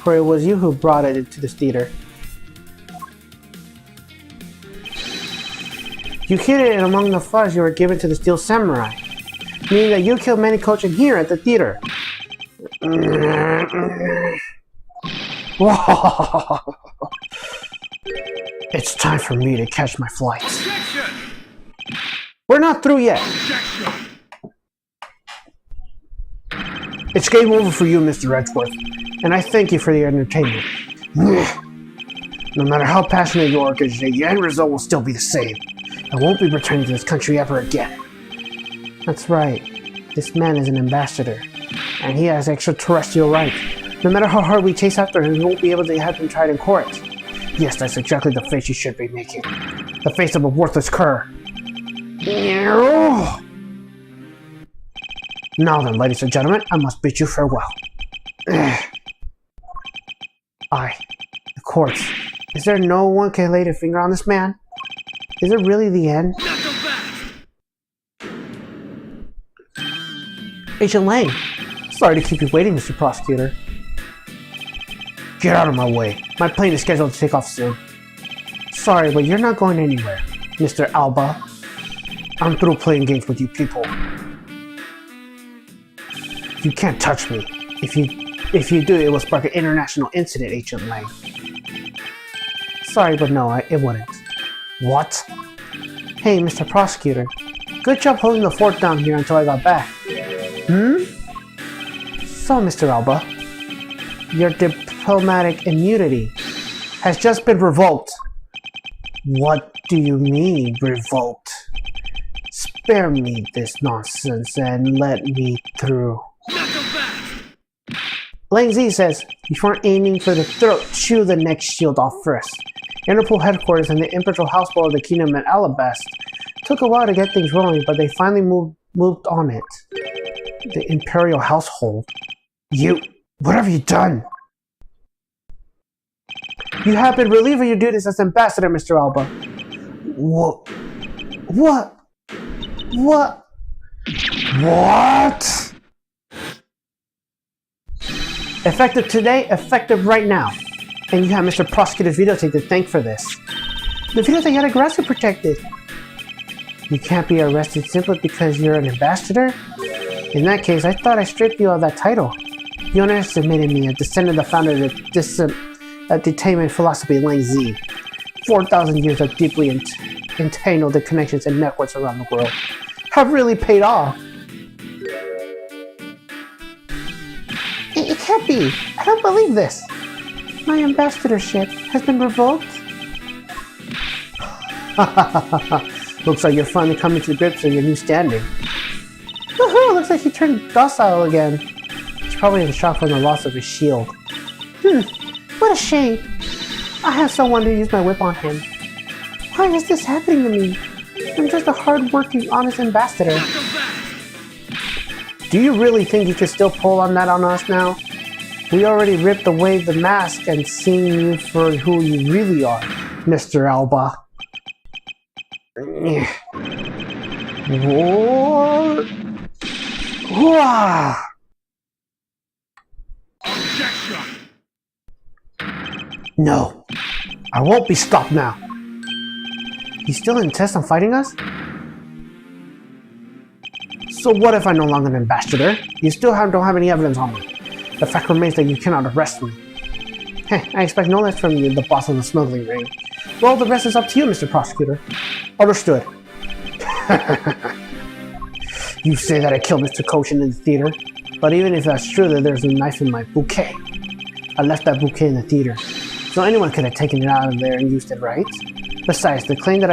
for it was you who brought it to this theater. You hid it among the files you were given to the Steel Samurai, meaning that you killed Manny Cochin here at the theater. It's time for me to catch my flight. Objection! We're not through yet. Objection! It's game over for you, Mr. Edgeworth, and I thank you for the entertainment. No matter how passionate you are, the end result will still be the same. I won't be returning to this country ever again. That's right. This man is an ambassador, and he has extraterrestrial rights. No matter how hard we chase after him, we won't be able to have him tried in court. Yes, that's exactly the face you should be making. The face of a worthless cur. Now then, ladies and gentlemen, I must bid you farewell. The courts. Is there no one can lay their finger on this man? Is it really the end? Agent Lang, sorry to keep you waiting, Mr. Prosecutor. Get out of my way. My plane is scheduled to take off soon. Sorry, but you're not going anywhere, Mr. Alba. I'm through playing games with you people. You can't touch me. If you do, it will spark an international incident, Agent Lang. Sorry, but no, it wouldn't. What? Hey, Mr. Prosecutor. Good job holding the fort down here until I got back. So, Mr. Alba, your diplomatic immunity has just been revoked. What do you mean, revoked? Spare me this nonsense and let me through. Lang Z says, before aiming for the throat, chew the next shield off first. Interpol headquarters and the Imperial Houseboat of the Kingdom at Alabast took a while to get things rolling, but they finally moved on it. The Imperial Household? What have you done? You have been relieved of your duties as ambassador, Mr. Alba. What? Effective today, effective right now. And you have Mr. Prosecutor's videotape to thank for this. The videotape had a grassroots protected. You can't be arrested simply because you're an ambassador? In that case, I thought I stripped you of that title. You underestimated me, a descendant of the founder of the detainment philosophy Lang Z. 4,000 years of deeply entangled connections and networks around the world have really paid off. It can't be. I don't believe this. My ambassadorship has been revoked? Looks like you're finally coming to grips with your new standing. Woohoo! Looks like he turned docile again. He's probably in shock from the loss of his shield. What a shame. I have someone to use my whip on him. Why is this happening to me? I'm just a hard-working, honest ambassador. Do you really think you could still pull on that on us now? We already ripped away the mask and seen you for who you really are, Mr. Alba. What? Objection! No, I won't be stopped now. You still insist on fighting us? So what if I'm no longer an ambassador? You still don't have any evidence on me. The fact remains that you cannot arrest me. Hey, I expect no less from you, the boss of the smuggling ring. Well, the rest is up to you, Mr. Prosecutor. Understood. You say that I killed Mr. Koshin in the theater, but even if that's true, that there's a knife in my bouquet. I left that bouquet in the theater, so anyone could have taken it out of there and used it, right? Besides, the claim that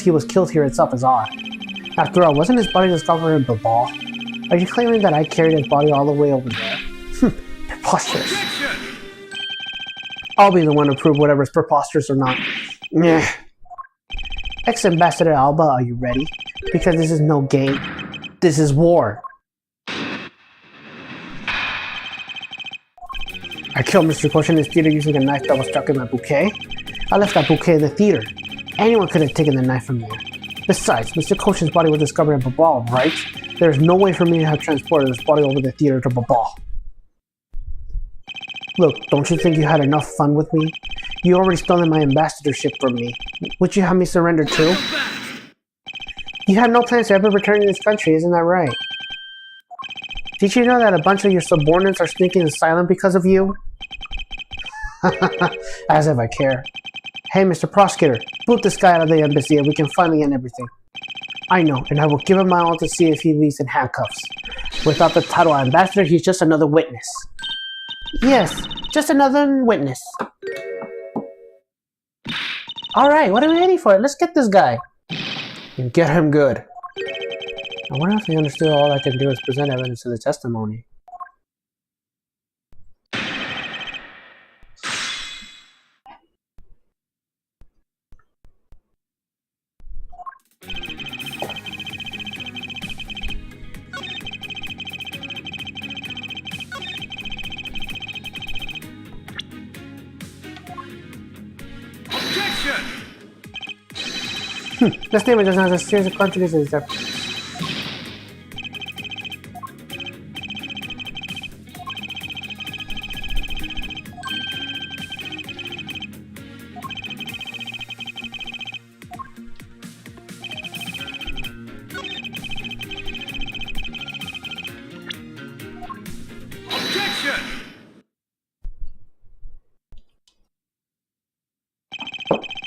he was killed here itself is odd. After all, wasn't his body discovered in Babal? Are you claiming that I carried his body all the way over there? Preposterous. I'll be the one to prove whatever is preposterous or not. Nyeh. Ex-Ambassador Alba, are you ready? Because this is no game. This is war. I killed Mr. Koshin in the theater using a knife that was stuck in my bouquet. I left that bouquet in the theater. Anyone could have taken the knife from there. Besides, Mr. Koshin's body was discovered in Babal, right? There's no way for me to have transported his body over the theater to Babal. Look, don't you think you had enough fun with me? You already stolen my ambassadorship from me. Would you have me surrender too? You had no plans to ever return to this country, isn't that right? Did you know that a bunch of your subordinates are sneaking asylum because of you? As if I care. Hey, Mr. Prosecutor, boot this guy out of the embassy and we can finally end everything. I know, and I will give him my all to see if he leaves in handcuffs. Without the title ambassador, he's just another witness. Yes, just another witness. Alright, what are we waiting for? Let's get this guy. And get him good. I wonder if he understood all I can do is present evidence to the testimony. This statement does not have a series of contradictions that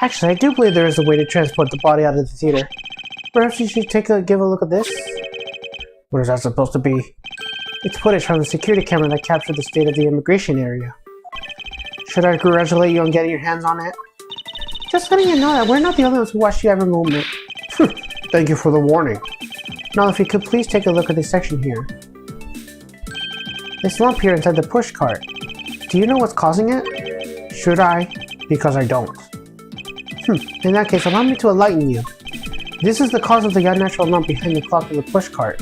Actually, I do believe there is a way to transport the body out of the theater. Perhaps you should give a look at this? What is that supposed to be? It's footage from the security camera that captured the state of the immigration area. Should I congratulate you on getting your hands on it? Just letting you know that we're not the only ones who watch every movement. Thank you for the warning. Now if you could please take a look at this section here. This lump here inside the push cart. Do you know what's causing it? Should I? Because I don't. In that case, allow me to enlighten you. This is the cause of the unnatural lump behind the clock of the push cart.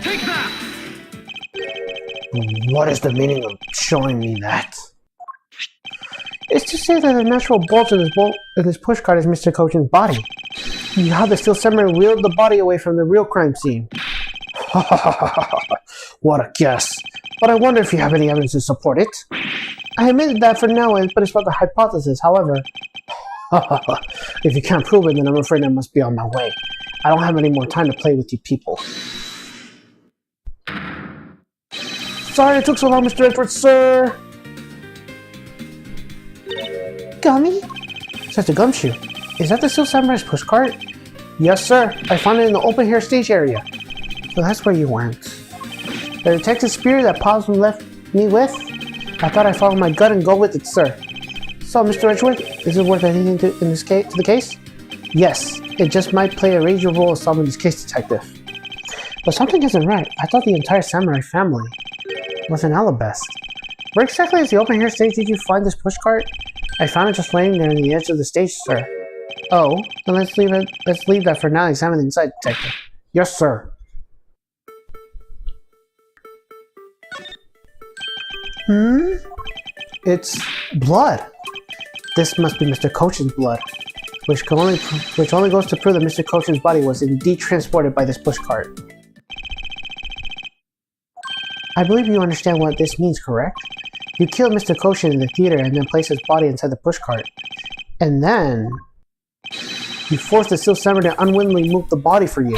Take that! What is the meaning of showing me that? It's to say that the natural bulge of this push cart is Mr. Koshin's body. You have the steel samurai wheeled the body away from the real crime scene. What a guess. But I wonder if you have any evidence to support it. I admit that for now, but it's but a hypothesis, however. If you can't prove it, then I'm afraid I must be on my way. I don't have any more time to play with you people. Sorry it took so long, Mr. Edgeworth, sir! Gummy? Such a gumshoe. Is that the Steel Samurai's pushcart? Yes, sir. I found it in the open hair stage area. So that's where you went. The detective spear that Possum left me with? I thought I'd follow my gut and go with it, sir. So, Mr. Edgeworth, is it worth anything to the case? Yes, it just might play a major role as solving this case, detective. But something isn't right. I thought the entire samurai family was an Alabast. Where exactly is the open hair stage did you find this pushcart? I found it just laying there on the edge of the stage, sir. Oh, then let's leave that for now and examine the inside, detective. Yes, sir. It's blood. This must be Mr. Cochin's blood, which only goes to prove that Mr. Cochin's body was indeed transported by this pushcart. I believe you understand what this means, correct? You killed Mr. Cochin in the theater and then placed his body inside the pushcart. And then you forced the Steel Samurai to unwittingly move the body for you.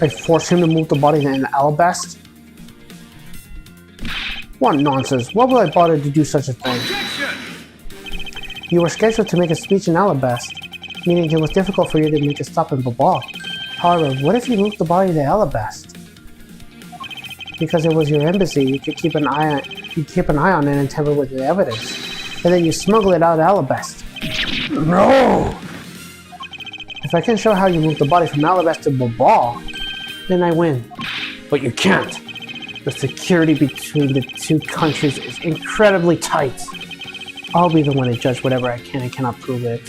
I forced him to move the body in an Alabast? What nonsense! Why would I bother to do such a thing? You were scheduled to make a speech in Alabast, meaning it was difficult for you to make a stop in Babal. However, what if you moved the body to Alabast? Because it was your embassy, you could keep an eye on it and tamper with the evidence, and then you smuggle it out of Alabast. No! If I can show how you moved the body from Alabast to Babal, then I win. But you can't. The security between the two countries is incredibly tight. I'll be the one to judge whatever I can and cannot prove it.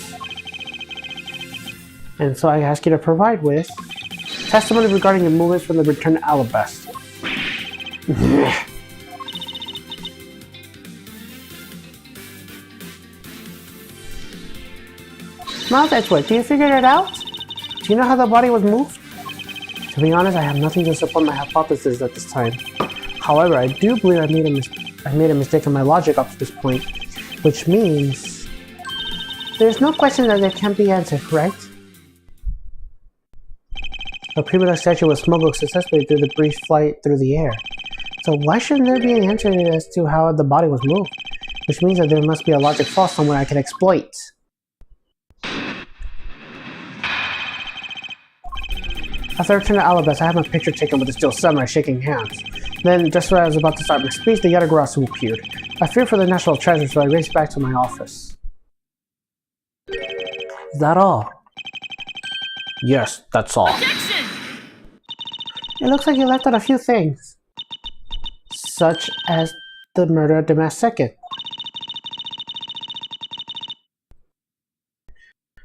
And so I ask you to provide with testimony regarding your movements from the return to Alabast. Miles Edgeworth, do you figure it out? Do you know how the body was moved? To be honest, I have nothing to support my hypothesis at this time. However, I do believe I made a mistake in my logic up to this point, which means there's no question that it can't be answered, correct? The primitive statue was smuggled successfully through the brief flight through the air. So why shouldn't there be an answer as to how the body was moved? Which means that there must be a logic flaw somewhere I can exploit. After I returned to Alabast, I had my picture taken with the Steel Samurai shaking hands. Then, just as I was about to start my speech, the Yatagarasu appeared. I feared for the national treasure, so I raced back to my office. Is that all? Yes, that's all. Objection! It looks like you left out a few things. Such as the murder of Damas II.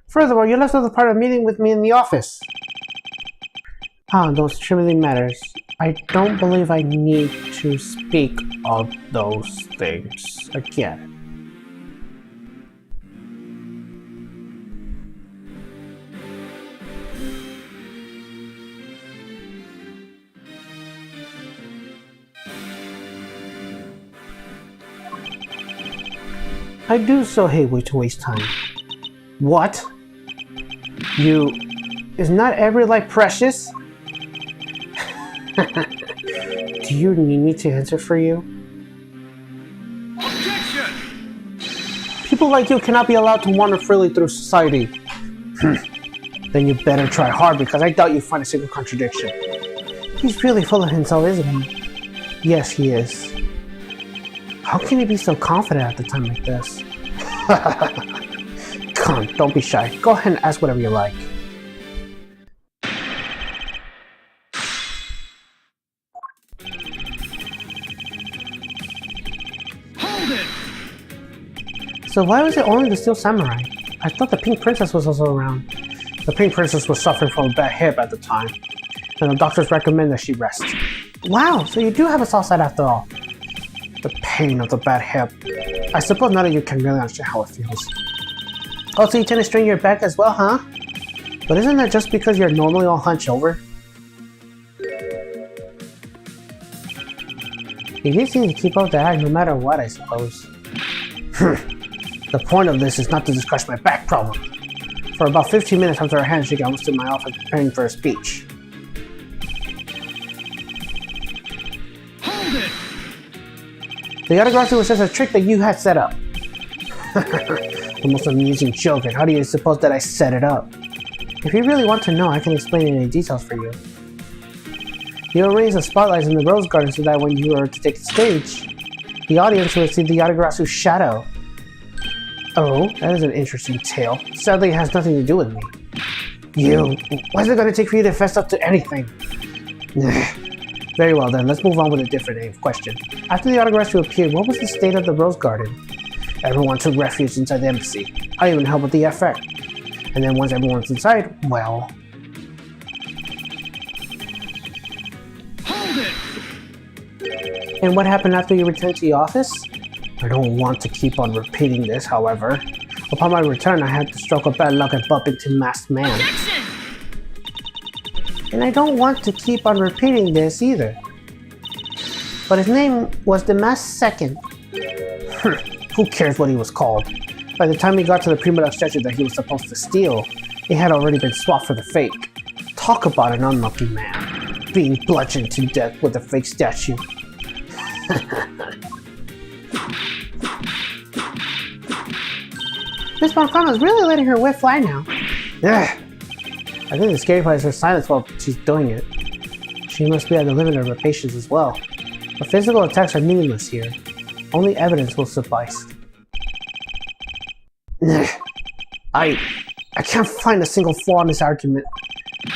Furthermore, you left out the part of meeting with me in the office. Those trivially matters. I don't believe I need to speak of those things again. I do so hate to waste time. What? Is not every life precious? Do you need me to answer for you? Objection! People like you cannot be allowed to wander freely through society. Then you better try hard, because I doubt you find a single contradiction. He's really full of himself, isn't he? Yes, he is. How can he be so confident at a time like this? Come on, don't be shy. Go ahead and ask whatever you like. So why was it only the Steel Samurai? I thought the Pink Princess was also around. The Pink Princess was suffering from a bad hip at the time, and the doctors recommend that she rest. Wow, so you do have a soft side after all. The pain of the bad hip. I suppose none of you can really understand how it feels. Oh, so you tend to strain your back as well, huh? But isn't that just because you're normally all hunched over? He did seem to keep up the act no matter what, I suppose. The point of this is not to discuss my back problem. For about 15 minutes after our handshake, I was in my office preparing for a speech. Hold it! The autograph was just a trick that you had set up. The most amusing joke, and how do you suppose that I set it up? If you really want to know, I can explain it in details for you. You arranged the spotlights in the rose garden so that when you were to take the stage, the audience would see the Yatagarasu shadow. Oh, that is an interesting tale. Sadly, it has nothing to do with me. You, what's it gonna take for you to fess up to anything? Very well then, let's move on with a different question. After the Yatagarasu appeared, what was the state of the rose garden? Everyone took refuge inside the embassy. I even helped with the effect. And then once everyone's inside, well... Hold it! And what happened after you returned to the office? I don't want to keep on repeating this, however. Upon my return, I had the stroke of bad luck and bump into Masked Man. Objection! And I don't want to keep on repeating this either. But his name was the Masked Second. Who cares what he was called? By the time he got to the prima donna statue that he was supposed to steal, it had already been swapped for the fake. Talk about an unlucky man, being bludgeoned to death with a fake statue. Miss Montcalm is really letting her wit fly now. Ugh. I think the scary part is her silence while she's doing it. She must be at the limit of her patience as well. But physical attacks are meaningless here. Only evidence will suffice. I can't find a single flaw in this argument.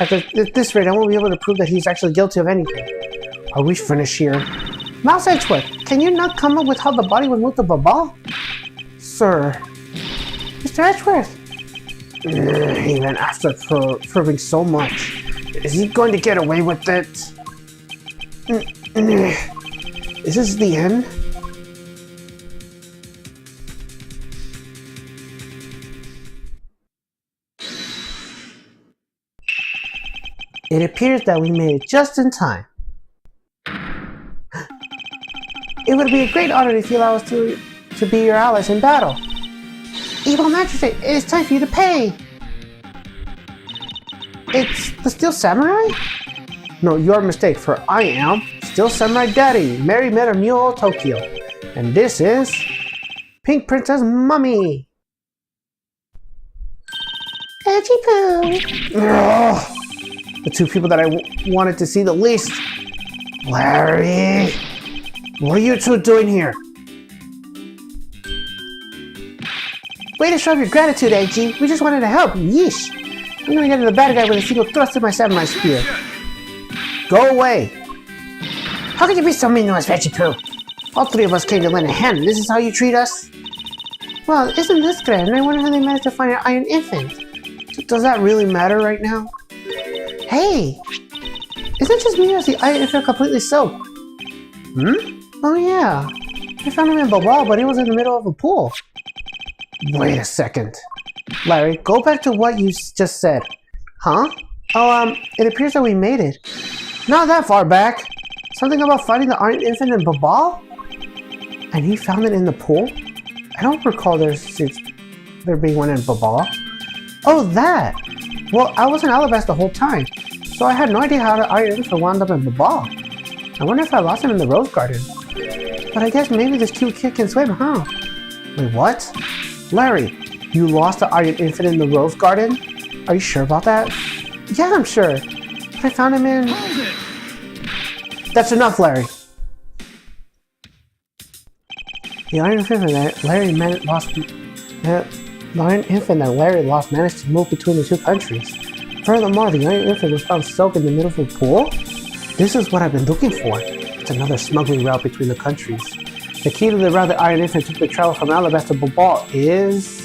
At this rate, I won't be able to prove that he's actually guilty of anything. Are we finished here? Mouse Edgeworth, can you not come up with how the body was moved to Baba? Sir. Mr. Edgeworth! Even after proving so much, is he going to get away with it? Is this the end? It appears that we made it just in time. It would be a great honor if you allow us to be your allies in battle. Evil Magistrate, it is time for you to pay! It's the Steel Samurai? No, your mistake, for I am Steel Samurai Daddy, Mary Metamuo Tokyo. And this is Pink Princess Mummy! Edgy Poo! The two people that I wanted to see the least. Larry! What are you two doing here? Way to show your gratitude, Edgy. We just wanted to help. Yeesh. I'm gonna get to the bad guy with a single thrust of my samurai spear. Go away. How could you be so mean to us, Edgy Poo? All three of us came to lend a hand. This is how you treat us? Well, isn't this grand? I wonder how they managed to find an iron infant. Does that really matter right now? Hey! Is it just me or is the iron infant completely soaked? Oh yeah. I found him in Baba, but he was in the middle of a pool. Wait a second. Larry, go back to what you just said. Huh? Oh, it appears that we made it. Not that far back. Something about finding the iron infant in Baba? And he found it in the pool? I don't recall there being one in Baba. Oh, that! Well, I was in Ablaze the whole time, so I had no idea how the iron infant wound up in Baba. I wonder if I lost him in the rose garden. But I guess maybe this cute kid can swim, huh? Wait, what? Larry, you lost the iron infant in the rose garden? Are you sure about that? Yeah, I'm sure. But I found him in... That's enough, Larry. The iron infant that Larry lost managed to move between the two countries. Furthermore, the iron infant was found soaked in the middle of a pool? This is what I've been looking for. It's another smuggling route between the countries. The key to the route the iron infant took to travel from Ablaze to Baba is...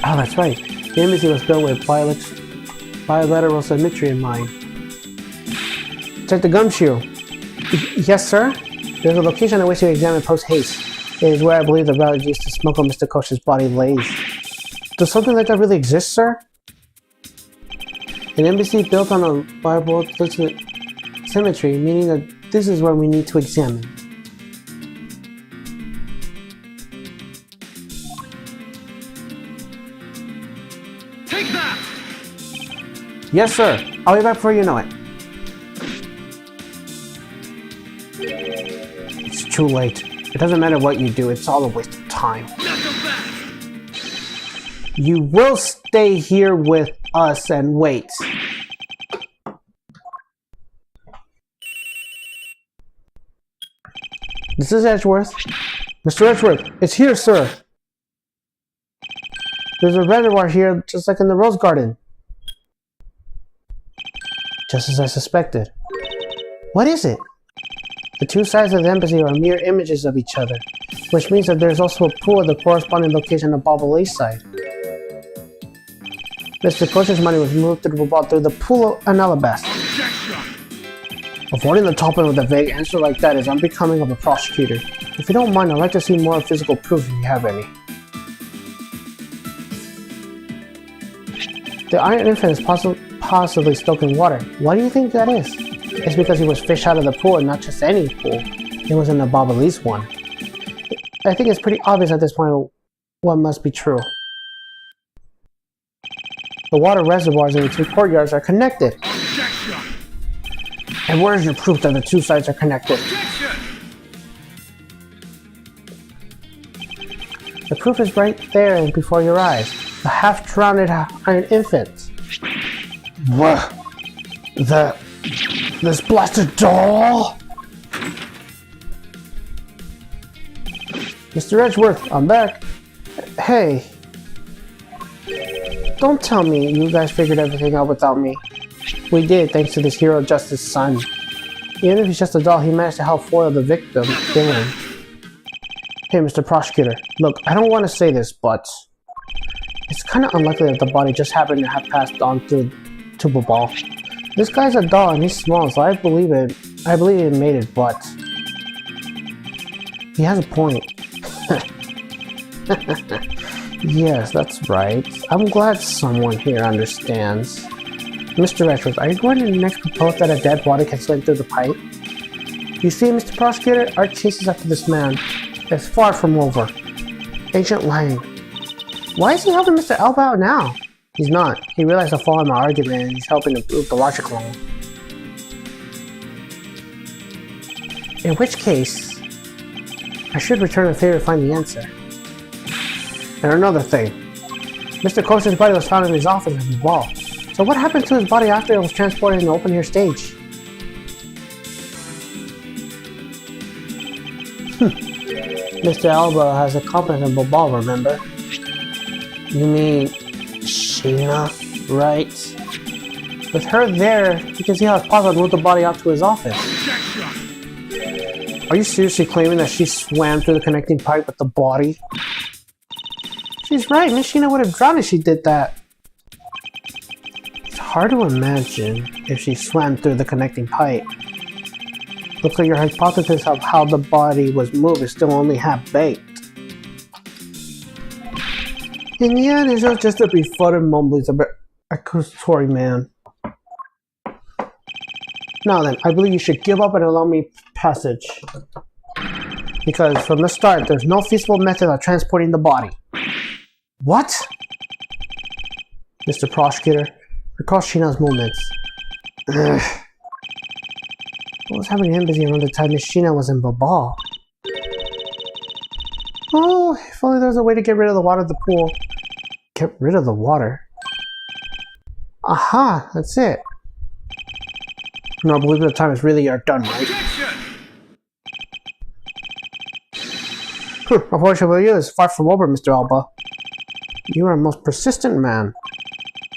Oh, that's right. The embassy was built with bilateral symmetry in mind. Check the gumshoe. Yes, sir? There's a location I wish you examine post-haste. It is where I believe the route used to smuggle Mr. Kosh's body lays. Does something like that really exist, sir? An embassy built on a viable symmetry, meaning that this is where we need to examine. Take that! Yes, sir. I'll be back before you know it. It's too late. It doesn't matter what you do, it's all a waste of time. Not so fast! You will stay here with us and wait. This is Edgeworth. Mr. Edgeworth, it's here, sir. There's a reservoir here, just like in the rose garden. Just as I suspected. What is it? The two sides of the embassy are mirror images of each other, which means that there's also a pool at the corresponding location of Ablaze side. Mr. Coach's money was moved through the ball through the pool and Ablaze. Avoiding the topic with a vague answer like that is unbecoming of a prosecutor. If you don't mind, I'd like to see more physical proof if you have any. The Iron Infant is possibly stuck in water. Why do you think that is? It's because he was fished out of the pool and not just any pool. It was in the Ablaze one. I think it's pretty obvious at this point what must be true. The water reservoirs in the two courtyards are connected. Objection! And where is your proof that the two sides are connected? Objection! The proof is right there and before your eyes. The half-drowned Iron Infant. What? This blasted doll? Mr. Edgeworth, I'm back. Hey. Don't tell me you guys figured everything out without me. We did, thanks to this hero justice son. Even if he's just a doll, he managed to help foil the victim, Dylan. Hey, Mr. Prosecutor, look, I don't want to say this, but it's kind of unlikely that the body just happened to have passed on to Ball. This guy's a doll and he's small, so I believe it made it, but he has a point. Yes, that's right. I'm glad someone here understands. Mr. Edgeworth, are you going to next propose that a dead body can slip through the pipe? You see, Mr. Prosecutor, our chases after this man is far from over. Agent Lang. Why is he helping Mr. Elba out now? He's not. He realized the flaw in my argument and he's helping to prove the logic along. In which case, I should return the favor to find the answer. And another thing. Mr. Coach's body was found in his office in the wall. So what happened to his body after it was transported in the open-air stage? Mr. Alba has a competence in ball, remember? You mean Sheena, right? With her there, you can see how it's possible to move the body out to his office. Are you seriously claiming that she swam through the connecting pipe with the body? She's right, Miss Sheena would have drowned if she did that. It's hard to imagine if she swam through the connecting pipe. Looks like your hypothesis of how the body was moved is still only half-baked. In the end, it's just a befuddled mumblings of an accusatory man. Now then, I believe you should give up and allow me passage. Because from the start, there's no feasible method of transporting the body. What? Mr. Prosecutor, recall Sheena's movements. Ugh. What was happening in embassy around the time Miss Sheena was in Babal? Oh, if only there was a way to get rid of the water of the pool. Get rid of the water? Aha, that's it. No, I believe the time is really done, right? Unfortunately, you is far from over, Mr. Alba. You are a most persistent man.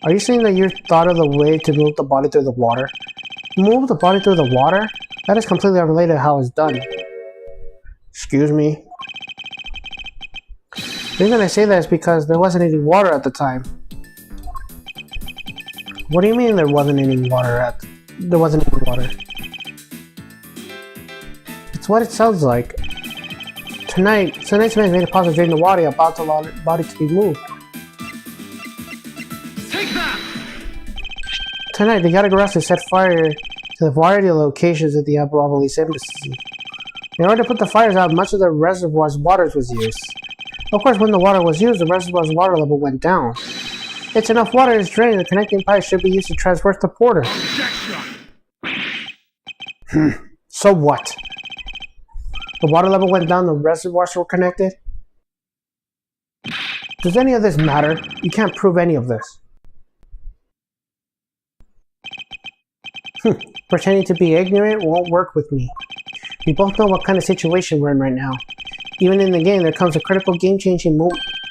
Are you saying that you thought of the way to move the body through the water? Move the body through the water? That is completely unrelated to how it's done. Excuse me? The reason I say that is because there wasn't any water at the time. What do you mean there wasn't any water There wasn't any water? It's what it sounds like. Tonight's man made it possible to drain the water about to allow the body to be moved. Take that! Tonight, the Yadagarasa set fire to a variety of locations at the Ablaze embassy. In order to put the fires out, much of the reservoir's water was used. Of course, when the water was used, the reservoir's water level went down. If enough water is drained, the connecting pipes should be used to transverse the porter. So what? The water level went down, the reservoirs were connected? Does any of this matter? You can't prove any of this. Pretending to be ignorant won't work with me. We both know what kind of situation we're in right now. Even in the game, there comes a critical game-changing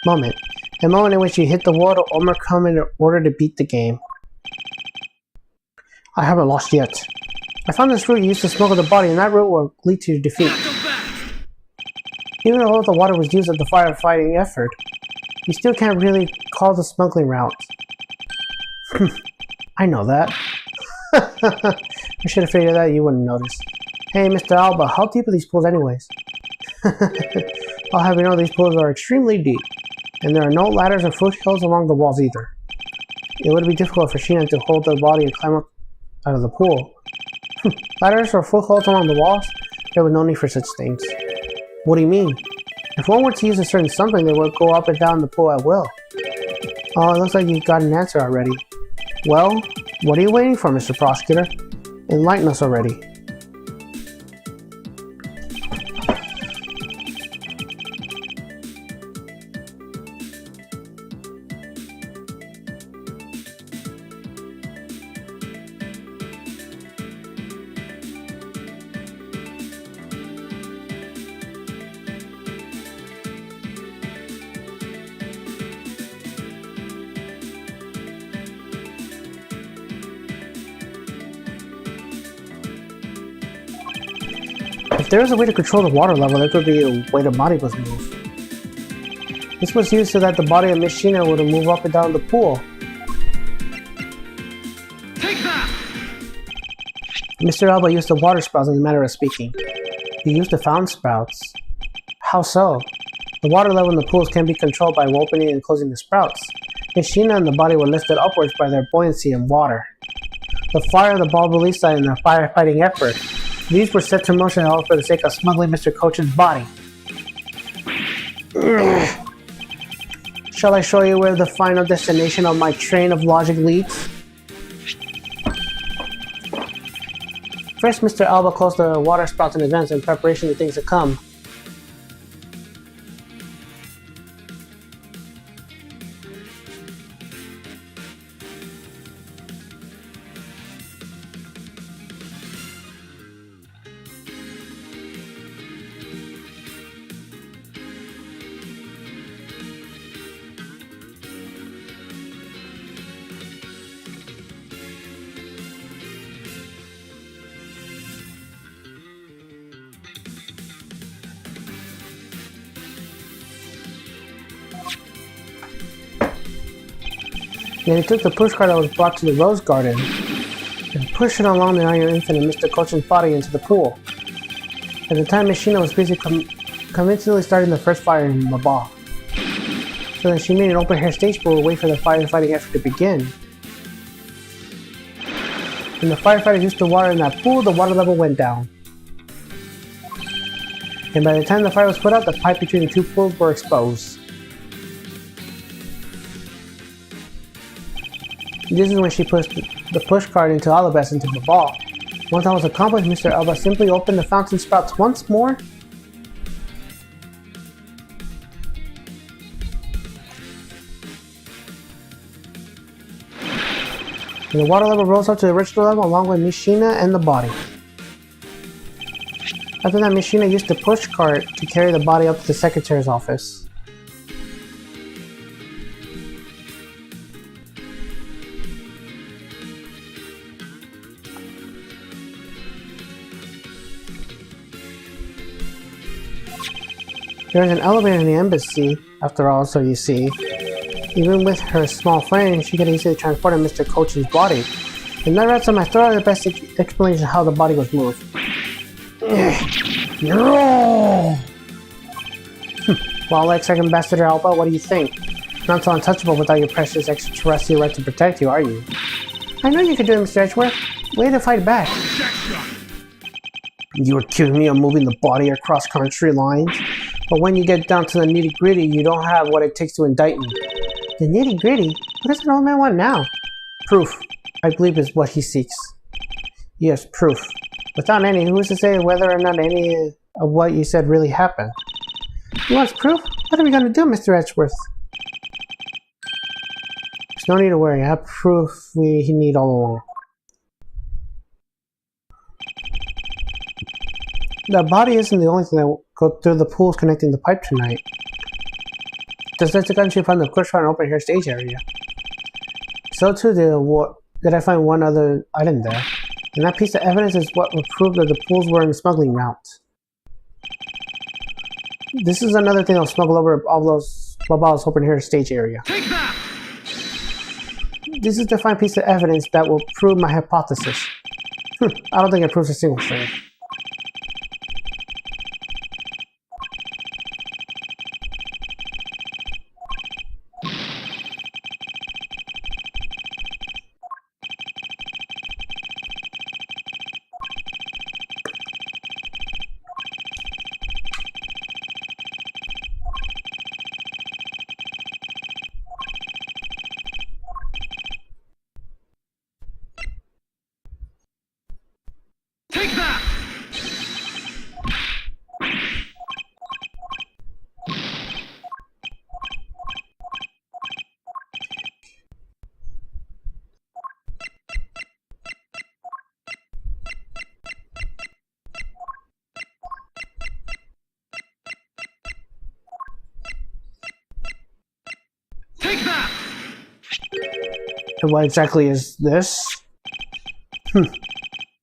moment. A moment in which you hit the wall to overcome in order to beat the game. I haven't lost yet. I found this route used to smuggle the body, and that route will lead to your defeat. Even though the water was used at the firefighting effort, you still can't really call the smuggling route. I know that. I should have figured that you wouldn't notice. Hey, Mr. Alba, how deep are these pools anyways? I'll have you know these pools are extremely deep, and there are no ladders or foothills along the walls either. It would be difficult for Sheena to hold the body and climb up out of the pool. Ladders or footholds along the walls? There was no need for such things. What do you mean? If one were to use a certain something, they would go up and down the pool at will. Oh, it looks like you got an answer already. Well, what are you waiting for, Mr. Prosecutor? Enlighten us already. If there is a way to control the water level, there could be a way the body must move. This was used so that the body of Miss Sheena would move up and down the pool. Take that! Mr. Alba used the water sprouts in the manner of speaking. He used the fountain sprouts. How so? The water level in the pools can be controlled by opening and closing the sprouts. Miss Sheena and the body were lifted upwards by their buoyancy in water. The fire of the ball release site and the firefighting effort. These were set to motion all for the sake of smuggling Mr. Coach's body. Shall I show you where the final destination of my train of logic leads? First, Mr. Alba closed the water sprouts in advance in preparation of things to come. Then he took the pushcart that was brought to the rose garden and pushed it along the iron infant and Mr. Coachen's body into the pool. At the time, Miss Sheena was busy convincingly starting the first fire in the ball. So then she made an open-air stage pool to wait for the firefighting effort to begin. When the firefighters used the water in that pool, the water level went down. And by the time the fire was put out, the pipe between the two pools were exposed. This is when she pushed the pushcart into Ablaze into the ball. Once that was accomplished, Mr. Alba simply opened the fountain sprouts once more. And the water level rose up to the original level along with Miss Sheena and the body. After that, Miss Sheena used the pushcart to carry the body up to the secretary's office. There is an elevator in the embassy, after all, so you see. Even with her small frame, she could easily transport Mr. Coach's body. And that wraps up my thorough the best explanation of how the body was moved. Well, ex-Ambassador Alba, what do you think? Not so untouchable without your precious extraterrestrial right to protect you, are you? I know you can do it, Mr. Edgeworth. Way to fight back. Objection! You accuse me of moving the body across country lines, but when you get down to the nitty-gritty, you don't have what it takes to indict me. The nitty-gritty? What does an old man want now? Proof, I believe, is what he seeks. Yes, proof. Without any, who is to say whether or not any of what you said really happened? He wants proof? What are we going to do, Mr. Edgeworth? There's no need to worry. I have proof we need all along. The body isn't the only thing that will go through the pools connecting the pipe tonight. Just as the gun you found the push on open air stage area. So too did I find one other item there. And that piece of evidence is what would prove that the pools were in the smuggling route. This is another thing I'll smuggle over Ablaze's open air stage area. Take that! This is the fine piece of evidence that will prove my hypothesis. I don't think it proves a single thing. Take that! Take that! And what exactly is this? You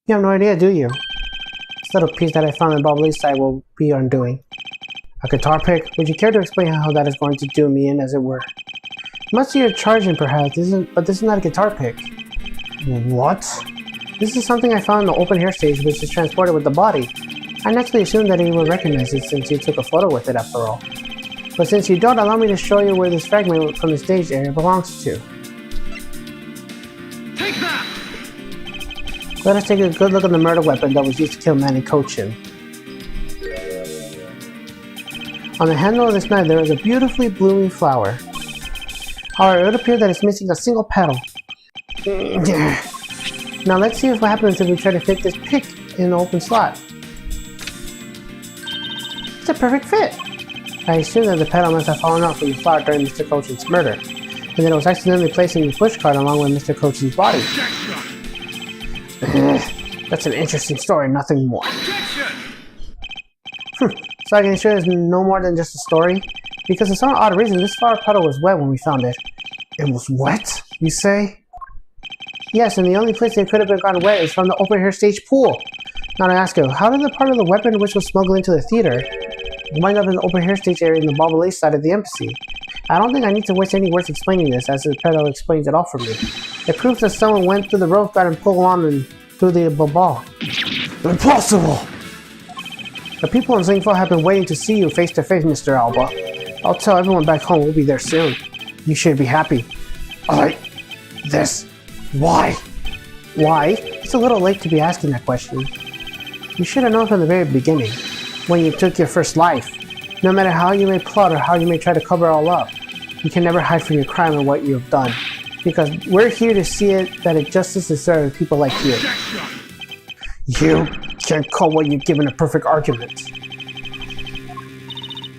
have no idea, do you? This little piece that I found in Ablaze's side will be undoing. A guitar pick? Would you care to explain how that is going to do me in, as it were? Must be a charging, perhaps, but this is not a guitar pick. What? This is something I found in the open air stage, which is transported with the body. I naturally assumed that he would recognize it since you took a photo with it, after all. But since you don't, allow me to show you where this fragment from the stage area belongs to. Take that! Let us take a good look at the murder weapon that was used to kill Manny Cochin. On the handle of this knife there is a beautifully blooming flower. However, it would appear that it's missing a single petal. Now let's see what happens if we try to fit this pick in the open slot. It's a perfect fit! I assume that the petal must have fallen off from the flower during Mr. Cochin's murder, and that it was accidentally placed in the pushcart along with Mr. Cochin's body. Objection! That's an interesting story, nothing more. Objection! So I can assure there's no more than just a story? Because for some odd reason, this flower petal was wet when we found it. It was wet, you say? Yes, and the only place it could have been gotten wet is from the open air stage pool. Now I ask you, how did the part of the weapon which was smuggled into the theater wind up in the open air stage area in the Ablaze side of the embassy? I don't think I need to waste any words explaining this, as the petal explains it all for me. It proves that someone went through the rope guard and pulled on and through the ball. Impossible! The people in Zingfo have been waiting to see you face to face, Mr. Alba. I'll tell everyone back home we'll be there soon. You should be happy. Why? Why? It's a little late to be asking that question. You should have known from the very beginning, when you took your first life. No matter how you may plot or how you may try to cover it all up, you can never hide from your crime and what you have done. Because we're here to see it that justice is served people like you. You can't call what you've given a perfect argument.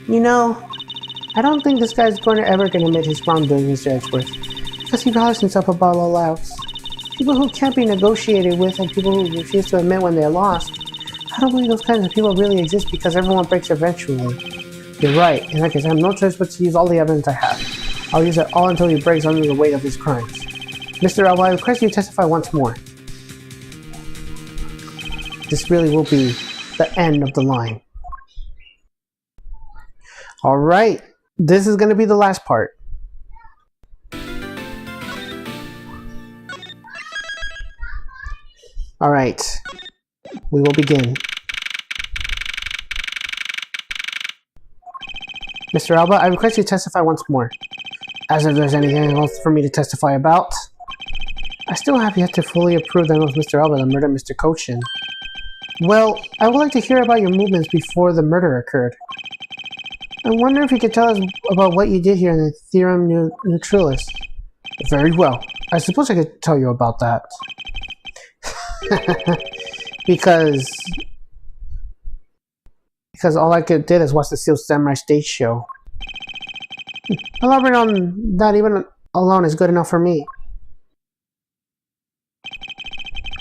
You know, I don't think this guy's ever going to admit his wrongdoing, Mr. Edgeworth. Because he values himself above all else. People who can't be negotiated with and people who refuse to admit when they're lost. I don't believe those kinds of people really exist because everyone breaks eventually. You're right, in that case I have no choice but to use all the evidence I have. I'll use it all until he breaks under the weight of his crimes. Mr. Alba, I request you testify once more. This really will be the end of the line. Alright, this is going to be the last part. Alright, we will begin. Mr. Alba, I request you testify once more. As if there's anything else for me to testify about. I still have yet to fully approve that it was Mr. Elba that murdered Mr. Kochin. Well, I would like to hear about your movements before the murder occurred. I wonder if you could tell us about what you did here in the Theorem Neutralis. Very well. I suppose I could tell you about that. because all I did is watch the Steel Samurai stage show. Elaborate on that even alone is good enough for me.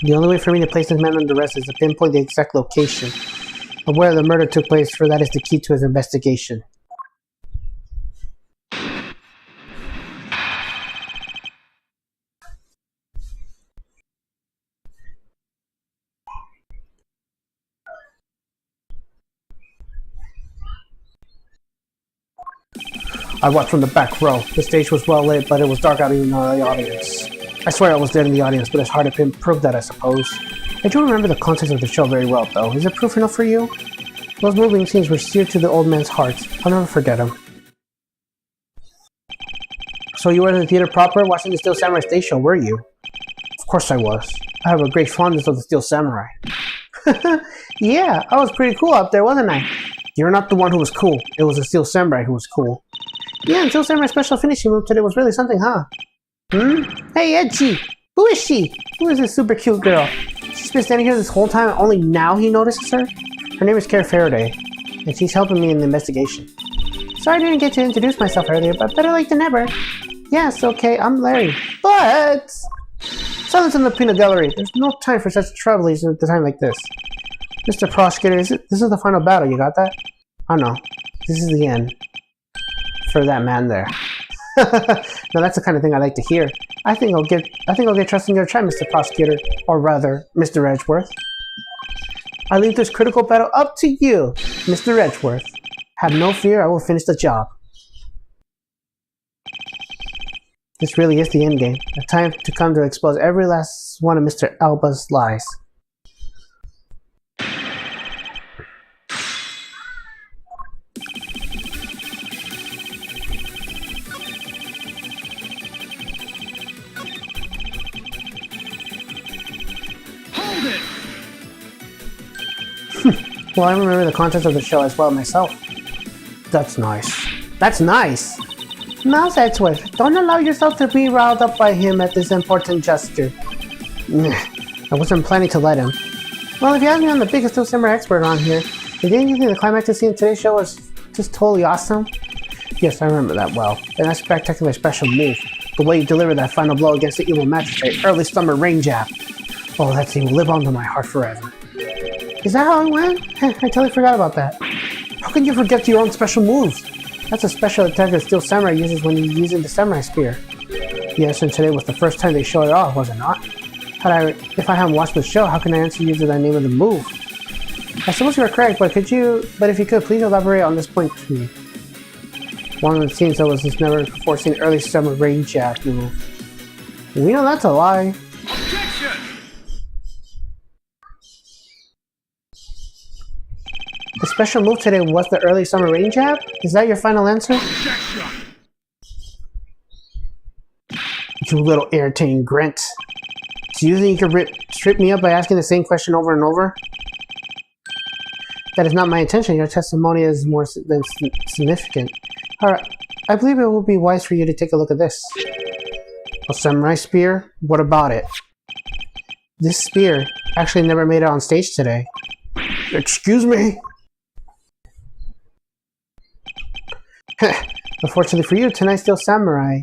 The only way for me to place this man under arrest is to pinpoint the exact location of where the murder took place, for that is the key to his investigation. I watched from the back row. The stage was well lit, but it was dark out even in the audience. I swear I was there in the audience, but it's hard to prove that, I suppose. I do remember the context of the show very well, though. Is it proof enough for you? Those moving scenes were seared to the old man's heart. I'll never forget him. So you were in the theater proper, watching the Steel Samurai stage show, were you? Of course I was. I have a great fondness of the Steel Samurai. Yeah, I was pretty cool up there, wasn't I? You're not the one who was cool. It was the Steel Samurai who was cool. Yeah, and Steel Samurai's special finishing move today was really something, huh? Hey, Edgy! Who is she? Who is this super cute girl? She's been standing here this whole time and only now he notices her? Her name is Kara Faraday, and she's helping me in the investigation. Sorry I didn't get to introduce myself earlier, but better late than never. Yes, okay, I'm Larry. But... Silence in the peanut gallery. There's no time for such troubles at a time like this. Mr. Prosecutor, this is the final battle, you got that? Oh no, this is the end. For that man there. Now that's the kind of thing I like to hear. I think I'll get trust in your try, Mr. Prosecutor, or rather, Mr. Edgeworth. I leave this critical battle up to you, Mr. Edgeworth. Have no fear, I will finish the job. This really is the endgame. A time to come to expose every last one of Mr. Alba's lies. Well, I remember the contents of the show as well myself. That's nice. That's nice! Mouse Edgeworth, don't allow yourself to be riled up by him at this important gesture. I wasn't planning to let him. Well, if you ask me, I'm the biggest Steel Samurai expert on here. And didn't you think the climax of seeing today's show was just totally awesome? Yes, I remember that well. And that spectacular special move. The way you delivered that final blow against the evil magistrate, early summer rain jab. Oh, that scene will live on to my heart forever. Is that how it went? I totally forgot about that. How can you forget your own special moves? That's a special attack that Steel Samurai uses when you're using the Samurai Spear. Yes, and today was the first time they showed it off, was it not? If I hadn't watched the show, how can I answer you to the name of the move? I suppose you are correct, but if you could, please elaborate on this point to me. One of the scenes that was this never before seen early summer rain jab move. We know that's a lie. Objection! The special move today was the early summer rain jab? Is that your final answer? Objection! You little irritating grint. Do you think you could trip me up by asking the same question over and over? That is not my intention. Your testimony is more than significant. Alright, I believe it will be wise for you to take a look at this. A samurai spear? What about it? This spear actually never made it on stage today. Excuse me? Unfortunately for you, tonight's Steel Samurai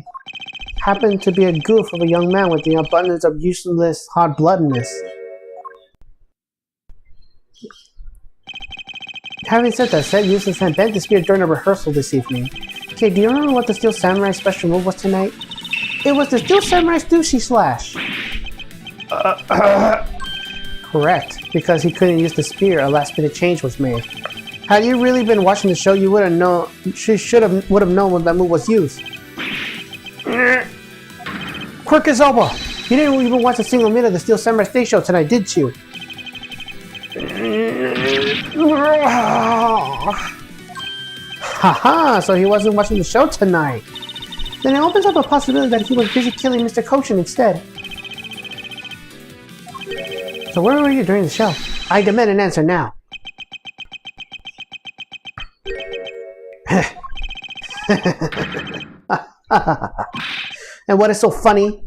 happened to be a goof of a young man with the abundance of useless hot-bloodedness. Having said that, said useless and bent the spear during a rehearsal this evening. Okay, do you remember what the Steel Samurai special move was tonight? It was the Steel Samurai Sushi Slash! Correct, because he couldn't use the spear, a last-minute change was made. Had you really been watching the show, you would have known. Would have known when that move was used. Quirk his elbow. You didn't even watch a single minute of the Steel Samurai stage show tonight, did you? Haha! So he wasn't watching the show tonight. Then it opens up a possibility that he was busy killing Mr. Kochin instead. So where were you during the show? I demand an answer now. And what is so funny?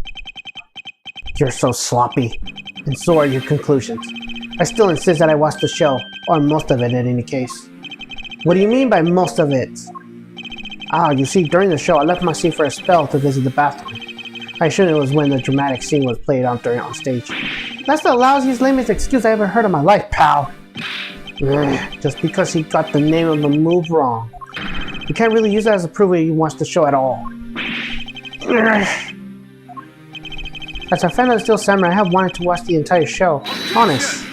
You're so sloppy, and so are your conclusions. I still insist that I watched the show, or most of it in any case. What do you mean by most of it? Ah, you see, during the show I left my seat for a spell to visit the bathroom. I assume it was when the dramatic scene was played on stage. That's the lousiest, lamest excuse I ever heard in my life, pal. Just because he got the name of the move wrong. You can't really use that as a proof that you watched the show at all. As a fan of the Steel Samurai, I have wanted to watch the entire show. Honest.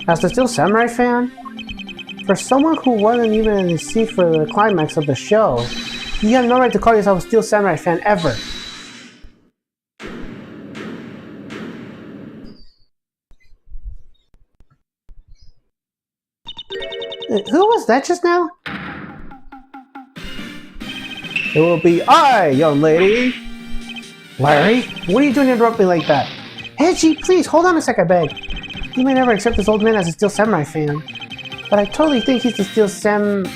As the Steel Samurai fan, for someone who wasn't even in the seat for the climax of the show, you have no right to call yourself a Steel Samurai fan ever. Who was that just now? It will be I, young lady! Larry, what are you doing to interrupt me like that? Edgy, please, hold on a sec, I beg. You may never accept this old man as a Steel Samurai fan, but I totally think he's the Steel Sam-maniac.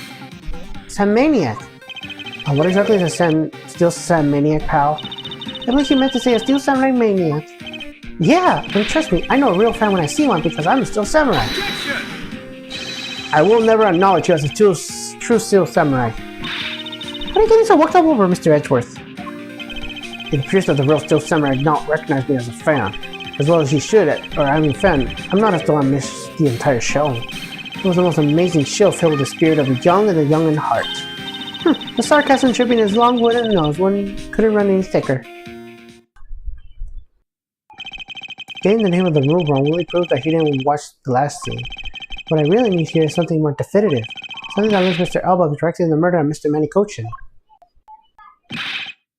What exactly is a Steel Sam-maniac, pal? I believe you meant to say a Steel Samurai maniac. Yeah, and trust me, I know a real fan when I see one because I'm a Steel Samurai. I will never acknowledge you as a true Steel Samurai. What are you getting so worked up over, Mr. Edgeworth? It appears that the real Steel Samurai did not recognize me as a fan, as well as he should, fan. I'm not as though I missed the entire show. It was the most amazing show filled with the spirit of the young and the young in heart. The sarcasm tripping his long wooden nose when couldn't run any thicker. Getting the name of the move wrong really proves that he didn't watch the last scene. What I really need here is something more definitive. Something that links Mr. Elba directly to the murder of Mr. Manicochin.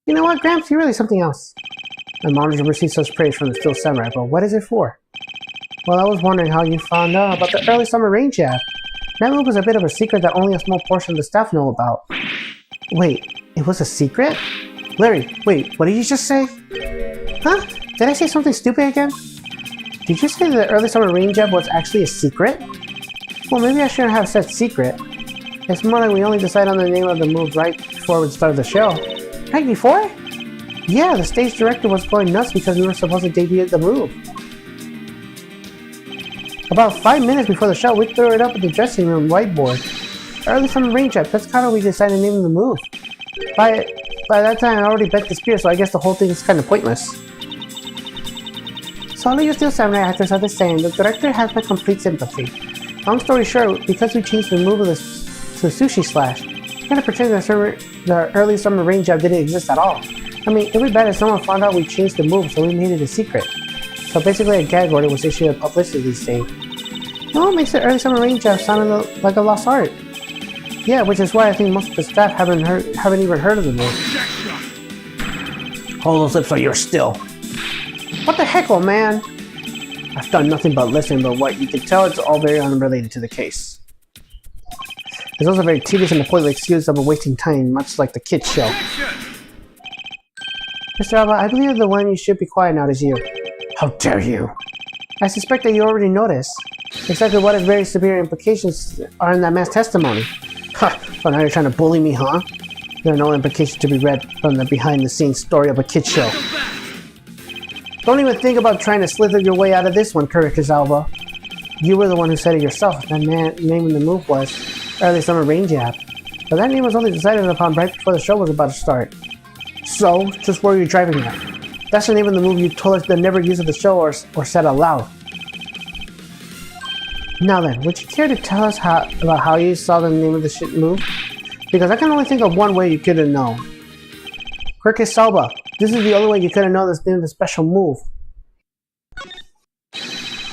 You know what, Gramps? You're really something else. I'm honored to receive such praise from the Steel Samurai, but what is it for? Well, I was wondering how you found out about the early summer rain jab. That move was a bit of a secret that only a small portion of the staff know about. Wait, it was a secret? Larry, wait, what did you just say? Huh? Did I say something stupid again? Did you say the early summer rain jab was actually a secret? Well, maybe I shouldn't have said secret. It's more like we only decided on the name of the move right before we started the show. Right before? Yeah, the stage director was going nuts because we were supposed to debut the move. About 5 minutes before the show, we threw it up at the dressing room whiteboard. Early summer rain jab, that's kind of how we decided to name the move. By that time, I already bet the spear, so I guess the whole thing is kind of pointless. So all of you Steel Samurai actors are the same. The director has my complete sympathy. Long story short, because we changed the move to the sushi slash, we're gonna pretend that the early summer rain jab didn't exist at all. I mean, it would be better if someone found out we changed the move, so we made it a secret. So basically a gag order was issued at publicity stage. You know what makes the early summer rain jab sound like a lost art? Yeah, which is why I think most of the staff haven't even heard of the move. Hold those lips or you're still. What the heck, old man? I've done nothing but listen, but what you can tell it's all very unrelated to the case. It's also very tedious and a pointless excuse of wasting time, much like the kids show. Mr. Alba, I believe the one you should be quiet now is you. How dare you? I suspect that you already noticed exactly what its very severe implications are in that man's testimony. Ha! So now you're trying to bully me, huh? There are no implications to be read from the behind-the-scenes story of a kid's show. Don't even think about trying to slither your way out of this one, Curtis Alba. You were the one who said it yourself. That man naming the move was Early Summer Rain Jab. But that name was only decided upon right before the show was about to start. So, just where are you driving at? That's the name of the move you told us to never use at the show or said aloud. Now then, would you care to tell us about how you saw the name of the shit move? Because I can only think of one way you could have known. Curtis Alba, this is the only way you could have known this name of the special move.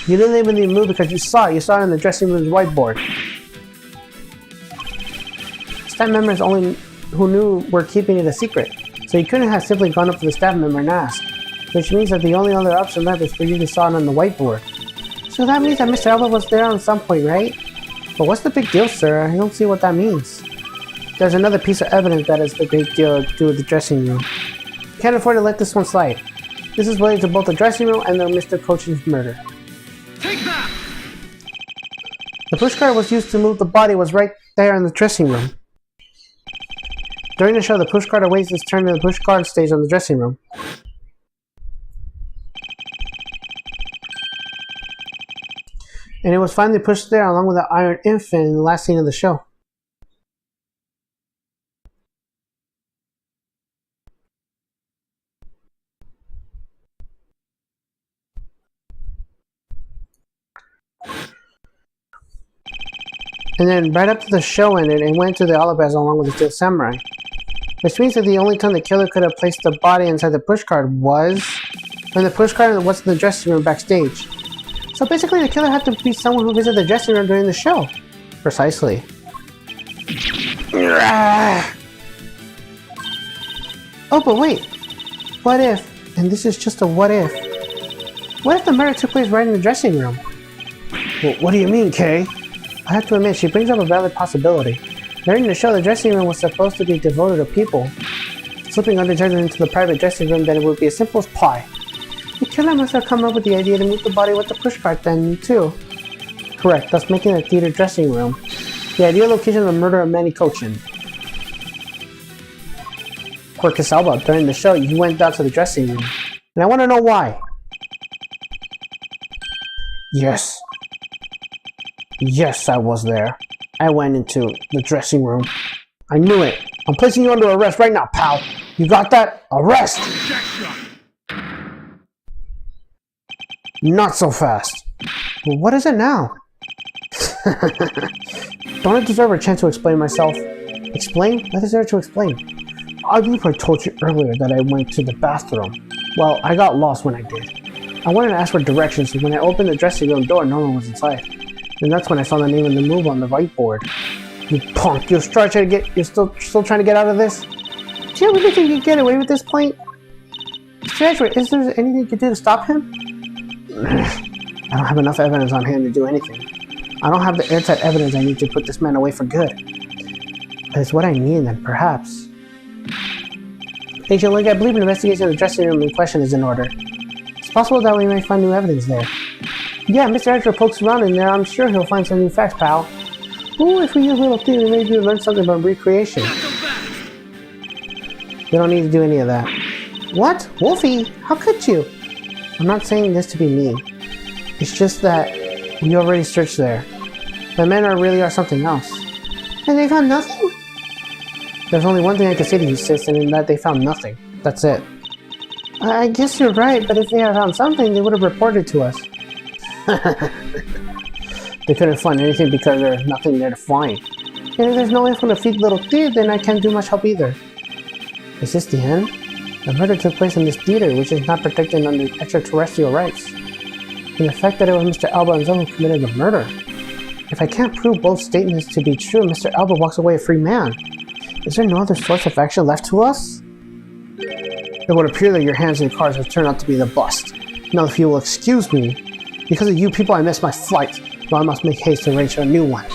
You didn't name the move because you saw it in the dressing room's whiteboard. Staff members only who knew were keeping it a secret, so you couldn't have simply gone up to the staff member and asked, which means that the only other option left is for you to saw it on the whiteboard. So that means that Mr. Alba was there on some point, right? But what's the big deal, sir? I don't see what that means. There's another piece of evidence that is the big deal to do with the dressing room. Can't afford to let this one slide. This is related to both the dressing room and the Mr. Cochin's murder. Take that! The pushcart was used to move the body was right there in the dressing room. During the show, the pushcart awaits its turn and the pushcart stays on the dressing room. And it was finally pushed there along with the Iron Infant in the last scene of the show. And then right up to the show ended, it went to the Ablaze along with the Steel Samurai. Which means that the only time the killer could have placed the body inside the pushcart was when the pushcart was in the dressing room backstage. So basically the killer had to be someone who visited the dressing room during the show. Precisely. Oh, but wait. What if, and this is just a what if the murder took place right in the dressing room? Well, what do you mean, Kay? I have to admit, she brings up a valid possibility. During the show, the dressing room was supposed to be devoted to people. Slipping undetected into the private dressing room, then it would be as simple as pie. The killer must have come up with the idea to move the body with the pushcart then, too. Correct, thus making the theater dressing room the ideal location of the murder of Manny Cochin. Quirkus Alba, during the show, you went down to the dressing room. And I want to know why. Yes. Yes, I was there. I went into the dressing room. I knew it. I'm placing you under arrest right now, pal. You got that? Arrest! Not so fast. Well, what is it now? Don't I deserve a chance to explain myself? Explain? What is there to explain? I believe I told you earlier that I went to the bathroom. Well, I got lost when I did. I wanted to ask for directions, so when I opened the dressing room door, no one was inside. And that's when I saw the name of the move on the whiteboard. You punk! You're still trying to get out of this? Do you really think you can get away with this point? Mr. Edgeworth, is there anything you can do to stop him? I don't have enough evidence on hand to do anything. I don't have the airtight evidence I need to put this man away for good. But it's what I need, then perhaps. Agent Link, I believe an investigation of the dressing room in question is in order. It's possible that we may find new evidence there. Yeah, Mr. Edgeworth pokes around in there. I'm sure he'll find some new facts, pal. Ooh, if we use a little theory, maybe we'll learn something about recreation. We don't need to do any of that. What? Wolfie? How could you? I'm not saying this to be mean. It's just that we already searched there. The men really are something else. And they found nothing? There's only one thing I can say to you, sis, and in that they found nothing. That's it. I guess you're right, but if they had found something, they would have reported to us. They couldn't find anything because there's nothing there to find. And if there's no way for to feed little kid, then I can't do much help either. Is this the end? The murder took place in this theater, which is not protected under extraterrestrial rights. And the fact that it was Mr. Alba himself who committed the murder. If I can't prove both statements to be true, Mr. Alba walks away a free man. Is there no other source of action left to us? It would appear that your hands and cards have turned out to be the bust. Now if you will excuse me, because of you people I missed my flight, so I must make haste to arrange for a new one.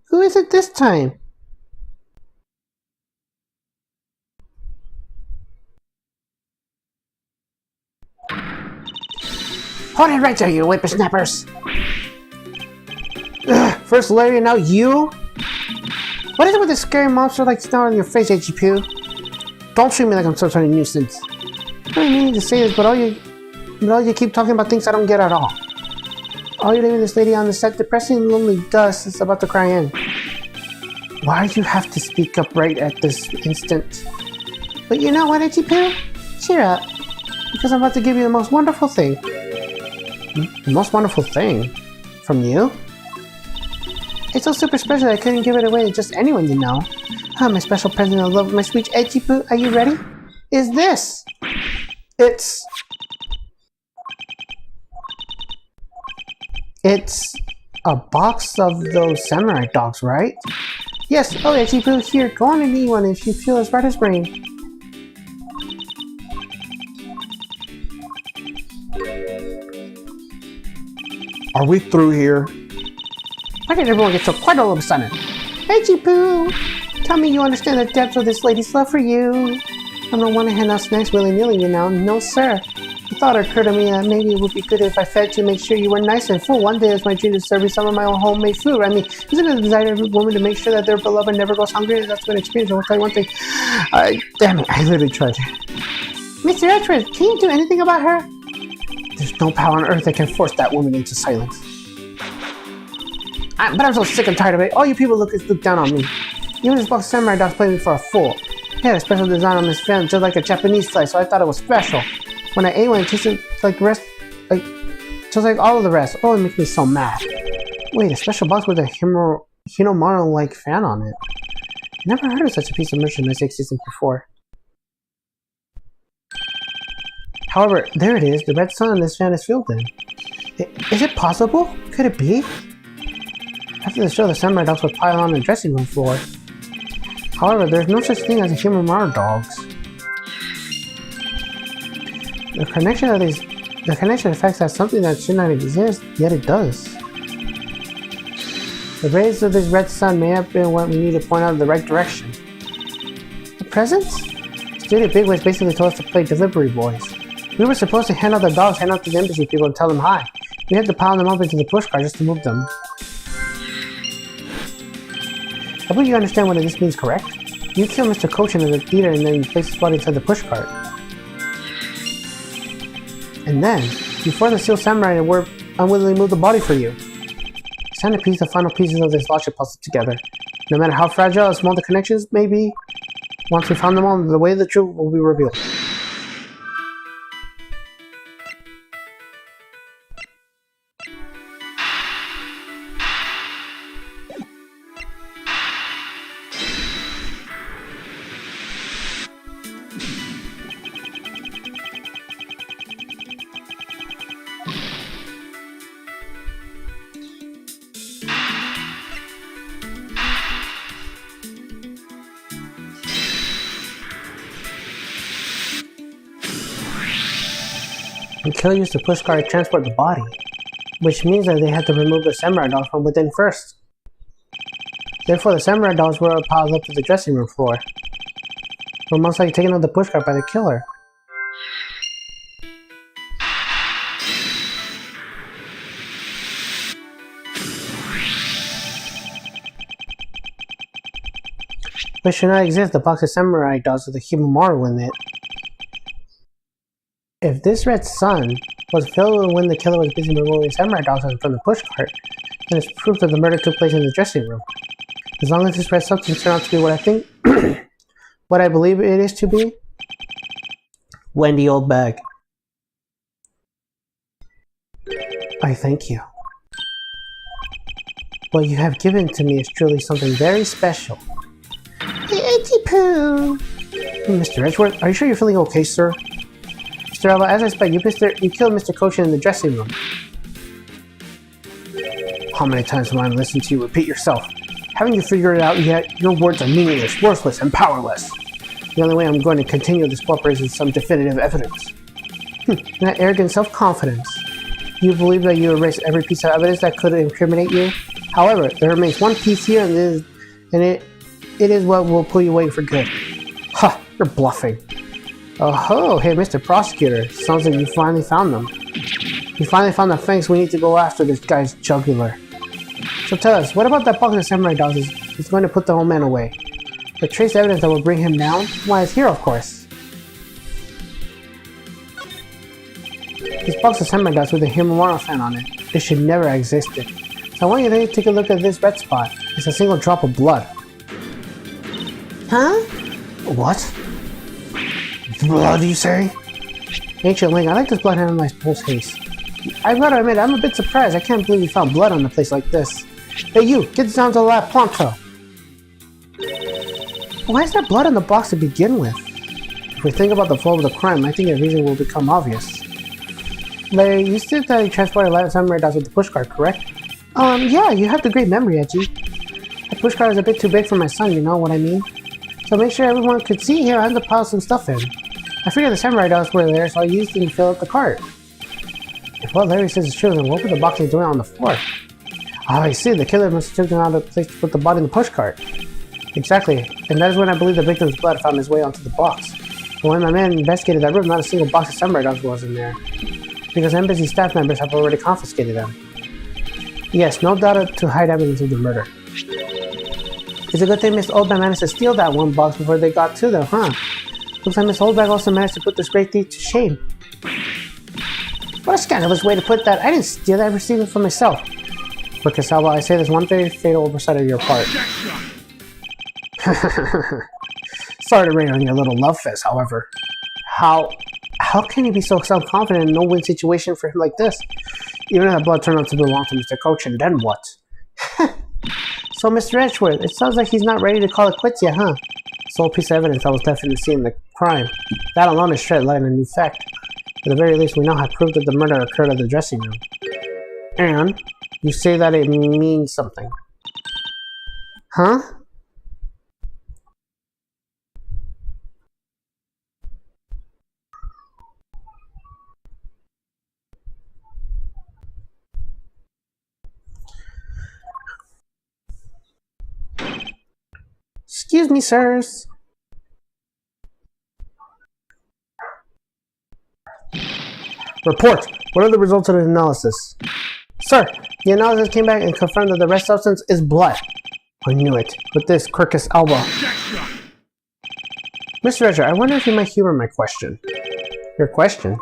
Who is it this time? Hold it right there, you whippersnappers! Ugh, first Larry and now you? What is it with this scary monster like snout on your face, HGP? Don't treat me like I'm some sort of nuisance. I don't mean to say this, but all you keep talking about things I don't get at all. All you're leaving this lady on the set depressing lonely dust is about to cry in. Why do you have to speak up right at this instant? But you know what, HGP? Cheer up. Because I'm about to give you the most wonderful thing. The most wonderful thing? From you? It's so super special that I couldn't give it away to just anyone you know. Ah, my special present of love, my sweet edgy poo. Are you ready? Is this? It's a box of those samurai dogs, right? Yes. Oh, edgy poo. Here, go on and eat one if you feel as right as rain. Are we through here? Why did everyone get so quiet all of a sudden? Edgy Poo! Tell me you understand the depth of this lady's love for you. I don't want to hand out snacks willy-nilly, you know. No, sir. The thought occurred to me that maybe it would be good if I fed you to make sure you were nice and full. One day it's my dream to serve you some of my own homemade food. I mean, isn't it the desire of every woman to make sure that their beloved never goes hungry? That's what experience. I'll tell you one thing. Damn it, I literally tried. Mr. Edgeworth, can you do anything about her? There's no power on earth that can force that woman into silence. But I'm so sick and tired of it. All you people look down on me. Even this box of samurai dogs played me for a fool. He had a special design on this fan, just like a Japanese slice, so I thought it was special. When I ate one, it tasted like just like all of the rest. Oh, it makes me so mad. Wait, a special box with a Hinomaru-like fan on it. Never heard of such a piece of merchandise existing before. However, there it is. The red sun this fan is filled in. Is it possible? Could it be? After the show, the samurai dogs would pile on the dressing room floor. However, there's no such thing as a Hinomaru dogs. The connection affects that something that should not exist, yet it does. The rays of this red sun may have been what we need to point out in the right direction. The presents? Studio Bigwigs basically told us to play delivery boys. We were supposed to hand out the dogs, hand out to the embassy people and tell them hi. We had to pile them up into the pushcart just to move them. I believe you understand what this means, correct? You kill Mr. Kochin in the theater and then place his body inside the pushcart. And then, before the sealed samurai were unwillingly moved the body for you. It's time to piece the final pieces of this logic puzzle together. No matter how fragile or small the connections may be, once we found them all, the way of the truth will be revealed. The killer used the pushcart to transport the body, which means that they had to remove the samurai dolls from within first. Therefore, the samurai dolls were piled up to the dressing room floor, were most likely taken on the pushcart by the killer. But should not exist the box of samurai dolls with the Hinomaru in it. If this red sun was filled when the killer was busy removing samurai dolls from the pushcart, then it's proof that the murder took place in the dressing room. As long as this red substance turned out to be what I think, what I believe it is to be, Wendy old bag. I thank you. What you have given to me is truly something very special. Hey, Edgy Poo! Mr. Edgeworth, are you sure you're feeling okay, sir? Mr. Alba, as I expect, you killed Mr. Kochin in the dressing room. How many times have I listened to you repeat yourself? Haven't you figured it out yet? Your words are meaningless, worthless, and powerless. The only way I'm going to continue this cooperation is some definitive evidence. That arrogant self-confidence. You believe that you erased every piece of evidence that could incriminate you? However, there remains one piece here, and it is what will pull you away for good. Ha! You're bluffing. Oh, hey, Mr. Prosecutor. Sounds like you finally found them. You finally found the fangs we need to go after this guy's jugular. So tell us, what about that box of samurai dolls is going to put the whole man away? The trace evidence that will bring him down? Why, it's here, of course. This box of samurai dolls with a Hinomaru fan on it. It should never have existed. So I want you to take a look at this red spot. It's a single drop of blood. Huh? What? Blood, you say? Ancient Link, I like this blood having my pulse haste. I've got to admit, I'm a bit surprised. I can't believe you found blood on a place like this. Hey you, get this down to the lab pronto! Why is there blood in the box to begin with? If we think about the flow of the crime, I think a reason will become obvious. Larry, you said that you transported a lot of samurai dolls with the pushcart, correct? Yeah, you have the great memory, Edgy. The pushcart is a bit too big for my son, you know what I mean? So make sure everyone could see here, I had to pile some stuff in. I figured the samurai dolls were there, so I used them to fill up the cart. If what Larry says is true, then what were the boxes doing on the floor? Oh, I see. The killer must have taken out a place to put the body in the pushcart. Exactly. And that is when I believe the victim's blood found its way onto the box. But when my man investigated that room, not a single box of samurai dogs was in there. Because embassy staff members have already confiscated them. Yes, no doubt to hide evidence of the murder. It's a good thing Miss Oldbag managed to steal that one box before they got to them, huh? Looks like Miss Oldbag also managed to put this great thief to shame. What a scandalous way to put that. I didn't steal that, I received it for myself. For Kasawa, I say there's one very fatal oversight on your part. Sorry to rain on your little love fest, however. How can you be so self-confident in a no-win situation for him like this? Even if that blood turned out to belong to Mr. Cochin, then what? So, Mr. Edgeworth, it sounds like he's not ready to call it quits yet, huh? Sole piece of evidence that was definitely seen the crime. That alone is shed light on a new fact. At the very least, we now have proof that the murder occurred at the dressing room. And you say that it means something. Huh? Excuse me, sirs. Report. What are the results of the analysis? Sir, the analysis came back and confirmed that the red substance is blood. I knew it. With this, Quercus alba. Mr. Edger, I wonder if you might humor my question. Your question?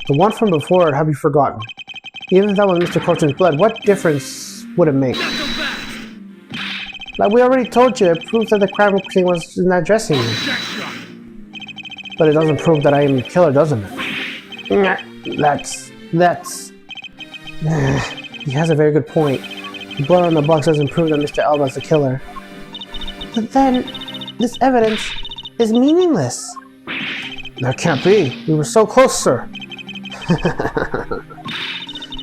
The one from before, have you forgotten? Even if that was Mr. Cochin's blood, what difference would it make? Like we already told you, it proves that the crime scene was in that dressing room. But it doesn't prove that I am the killer, doesn't it? That's... He has a very good point. The blood on the box doesn't prove that Mr. Alba is the killer. But then, this evidence is meaningless. That can't be. We were so close, sir. I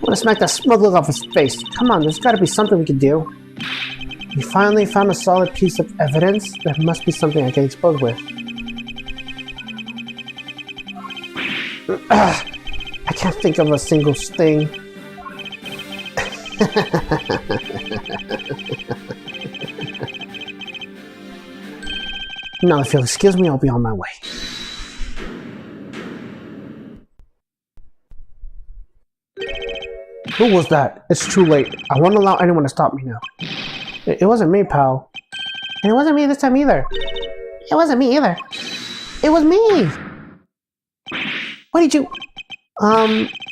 want to smack that smug look off his face. Come on, there's got to be something we can do. We finally found a solid piece of evidence. There must be something I can expose with. I can't think of a single thing. Now, if you'll excuse me, I'll be on my way. Who was that? It's too late. I won't allow anyone to stop me now. It wasn't me, pal. And it wasn't me this time either. It wasn't me either. It was me! What did you...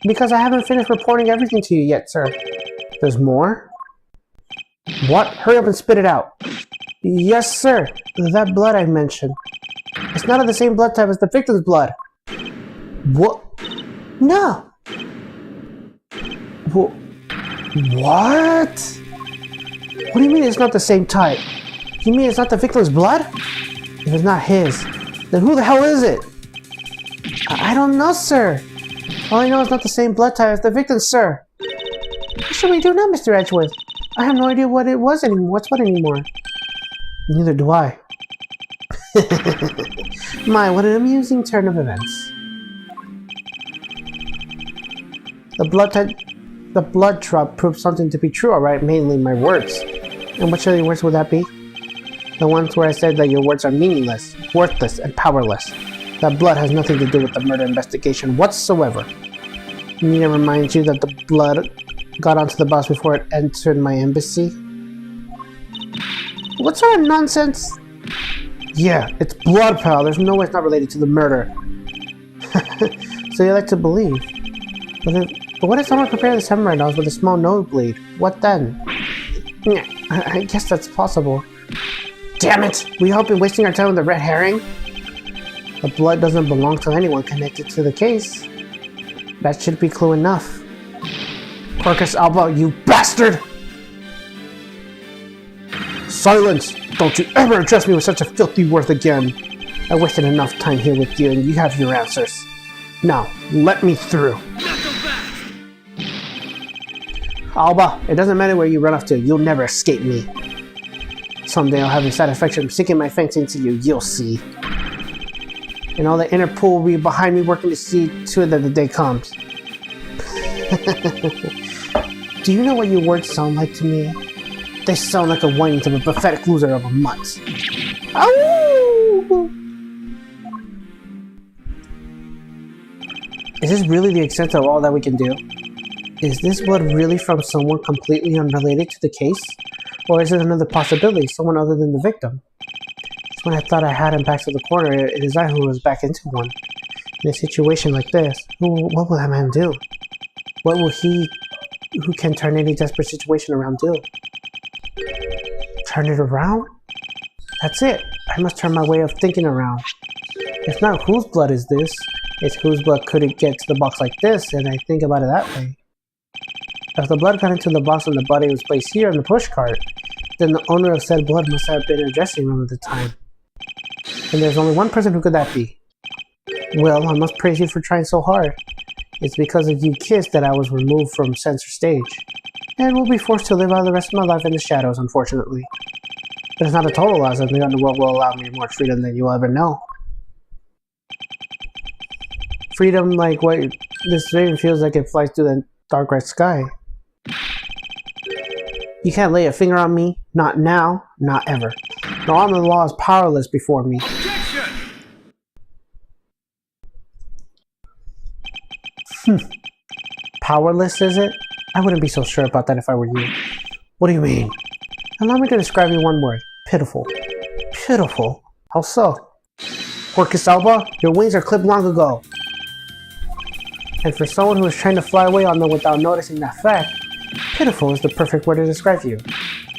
because I haven't finished reporting everything to you yet, sir. There's more? What? Hurry up and spit it out. Yes, sir. That blood I mentioned. It's not of the same blood type as the victim's blood. What? No! What? What do you mean it's not the same type? You mean it's not the victim's blood? If it's not his, then who the hell is it? I don't know, sir. All I know is not the same blood type as the victim, sir. What should we do now, Mr. Edgeworth? I have no idea what it was anymore. What's what anymore? Neither do I. My, what an amusing turn of events. The blood drop proved something to be true, alright, mainly my words. And which of your words would that be? The ones where I said that your words are meaningless, worthless, and powerless. That blood has nothing to do with the murder investigation whatsoever. You need to remind you that the blood got onto the box before it entered my embassy? What sort of nonsense? Yeah, it's blood, pal. There's no way it's not related to the murder. So you like to believe. But what if someone prepared the samurai dolls with a small nosebleed? What then? I guess that's possible. Damn it! We all been wasting our time with the red herring? The blood doesn't belong to anyone connected to the case. That should be clue enough. Quercus alba, you bastard! Silence! Don't you ever address me with such a filthy word again! I wasted enough time here with you and you have your answers. Now, let me through. Alba, it doesn't matter where you run off to, you'll never escape me. Someday I'll have the satisfaction of sinking my fangs into you, you'll see. And all the inner pool will be behind me working to see to it that the day comes. Do you know what your words sound like to me? They sound like a whining of a pathetic loser of a mutt. Ow! Is this really the extent of all that we can do? Is this blood really from someone completely unrelated to the case? Or is it another possibility, someone other than the victim? It's when I thought I had him back to the corner, it is I who was back into one. In a situation like this, what will that man do? What will he, who can turn any desperate situation around, do? Turn it around? That's it. I must turn my way of thinking around. It's not whose blood is this, it's whose blood could it get to the box like this, and I think about it that way. If the blood got into the box and the body was placed here in the pushcart, then the owner of said blood must have been in a dressing room at the time. And there's only one person who could that be. Well, I must praise you for trying so hard. It's because of you kids that I was removed from censor stage, and will be forced to live out the rest of my life in the shadows, unfortunately. But it's not a total loss, as the underworld will allow me more freedom than you'll ever know. Freedom like what this raven feels like it flies through the dark red sky. You can't lay a finger on me, not now, not ever. The arm of the law is powerless before me. Powerless, is it? I wouldn't be so sure about that if I were you. What do you mean? Allow me to describe you one word. Pitiful. Pitiful? How so? Quercus alba, your wings are clipped long ago. And for someone who is trying to fly away on them without noticing that fact, pitiful is the perfect word to describe you.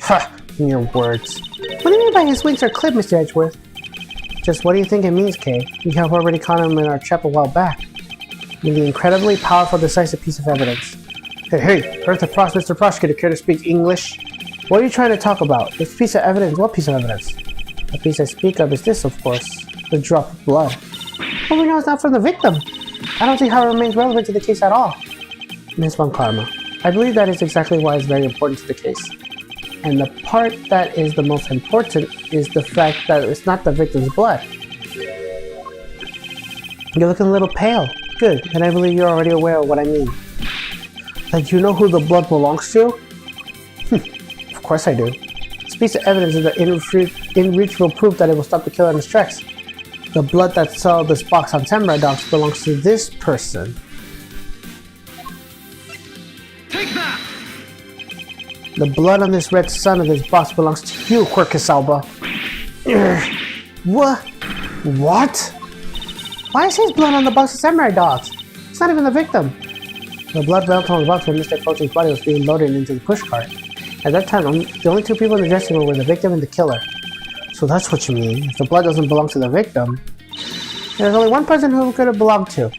Ha! Mere words. What do you mean by his wings are clipped, Mr. Edgeworth? Just what do you think it means, Kay? We have already caught him in our trap a while back. In the incredibly powerful, decisive piece of evidence. Hey, heard the Mr. Prosecutor care to speak English? What are you trying to talk about? This piece of evidence? What piece of evidence? The piece I speak of is this, of course. The drop of blood. But we know it's not from the victim. I don't see how it remains relevant to the case at all. Ms. Von Karma, I believe that is exactly why it's very important to the case. And the part that is the most important is the fact that it's not the victim's blood. You're looking a little pale. Good, and I believe you're already aware of what I mean. Like you know who the blood belongs to? Of course I do. This piece of evidence is the irretrievable proof that it will stop the killer in his tracks. The blood that saw this box on Samurai Dogs belongs to this person. Take that! The blood on this red sun of this box belongs to you, Quercus alba. What? What? Why is his blood on the box of Samurai Dogs? It's not even the victim. The blood left on the box when Mr. Coach's body was being loaded into the pushcart. At that time, the only two people in the dressing room were the victim and the killer. So that's what you mean. If the blood doesn't belong to the victim, there's only one person who it could have belonged to.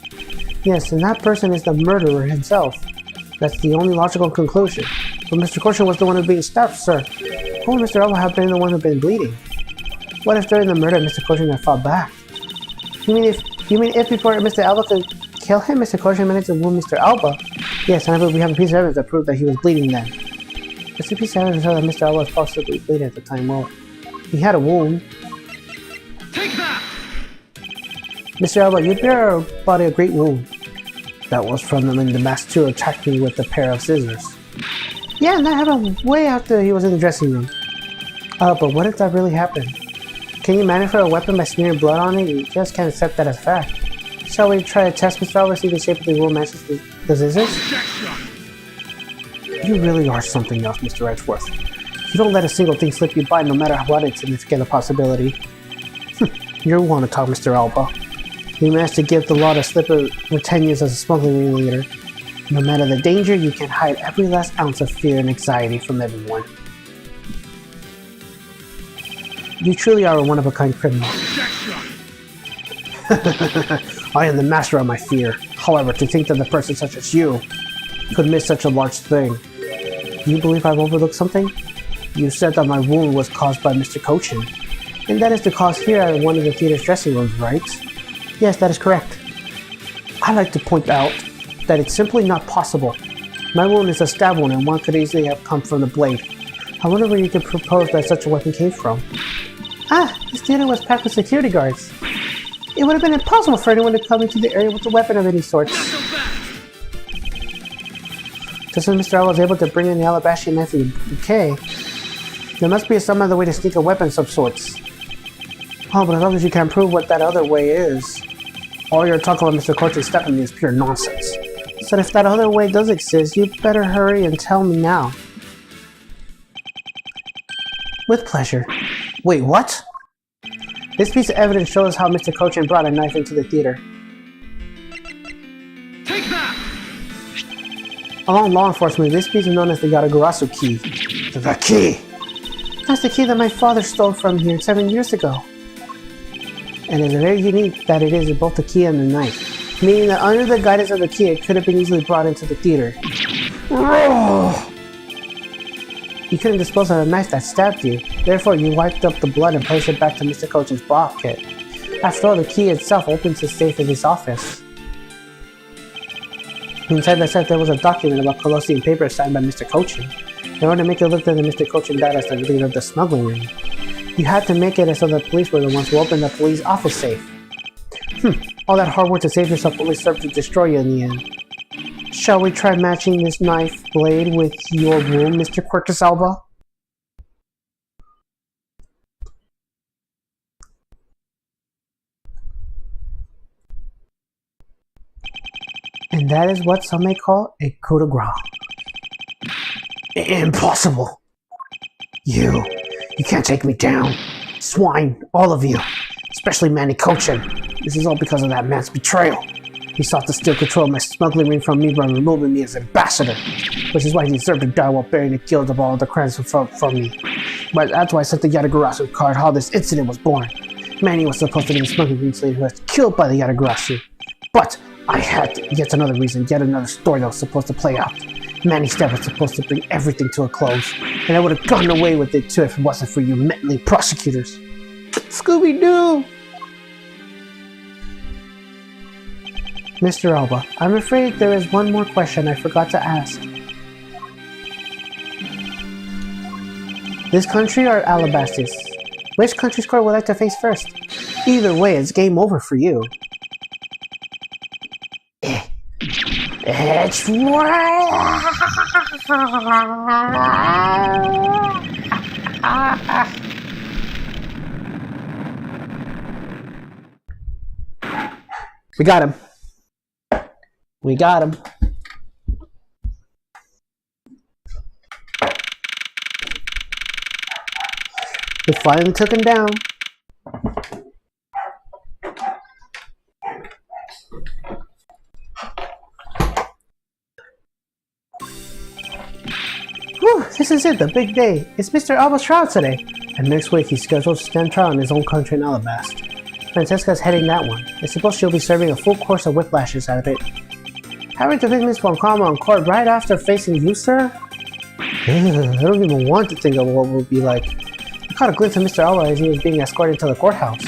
Yes, and that person is the murderer himself. That's the only logical conclusion. But Mr. Caution was the one who being stabbed, sir. Who would Mr. Elba have been the one who been bleeding? What if during the murder Mr. Caution had fought back? You mean if before Mr. Elba could kill him, Mr. Caution managed to wound Mr. Elba? Yes, and I believe we have a piece of evidence that proved that he was bleeding then. It's a piece of evidence that Mr. Elba was possibly bleeding at the time. Well, he had a wound. Take that! Mr. Elba, you bear our body a great wound. That was from when the masked two attacked me with a pair of scissors. Yeah, and that happened way after he was in the dressing room. But what if that really happened? Can you manufacture a weapon by smearing blood on it? You just can't accept that as fact. Shall we try a test, Mr. Elba, see the shape of the wound matches the scissors? You really are something else, Mr. Edgeworth. You don't let a single thing slip you by, no matter what its significant a possibility. You want to talk, Mr. Elba. You managed to give the law to slip with 10 years as a smuggling ringleader. No matter the danger, you can hide every last ounce of fear and anxiety from everyone. You truly are a one-of-a-kind criminal. I am the master of my fear. However, to think that a person such as you could miss such a large thing. Do you believe I've overlooked something? You said that my wound was caused by Mr. Cochin. And that is the cause here at one of the theater's dressing rooms, right? Yes, that is correct. I like to point out that it's simply not possible. My wound is a stab wound and one could easily have come from the blade. I wonder where you could propose that such a weapon came from. Ah, this theater was packed with security guards. It would have been impossible for anyone to come into the area with a weapon of any sort. Just as Mr. L was able to bring in the alabaster knife in the bouquet, there must be some other way to sneak a weapon of some sorts. Oh, but as long as you can't prove what that other way is, all your talk about Mr. Corte stepping me is pure nonsense. So if that other way does exist, you better hurry and tell me now. With pleasure. Wait, what? This piece of evidence shows how Mr. Cochin brought a knife into the theater. Take that! Among law enforcement, this piece is known as the Yatagarasu key. The key! That's the key that my father stole from here 7 years ago. And it's very unique that it is both the key and the knife, meaning that under the guidance of the key, it could have been easily brought into the theater. You couldn't dispose of the knife that stabbed you, therefore you wiped up the blood and placed it back to Mr. Cochin's pocket. After all, the key itself opens the safe in his office. Inside the safe there was a document about Colosseum paper signed by Mr. Cochin. In order to make it look that Mr. Cochin died as the leader of the smuggling ring, you had to make it as though the police were the ones who opened the police office safe. All that hard work to save yourself only served to destroy you in the end. Shall we try matching this knife blade with your wound, Mr. Quercus Alba? And that is what some may call a coup de grace. Impossible! You can't take me down. Swine, all of you. Especially Manny Cochin. This is all because of that man's betrayal. He sought to steal control of my smuggling ring from me by removing me as ambassador, which is why he deserved to die while bearing the guilt of all the crimes from me. But that's why I sent the Yatagarasu card how this incident was born. Manny was supposed to be the smuggling ring slave who was killed by the Yatagarasu. But I had yet another reason, yet another story that was supposed to play out. Manny's death was supposed to bring everything to a close, and I would have gotten away with it too if it wasn't for you meddling prosecutors. Scooby-Doo! Mr. Alba, I'm afraid there is one more question I forgot to ask. This country or Alabastis? Which country's court would like to face first? Either way, it's game over for you. Edgeworth! We got him. We got him. We finally took him down. Whew, this is it, the big day. It's Mr. Alba's trial today. And next week he's scheduled to stand trial in his own country in Alabasta. Francesca's heading that one. I suppose she'll be serving a full course of whiplashes out of it. Having to face Miss Foncalma on court right after facing you, sir? I don't even want to think of what it would be like. I caught a glimpse of Mr. Alba as he was being escorted to the courthouse.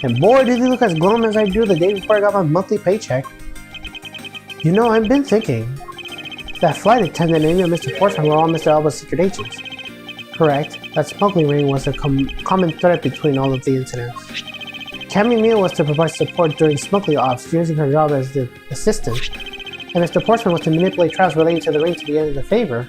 And boy, did he look as glum as I do the day before I got my monthly paycheck. You know, I've been thinking. That flight attendant and Mr. Portsmouth were all Mr. Alba's secret agents. Correct. That smuggling ring was a common thread between all of the incidents. Cammy Meal was to provide support during smuggling ops using her job as the assistant, and Mr. Portsmouth was to manipulate trials relating to the ring to be in the favor.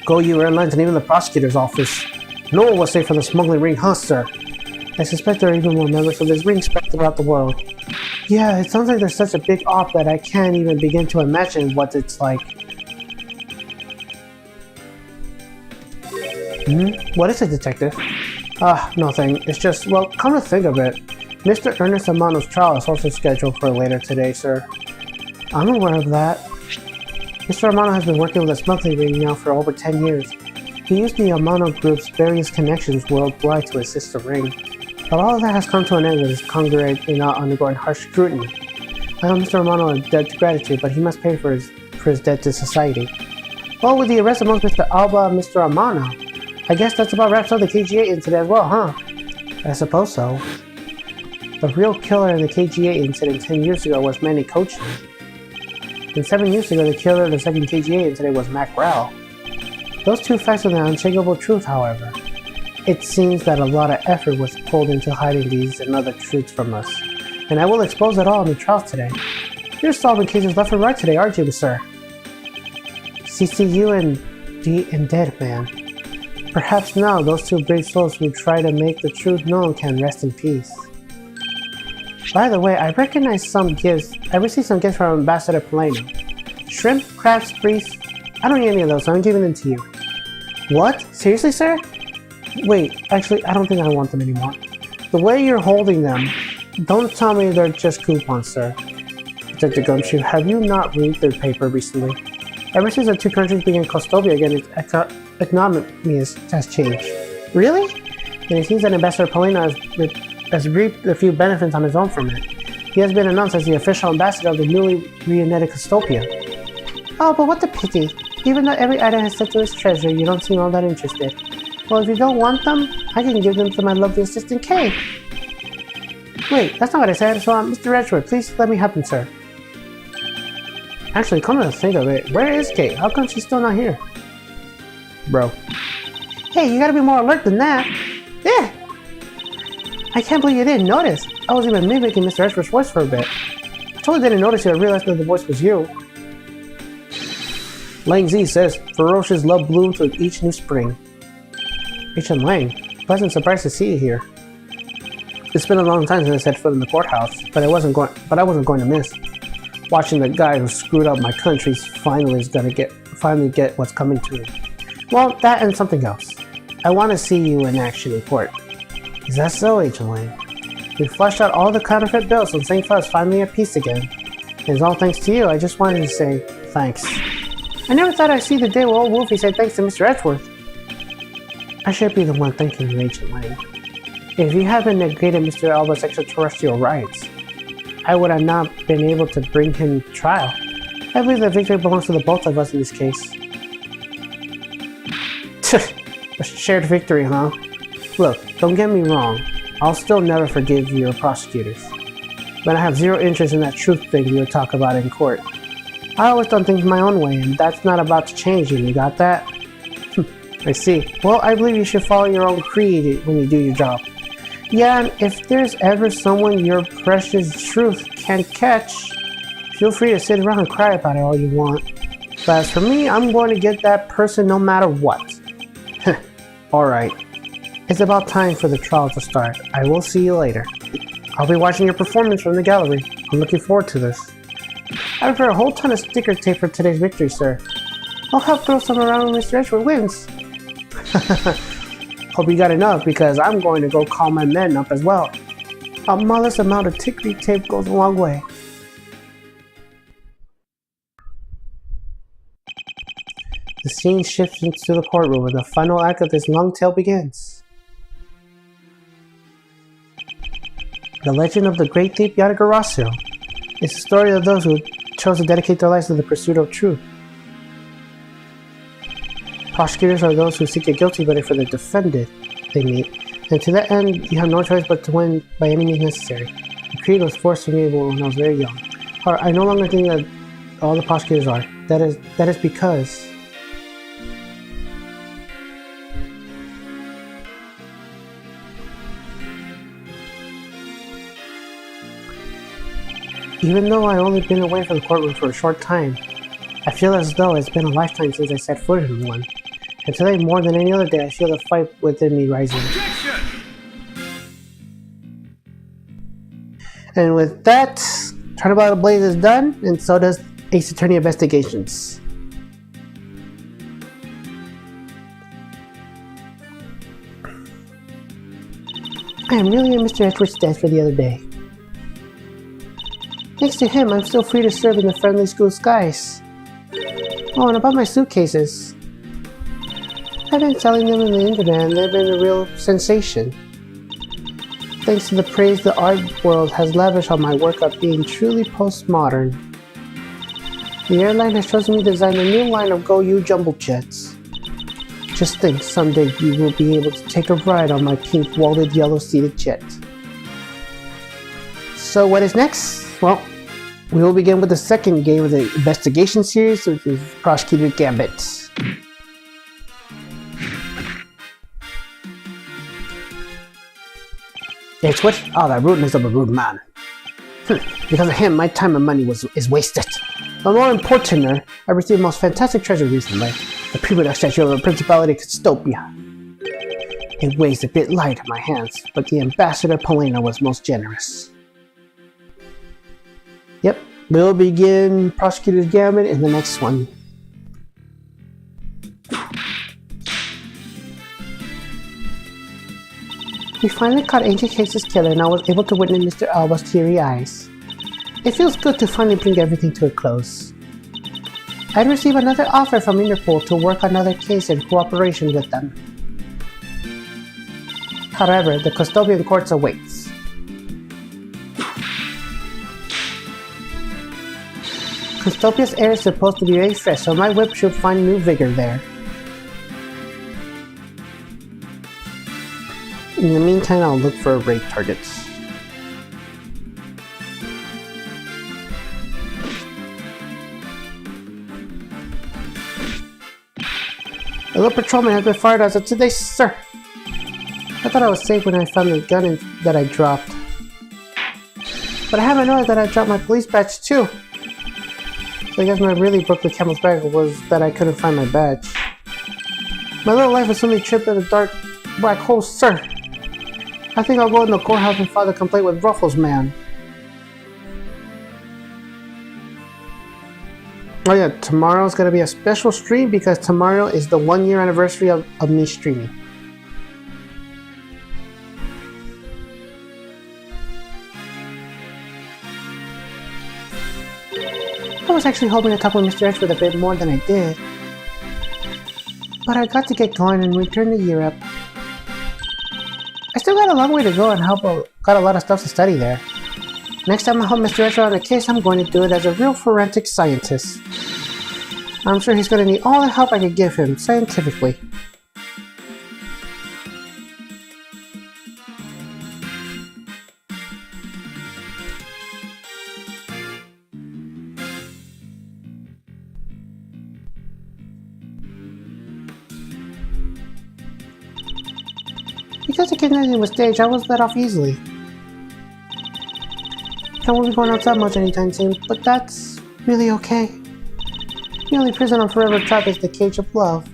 Go you airlines and even the prosecutor's office. No one was safe from the smuggling ring, huh, sir? I suspect there are even more members of this ring spread throughout the world. Yeah, it sounds like there's such a big op that I can't even begin to imagine what it's like. What is it, detective? Nothing. It's just, well, come to think of it, Mr. Ernest Amano's trial is also scheduled for later today, sir. I'm aware of that. Mr. Amano has been working with the smuggling ring now for over 10 years. He used the Amano Group's various connections worldwide to assist the ring. But all of that has come to an end with his congregate now undergoing harsh scrutiny. I owe Mr. Amano a debt of gratitude, but he must pay for his debt to society. Well, with the arrest amongst Mr. Alba and Mr. Amano, I guess that's about wraps up the KGA incident as well, huh? I suppose so. The real killer in the KGA incident 10 years ago was Manny Cochin. And 7 years ago, the killer of the second KGA incident was Mac Rao. Those two facts are the unshakable truth, however. It seems that a lot of effort was pulled into hiding these and other truths from us. And I will expose it all in the trials today. You're solving cases left and right today, aren't you, sir? CCU and Dead Man. Perhaps now those two brave souls who try to make the truth known can rest in peace. By the way, I recognize some gifts. I received some gifts from Ambassador Polano. Shrimp, crabs, briefs. I don't need any of those, so I'm giving them to you. What? Seriously, sir? Wait, actually, I don't think I want them anymore. The way you're holding them, don't tell me they're just coupons, sir. Detective Gumshoe, have you not read the paper recently? Ever since the two countries began Custopia again, its economy has changed. Really? And it seems that Ambassador Polano has reaped a few benefits on his own from it. He has been announced as the official ambassador of the newly reunited Custopia. Oh, but what a pity. Even though every item has set to its treasure, you don't seem all that interested. Well, if you don't want them, I can give them to my lovely assistant Kay. Wait, that's not what I said, so Mr. Edgeworth, please let me have them, sir. Actually, come to think of it, where is Kay? How come she's still not here? Bro. Hey, you gotta be more alert than that. Yeah! I can't believe you didn't notice. I was even mimicking Mr. Edgeworth's voice for a bit. I totally didn't notice you. I realized that the voice was you. Lang Z says, ferocious love blooms with each new spring. H.M. Lang, pleasant surprise to see you here. It's been a long time since I set foot in the courthouse, but I wasn't going to miss. Watching the guy who screwed up my country finally get what's coming to him. Well, that and something else. I want to see you in action in court. Is that so, H.M. Lang? We flushed out all the counterfeit bills and St. Phil's finally at peace again. And it's all thanks to you. I just wanted to say thanks. I never thought I'd see the day where old Wolfie said thanks to Mr. Edgeworth. I should be the one thanking you, Agent Lang. If you hadn't negated Mr. Alba's extraterrestrial rights, I would have not been able to bring him to trial. I believe that victory belongs to the both of us in this case. A shared victory, huh? Look, don't get me wrong. I'll still never forgive your prosecutors. But I have zero interest in that truth thing you talk about in court. I always done things my own way, and that's not about to change, and you got that? I see. Well, I believe you should follow your own creed when you do your job. Yeah, and if there's ever someone your precious truth can't catch, feel free to sit around and cry about it all you want. But as for me, I'm going to get that person no matter what. Alright. It's about time for the trial to start. I will see you later. I'll be watching your performance from the gallery. I'm looking forward to this. I prepared a whole ton of sticker tape for today's victory, sir. I'll help throw some around when Mr. Edgeworth wins. Hope you got enough, because I'm going to go call my men up as well. A modest amount of sticker tape goes a long way. The scene shifts into the courtroom and the final act of this long tale begins. The legend of the great thief Yatagarasu is the story of those who chose to dedicate their lives to the pursuit of truth. Prosecutors are those who seek a guilty verdict for the defendant they meet, and to that end, you have no choice but to win by any means necessary. The creed was forced to me when I was very young. However, I no longer think that all the prosecutors are. That is because even though I've only been away from the courtroom for a short time, I feel as though it's been a lifetime since I set foot in one. And today, more than any other day, I feel the fight within me rising. Objection! And with that, Turnabout Ablaze is done, and so does Ace Attorney Investigations. I am really in Mr. Edgeworth's debt for the other day. Thanks to him, I'm still free to serve in the friendly school skies. Oh, and about my suitcases. I've been selling them on the internet and they've been a real sensation. Thanks to the praise the art world has lavished on my work of being truly postmodern. The airline has chosen me to design a new line of Go You jumbo jets. Just think, someday you will be able to take a ride on my pink walled yellow seated jet. So what is next? Well, We will begin with the second game of the investigation series, which is Prosecutor Gambit. Edgeworth? Oh, that rudeness of a rude man. Because of him, my time and money is wasted. But more importantly, I received the most fantastic treasure recently. The pre-product statue of a principality Castopia. It weighs a bit light in my hands, but the ambassador Polina was most generous. Yep, we'll begin Prosecutor's Gambit in the next one. We finally caught Ancient Case's killer and I was able to witness Mr. Alba's teary eyes. It feels good to finally bring everything to a close. I'd received another offer from Interpol to work on another case in cooperation with them. However, the Custopian courts awaits. Custopia's air is supposed to be very fresh, so my whip should find new vigor there. In the meantime, I'll look for raid targets. A little patrolman has been fired as of today, sir. I thought I was safe when I found the gun that I dropped. But I haven't noticed that I dropped my police badge too. So I guess what really broke the camel's back was that I couldn't find my badge. My little life was suddenly tripped in a dark black hole, sir. I think I'll go in the courthouse and file a complaint with Ruffles Man. Oh yeah, tomorrow's gonna be a special stream because tomorrow is the 1-year anniversary of me streaming. I was actually hoping to talk with Mr. Edgeworth a bit more than I did. But I got to get going and return to Europe. I still got a long way to go and got a lot of stuff to study there. Next time I help Mr. Edgeworth on a case, I'm going to do it as a real forensic scientist. I'm sure he's going to need all the help I can give him, scientifically. Because the kidnapping was staged, I was let off easily. I won't be going outside much anytime soon, but that's really okay. The only prison I'm forever trapped is the cage of love.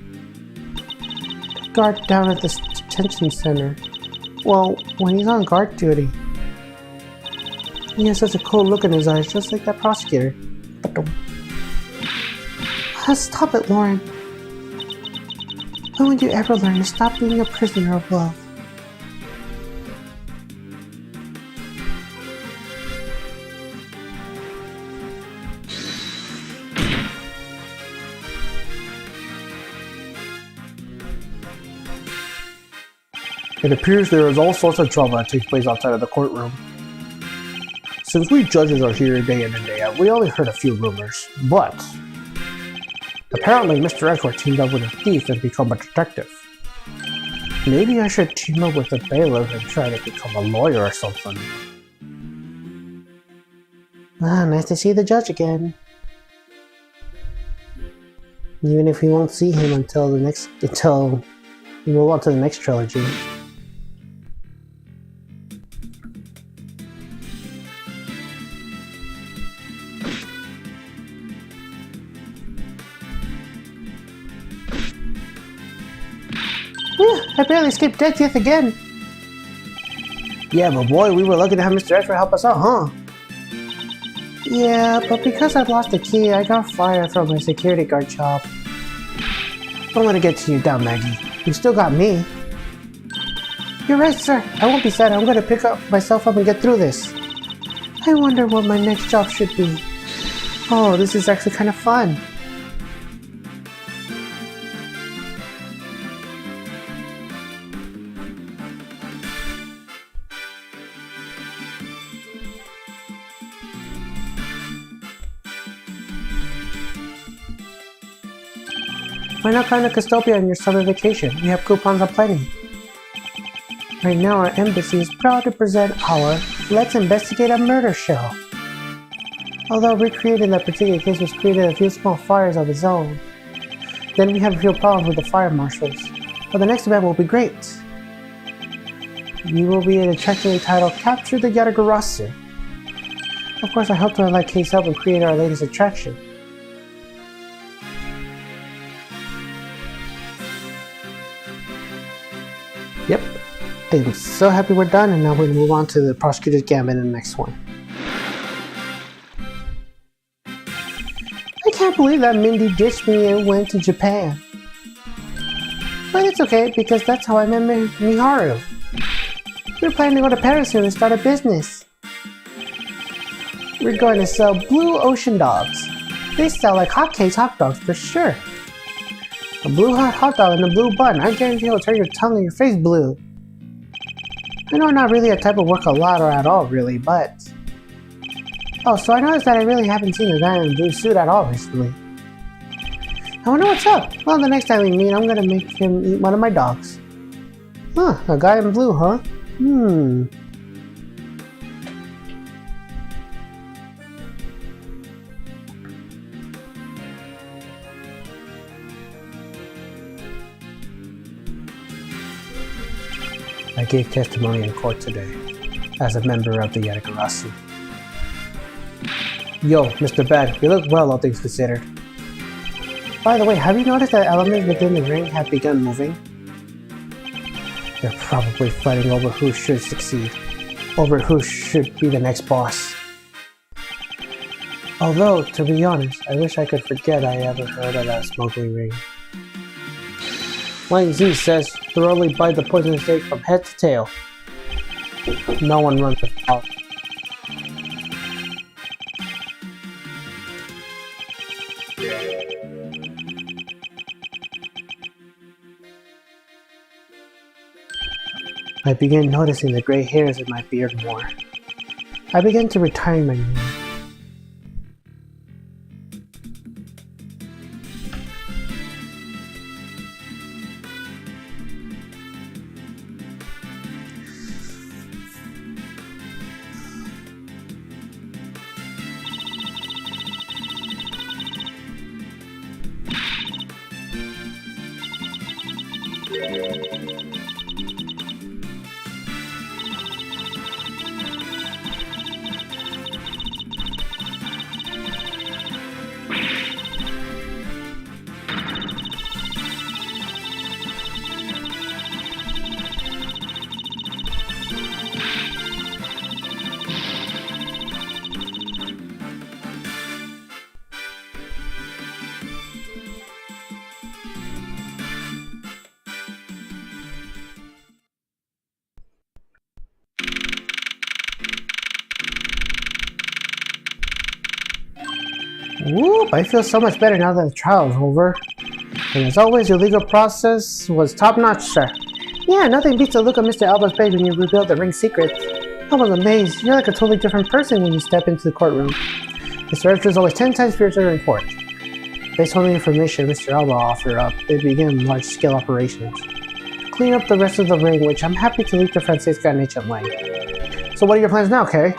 The guard down at the detention center. Well, when he's on guard duty. He has such a cold look in his eyes, just like that prosecutor. Stop it, Lauren. When would you ever learn to stop being a prisoner of love? It appears there is all sorts of drama that takes place outside of the courtroom. Since we judges are here day in and day out, we only heard a few rumors, but apparently Mr. Edgeworth teamed up with a thief and become a detective. Maybe I should team up with a bailiff and try to become a lawyer or something. Ah, nice to see the judge again. Even if we won't see him until we move on to the next trilogy. I barely escaped death yet again. Yeah, but boy, we were lucky to have Mr. Edgeworth help us out, huh? Yeah, but because I lost the key, I got fired from my security guard job. Don't let it get to you down, Maggie. You still got me. You're right, sir. I won't be sad. I'm going to pick myself up and get through this. I wonder what my next job should be. Oh, this is actually kind of fun. Why not come to Castopia on your summer vacation? We have coupons aplenty. Right now our embassy is proud to present our Let's Investigate a Murder show. Although recreating that particular case was created a few small fires of its own. Then we have a few problems with the fire marshals. But the next event will be great. You will be attractively titled Capture the Yatagarasu. Of course, I hope to let Case help and create our latest attraction. Yep. I'm so happy we're done, and now we're going to move on to the Prosecutor's Gambit in the next one. I can't believe that Mindy ditched me and went to Japan. But it's okay, because that's how I met Miharu. We're planning to go to Paris soon and start a business. We're going to sell blue ocean dogs. They sell like hotcakes hot dogs for sure. A blue hot dog and a blue bun. I guarantee it'll turn your tongue and your face blue. I know I'm not really a type of work a lot or at all really, but... Oh, so I noticed that I really haven't seen the guy in the blue suit at all recently. I wonder what's up. Well, the next time we meet, I'm gonna make him eat one of my dogs. Huh, a guy in blue, huh? I gave testimony in court today, as a member of the Yatagarasu. Yo, Mr. Bad, you look well, all things considered. By the way, have you noticed that elements within the ring have begun moving? They're probably fighting over who should succeed, over who should be the next boss. Although, to be honest, I wish I could forget I ever heard of that smuggling ring. Wang Zi says, thoroughly bite the poisonous snake from head to tail. No one runs without. I began noticing the gray hairs in my beard more. I began to retire my name. Whoop, I feel so much better now that the trial is over. And as always, your legal process was top-notch, sir. Yeah, nothing beats the look of Mr. Alba's face when you revealed the ring's secret. I was amazed. You're like a totally different person when you step into the courtroom. Mr. Edgeworth is always 10 times fiercer in court. Based on the information Mr. Alba offered up, they began large-scale operations. Clean up the rest of the ring, which I'm happy to leave to Francisca and Agent Wang. So what are your plans now, Kay?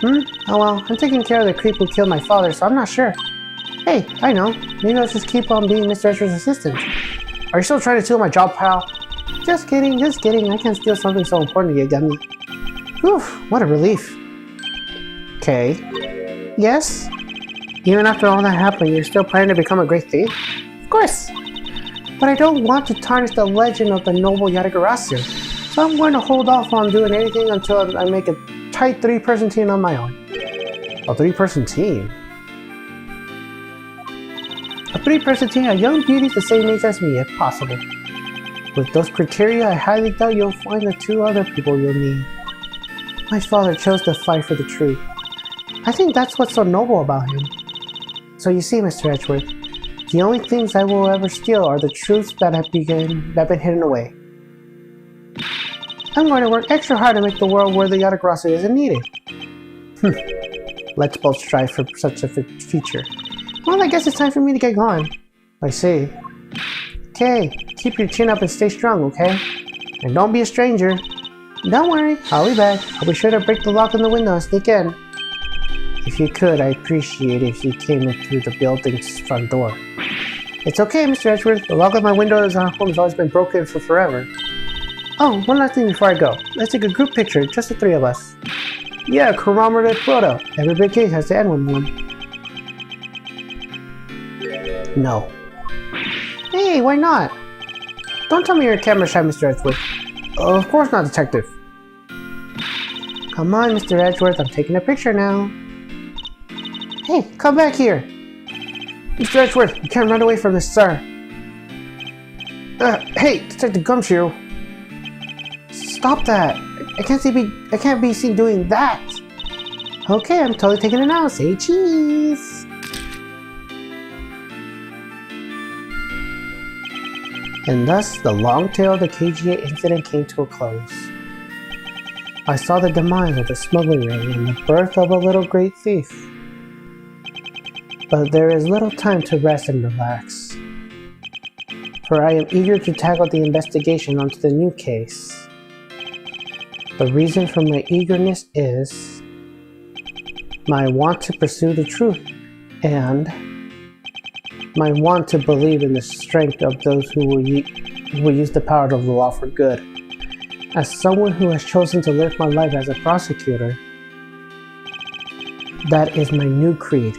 Oh well, I'm taking care of the creep who killed my father, so I'm not sure. Hey, I know. Maybe I'll just keep on being Mr. Edgeworth's assistant. Are you still trying to steal my job, pal? Just kidding, just kidding. I can't steal something so important, you dummy. Whew, what a relief. Kay? Yes? Even after all that happened, you're still planning to become a great thief? Of course! But I don't want to tarnish the legend of the noble Yatagarasu, so I'm going to hold off on doing anything until I make a tight 3-person team on my own. A 3-person team? A 3-person team of young beauties the same age as me, if possible. With those criteria, I highly doubt you'll find the 2 other people you'll need. My father chose to fight for the truth. I think that's what's so noble about him. So you see, Mr. Edgeworth, the only things I will ever steal are the truths that have been hidden away. I'm going to work extra hard to make the world where the Yatagarasu isn't needed. Let's both strive for such a future. Well, I guess it's time for me to get going. I see. Okay, keep your chin up and stay strong, okay? And don't be a stranger. Don't worry, I'll be back. I'll be sure to break the lock on the window and sneak in. If you could, I'd appreciate it if you came in through the building's front door. It's okay, Mr. Edgeworth. The lock on my window in our home has always been broken for forever. Oh, one last thing before I go. Let's take a group picture, just the three of us. Yeah, commemorative photo. Every big case has to end with one. No. Hey, why not? Don't tell me you're camera shy, Mr. Edgeworth. Of course not, Detective. Come on, Mr. Edgeworth, I'm taking a picture now. Hey, come back here. Mr. Edgeworth, you can't run away from this, sir. Hey, Detective Gumshoe. Stop that. I can't be seen doing that. Okay, I'm totally taking it now. Say cheese. And thus, the long tale of the KGA incident came to a close. I saw the demise of the smuggling ring and the birth of a little great thief. But there is little time to rest and relax, for I am eager to tackle the investigation onto the new case. The reason for my eagerness is my want to pursue the truth and my want to believe in the strength of those who will use the power of the law for good. As someone who has chosen to live my life as a prosecutor, that is my new creed.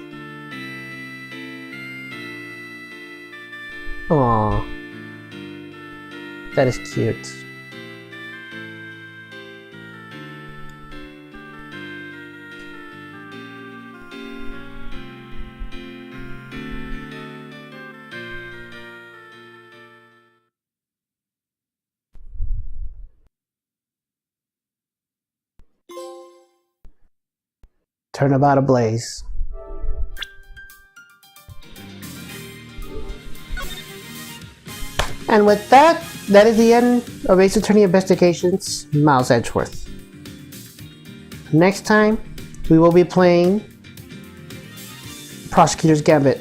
Aww, that is cute. Turnabout Ablaze. And with that, that is the end of Ace Attorney Investigations, Miles Edgeworth. Next time, we will be playing Prosecutor's Gambit.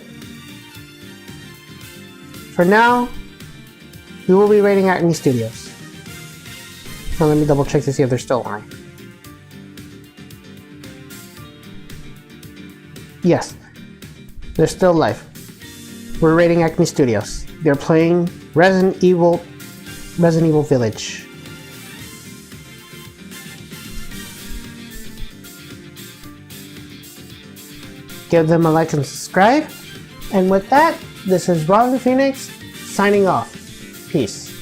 For now, we will be rating Acme Studios. Now let me double check to see if they're still on. Yes, they're still live. We're rating Acme Studios. They're playing Resident Evil Village. Give them a like and subscribe. And with that, this is Ron the Phoenix signing off. Peace.